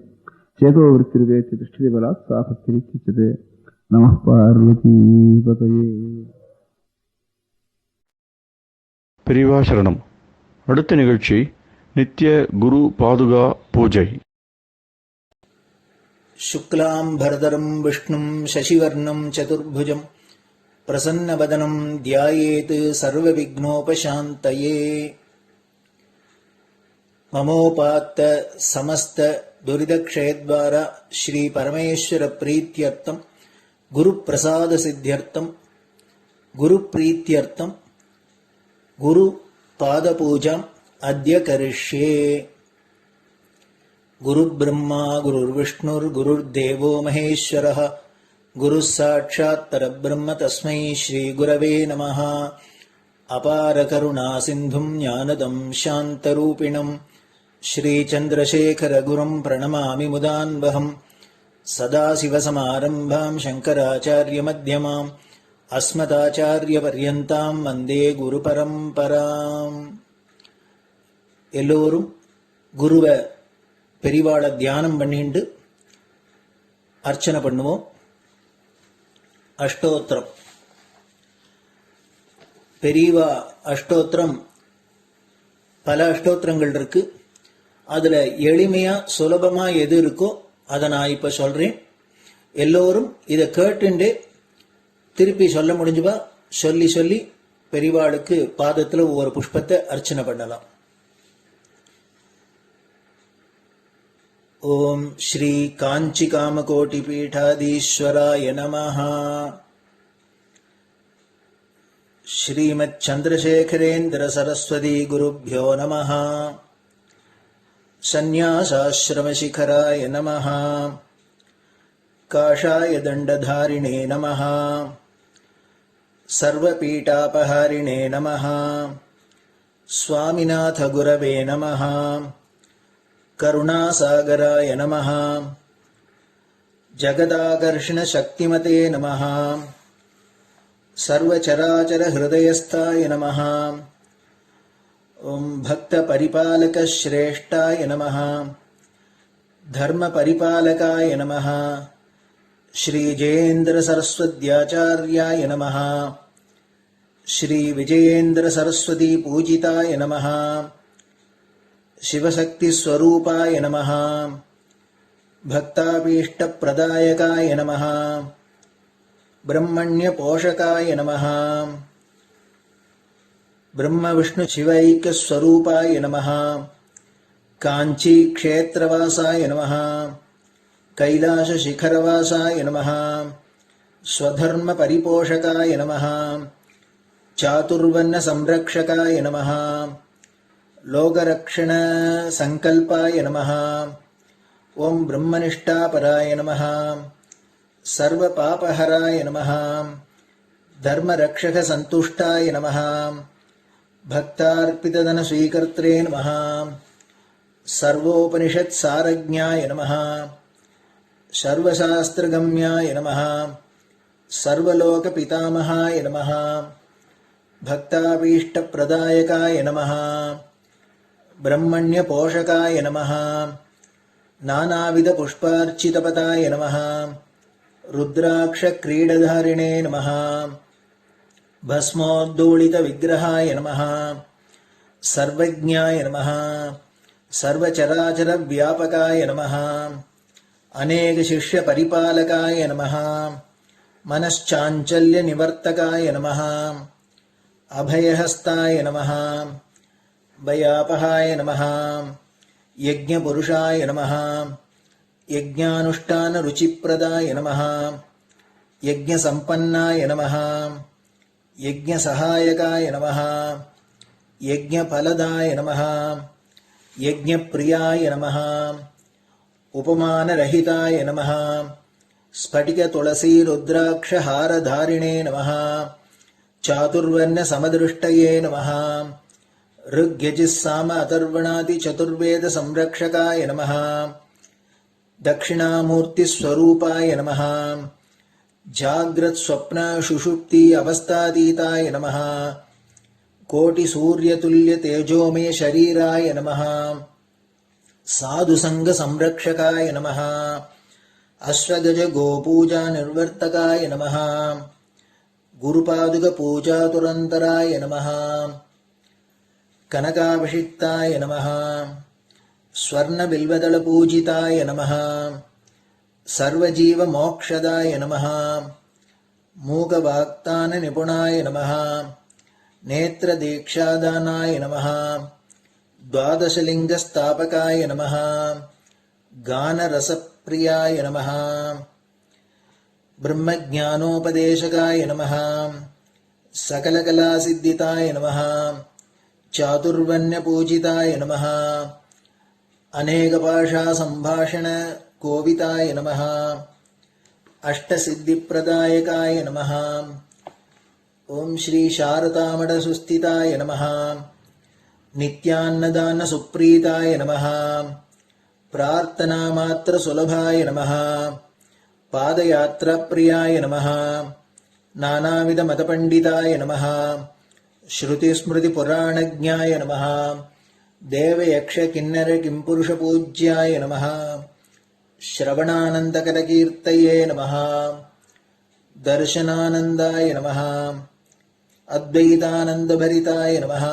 சேதோ விருத்திருவேத்தி திருஷ்டி பலாத் சாபத்திரிச்சதே. நம பார்வதீபதயே. பெரியவா சரணம். அடுத்த நிகழ்ச்சி நித்திய குரு பாதுகா பூஜை. शुक्लां भरदरं विष्णुं शशिवर्णं चतुर्भुजं प्रसन्नवदनं ध्यायेत् सर्वविघ्नोपशान्तये. ममोपात्त समस्त दुरितक्षयद्वारा श्री परमेश्वर प्रीत्यर्थं गुरुप्रसाद सिद्ध्यर्थं गुरुप्रीत्यर्थं गुरुपादपूजाम् अद्य करिष्ये. गुरुर्ब्रह्मा गुरुर्विष्णुर्गुरुर्देवो महेश्वरः गुरुः साक्षात् परब्रह्म तस्मै श्रीगुरवे नमः. अपारकरुणासिन्धुं ज्ञानदं शान्तरूपिणं श्रीचन्द्रशेखरगुरुं प्रणमामि मुदान्वहम्. सदाशिवसमारम्भां शङ्कराचार्यमध्यमाम् अस्मदाचार्यपर्यन्तां वन्दे गुरुपरम्पराम्. எல்லோரும் குருவை பெரிவாளை தியானம் பண்ணிண்டு அர்ச்சனை பண்ணுவோம். அஷ்டோத்திரம். பெரியவா அஷ்டோத்திரம் பல அஷ்டோத்திரங்கள் இருக்கு. அதுல எளிமையா சுலபமா எது இருக்கோ அதை நான் இப்ப சொல்றேன். எல்லோரும் இதை கேட்டுண்டே திருப்பி சொல்ல முடிஞ்சுபா சொல்லி சொல்லி பெரிவாளுக்கு பாதத்துல ஒவ்வொரு புஷ்பத்தை அர்ச்சனை பண்ணலாம். ओम श्री कांची कामकोटि पीठाधीश्वराय नमः. श्रीमत् चंद्रशेखरेन्द्र सरस्वती गुरुभ्यो नमः. संन्यासाश्रम शिखराय नमः. काषाय दंडधारिणे नमः. सर्वपीठापहारिणे नमः. स्वामिनाथ गुरवे नमः. करुणासागराय नमः. जगदाकर्षण शक्तिमते नमः. सर्वचराचर हृदयस्थाय नमः. ओम भक्त परिपालक श्रेष्ठाय नमः. धर्म परिपालकाय नमः. श्री जयेन्द्र सरस्वत्याचार्याय नमः. श्री विजयेन्द्र सरस्वती पूजिताय नमः. शिवशक्ति स्वरूपाय नमः. भक्ताभीष्ट प्रदायकाय नमः. ब्रह्मण्य पोषकाय नमः. ब्रह्म विष्णु शिवैक्य स्वरूपाय नमः. कांची क्षेत्रवासाय नमः. कैलाश शिखरवासाय नमः. स्वधर्म परिपोषकाय नमः. चातुर्वर्ण संरक्षकाय नमः. लोकरक्षण संकल्पाय नमः. ओम ब्रह्मनिष्ठापराय नमः. सर्वपापहराय नमः. धर्मरक्षक संतुष्टाय नमः. भक्तार्पितधन स्वीकर्त्रे नमः. सर्वोपनिषत् सारज्ञाय नमः. सर्वशास्त्रगम्याय नमः. सर्वलोक पितामहाय नमः. भक्ताभीष्ट प्रदायकाय नमः. ब्रह्मण्य पोषकाय नमः. नानाविध पुष्पार्चितपदाय नमः. रुद्राक्ष क्रीडधारिणे नमः. भस्मोद्दोलित विग्रहाय नमः. सर्वज्ञाय नमः. सर्वचराचर व्यापकाय नमः. अनेक शिष्य परिपालकाय नमः. मनश्चाञ्चल्य निवर्तकाय नमः. अभयहस्ताय नमः. भयापहाय नमः. यज्ञपुरुषाय नमः. यज्ञानुष्ठान रुचिप्रदाय नमः. यज्ञसम्पन्नाय नमः. यज्ञसहायकाय नमः. यज्ञफलदाय नमः. यज्ञप्रियाय नमः उपमानरहिताय नमः स्फटिकतुलसीरुद्राक्षहारधारिणे नमः चातुर्वर्ण्यसमदृष्टये नमः ऋग्यजुस्साम अथर्वणादिचतुर्वेदसंरक्षकाय नमः दक्षिणामूर्तिस्वरूपाय नमः जाग्रत्स्वप्नसुषुप्ति अवस्थातीताय नमः कोटिसूर्यतुल्यतेजोमय शरीराय नमः साधुसंगसंरक्षकाय नमः अश्वगजगोपूजानिर्वर्तकाय नमः गुरुपादुकपूजातुरन्तराय नमः कनकाभिषिक्ताय नमः स्वर्णबिल्वदलपूजिताय नमः सर्वजीवमोक्षदाय नमः मूकवाक्ताननिपुणाय नमः नेत्रदीक्षादानाय नमः द्वादशलिङ्गस्थापकाय नमः गानरसप्रियाय नमः ब्रह्मज्ञानोपदेशकाय नमः सकलकलासिद्धिताय नमः चातुर्वर्ण्यपूजिताय नमः अनेकभाषासम्भाषणकोविताय नमः अष्टसिद्धिप्रदायकाय नमः ओम श्री शारदामठसुस्थिताय नमः नित्यान्नदानसुप्रीताय नमः प्रार्थनामात्रसुलभाय नमः पादयात्राप्रियाय नमः नानाविधमतपण्डिताय नमः श्रुतिस्मृतिपुराणज्ञाय नमः देवयक्षकिन्नरकिंपुरुषपूज्याय नमः श्रवणानन्दकरकीर्तये नमः दर्शनानन्दाय नमः अद्वैतानन्दभरिताय नमः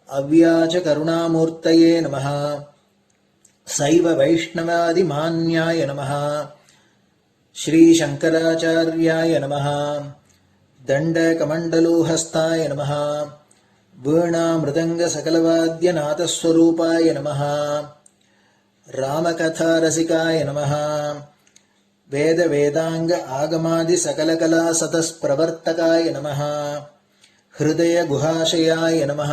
अव्याचकरुणामूर्तये नमः शैव वैष्णवादिमान्याय नमः श्रीशङ्कराचार्याय नमः दण्डकमण्डलोहस्ताय नमः वीणामृदङ्गसकलवाद्यनाथस्वरूपाय नमः रामकथारसिकाय नमः वेदवेदाङ्ग आगमादिसकलकलासतस्प्रवर्तकाय नमः हृदयगुहाशयाय नमः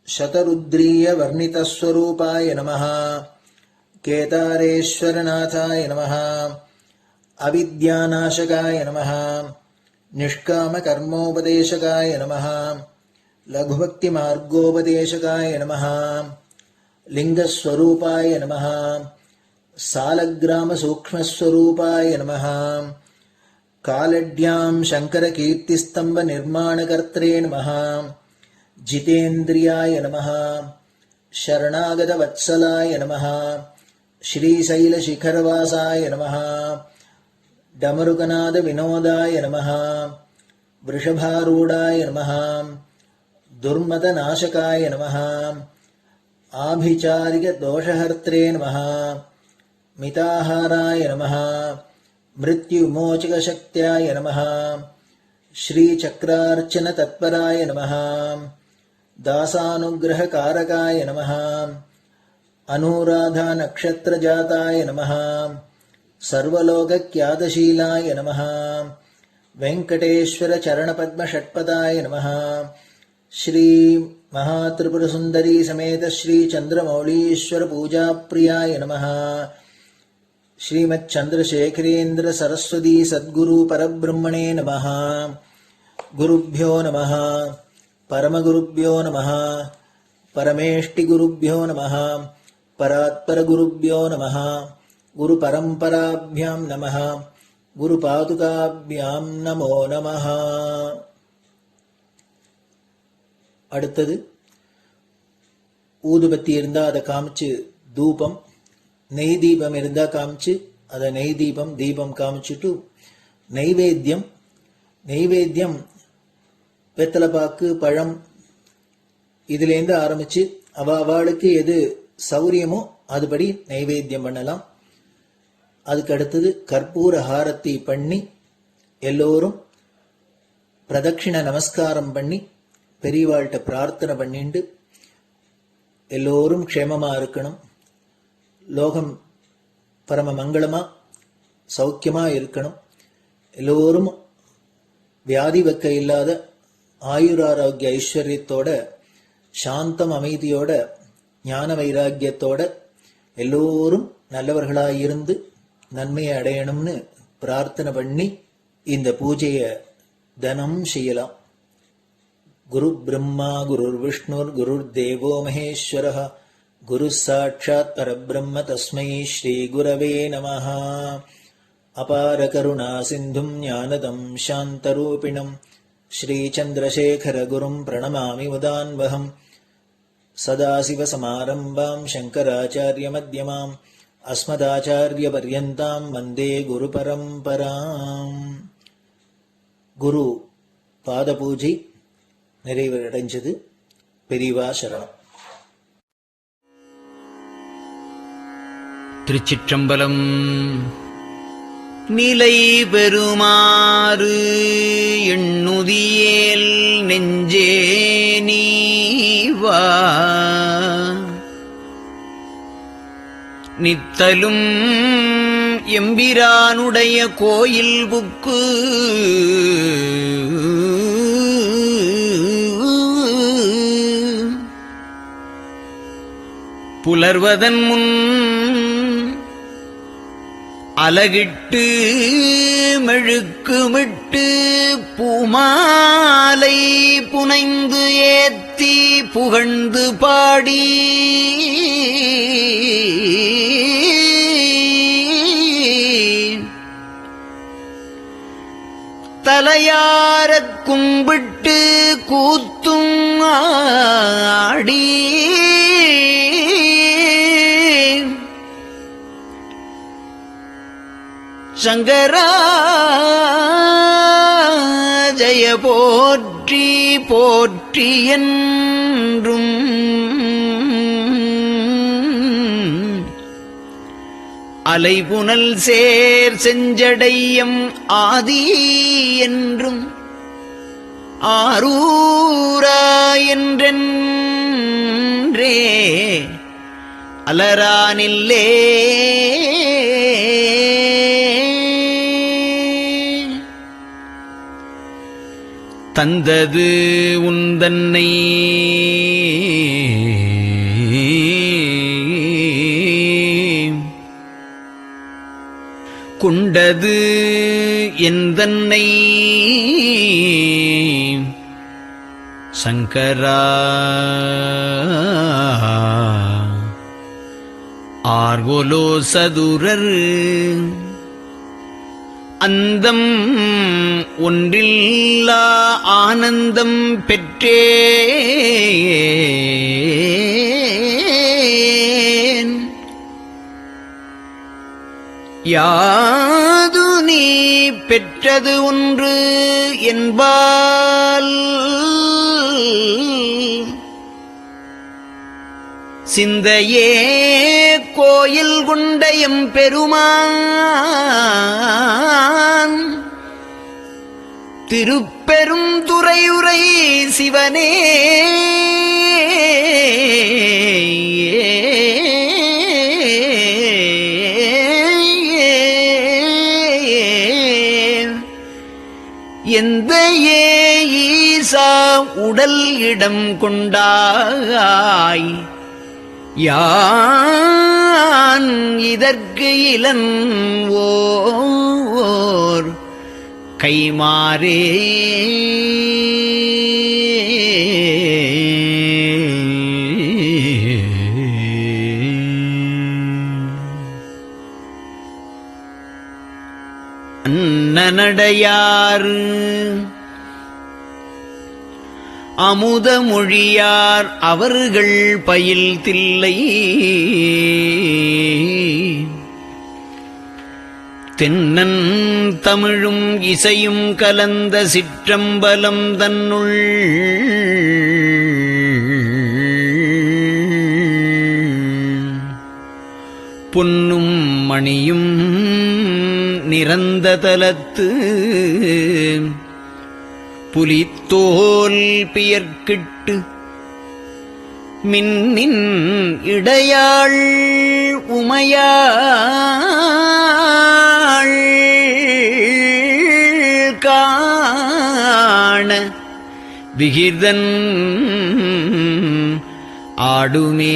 शतरुद्रीयवर्णितस्वरूपाय नमः केदारेश्वरनाथाय नमः अविद्यानाशकाय नमः निष्कामकर्मोपदेशकाय नमः लघुभक्तिमार्गोपदेशकाय नमः लिङ्गस्वरूपाय नमः सालग्रामसूक्ष्मस्वरूपाय नमः कालड्यां शङ्करकीर्तिस्तम्भनिर्माणकर्त्रे नमः जितेन्द्रियाय नमः शरणागतवत्सलाय नमः श्रीशैलशिखरवासाय नमः डमरुकनादविनोदाय नमः वृषभारूढाय नमः दुर्मदनाशकाय नमः आभिचारिकदोषहर्त्रे नमः मिताहाराय नमः मृत्युमोचकशक्त्याय नमः श्रीचक्रार्चनतत्पराय नमः दासानुग्रहकारकाय नमः अनुराधानक्षत्रजाताय नमः सर्वलोकख्यातशीलाय नमः वेङ्कटेश्वरचरणपद्मषट्पदाय नमः श्री महात्रिपुरसुन्दरी समेत श्री चन्द्रमौलीश्वर पूजाप्रियाय नमः श्रीमच्चन्द्रशेखरेन्द्र सरस्वती सद्गुरु परब्रह्मणे नमः गुरुभ्यो नमः परमगुरुभ्यो नमः परमेष्टिगुरुभ्यो नमः परात्परगुरुभ्यो नमः गुरुपरम्पराभ्यां नमः गुरुपादुकाभ्यां नमो नमः. அடுத்தது ஊதுபத்தி இருந்தா அதை காமிச்சு தூபம், நெய் தீபம் இருந்தா காமிச்சு அதை நெய் தீபம் தீபம் காமிச்சுட்டு நைவேத்தியம் வெத்தலைப்பாக்கு பழம் இதுலேருந்து ஆரம்பிச்சு அவளுக்கு எது சௌரியமோ அதுபடி நைவேத்தியம் பண்ணலாம். அதுக்கு அடுத்தது கற்பூர ஹாரத்தி பண்ணி எல்லோரும் பிரதட்சிண நமஸ்காரம் பண்ணி பெரியவாள்கிட்ட பிரார்த்தனை பண்ணிண்டு எல்லோரும் க்ஷேமமா இருக்கணும், லோகம் பரம மங்களமா சௌக்கியமா இருக்கணும், எல்லோரும் வியாதி வெக்க இல்லாத ஆயுராரோக்கிய ஐஸ்வர்யத்தோட சாந்தம் அமைதியோட ஞான வைராக்கியத்தோட எல்லோரும் நல்லவர்களாயிருந்து நன்மையை அடையணும்னு பிரார்த்தனை பண்ணி இந்த பூஜையை தினம் செய்யலாம். குரு பிரம்மா குருர் விஷ்ணுர் குருர் தேவோ மகேஸ்வரः குரு சாட்சாத் பரபிரம்ம தஸ்மை ஸ்ரீ குரவே நமः. அபார கருணா சிந்தும் ஞானதம் சாந்தரூபிணம் ஸ்ரீசந்திரசேகர குரும் பிரணமாமி முதான்வகம். சதாசிவசமாரம்பாம் சங்கராச்சார்யமத்யமாம் அஸ்மதாச்சார்யபர்யந்தாம் வந்தே குரு பரம்பராம். குரு பாத பூஜை நிறைவடைஞ்சது. பெரியவா சரணம். திருச்சிற்றம்பலம். நிலை பெறுமாறு எண்ணுதியேல் நெஞ்சே நீவா நித்தலும் எம்பிரானுடைய கோயில் புக்கு புலர்வதன் முன் அலகிட்டு மெழுக்குமிட்டு பூமாலை புனைந்து ஏத்தி புகழ்ந்து பாடி தலையாரக் கும்பிட்டு கூத்தும் ஆடி சங்கரா ஜய போற்றி போற்றி என்றும் அலைபுனல் சேர் செஞ்சடையம் ஆதி என்றும் ஆரூரா என்றென்றே அலரானில்லே தந்தது உந்தன்னை கொண்டது எந்தன்னை சங்கரா ஆர்கோலோ சதுரர் அந்தம் ஒன்றில்லா ஆனந்தம் பெற்றேன் யாது நீ பெற்றது ஒன்று என்பால் சிந்தையே கோயில் கொண்ட எம்பெருமான் திருப்பெரும் துறையுரை சிவனே எந்த ஈசா உடல் இடம் கொண்டாய் யான் இதற்கு இலன் ஓர் கைமாறே அன்னநடையார் அமுத மொழியார் அவர்கள் பயில் தில்லை தென்னன் தமிழும் இசையும் கலந்த சிற்றம்பலம் தன்னுள் பொன்னும் மணியும் நிறந்த தலத்து புலித்தோல் பியர்க்கிட்டு மின்னின் இடையாள் உமையாள் காண விகிர்தன் ஆடுமே.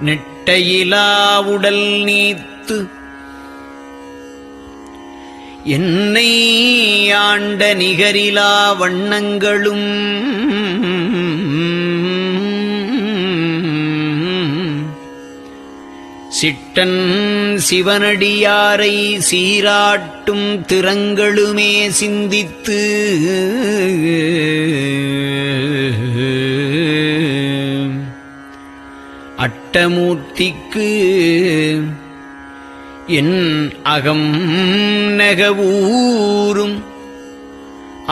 நெட்டையிலா உடல் நீத்து என்னை ஆண்ட நிகரிலா வண்ணங்களும் சிட்டன் சிவனடியாரை சீராட்டும் திறங்களுமே சிந்தித்து அட்டமூர்த்திக்கு என் அகம் நெகவூரும்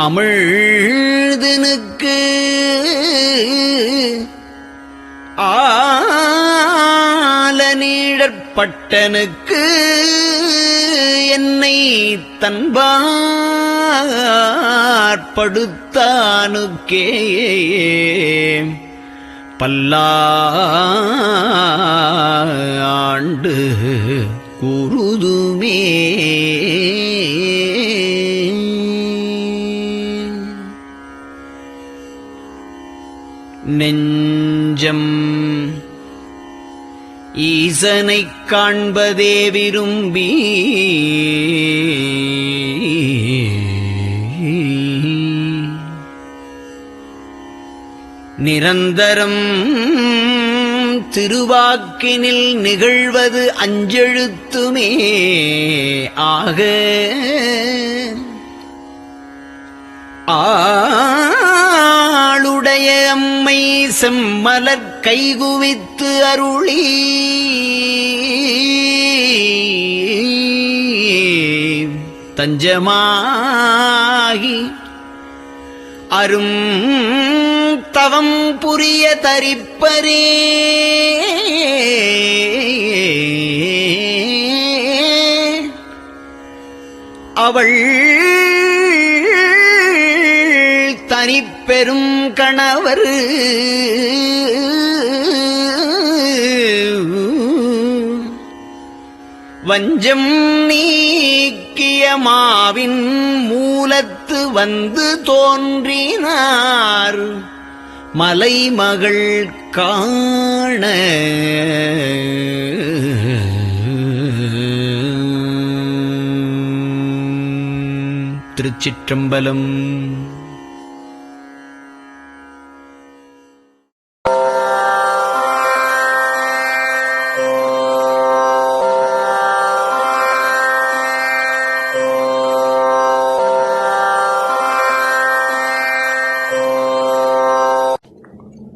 அமிழ்தனுக்கு ஆலநீழற்பட்டனுக்கு என்னை தன்பாற்படுத்தானுக்கே பல்லாண்டு குருதுமே. நெஞ்சம் ஈசனைக் காண்பதே விரும்பி நிரந்தரம் திருவாக்கினில் நிகழ்வது அஞ்செழுத்துமே ஆக ஆளுடைய அம்மை செம்மலர் கைகுவித்து அருளி தஞ்சமாகி அரும் தவம் புரிய தரிப்பரே. அவள் தனிப்பெரும் கணவர் வஞ்சம் நீக்கிய மாவின் மூலத்து வந்து தோன்றினார் மலைமகள் காண. திருச்சிற்றம்பலம்.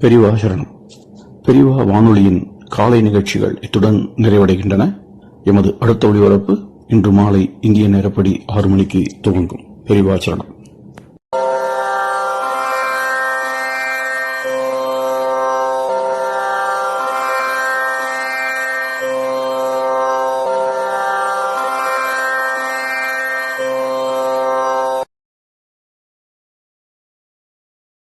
பெரியவா சரணம். பெரியவா வானொலியின் காலை நிகழ்ச்சிகள் இத்துடன் நிறைவடைகின்றன. எமது அடுத்த ஒளிபரப்பு இன்று மாலை இந்திய நேரப்படி 6 மணிக்கு துவங்கும். பெரியவா சரணம்.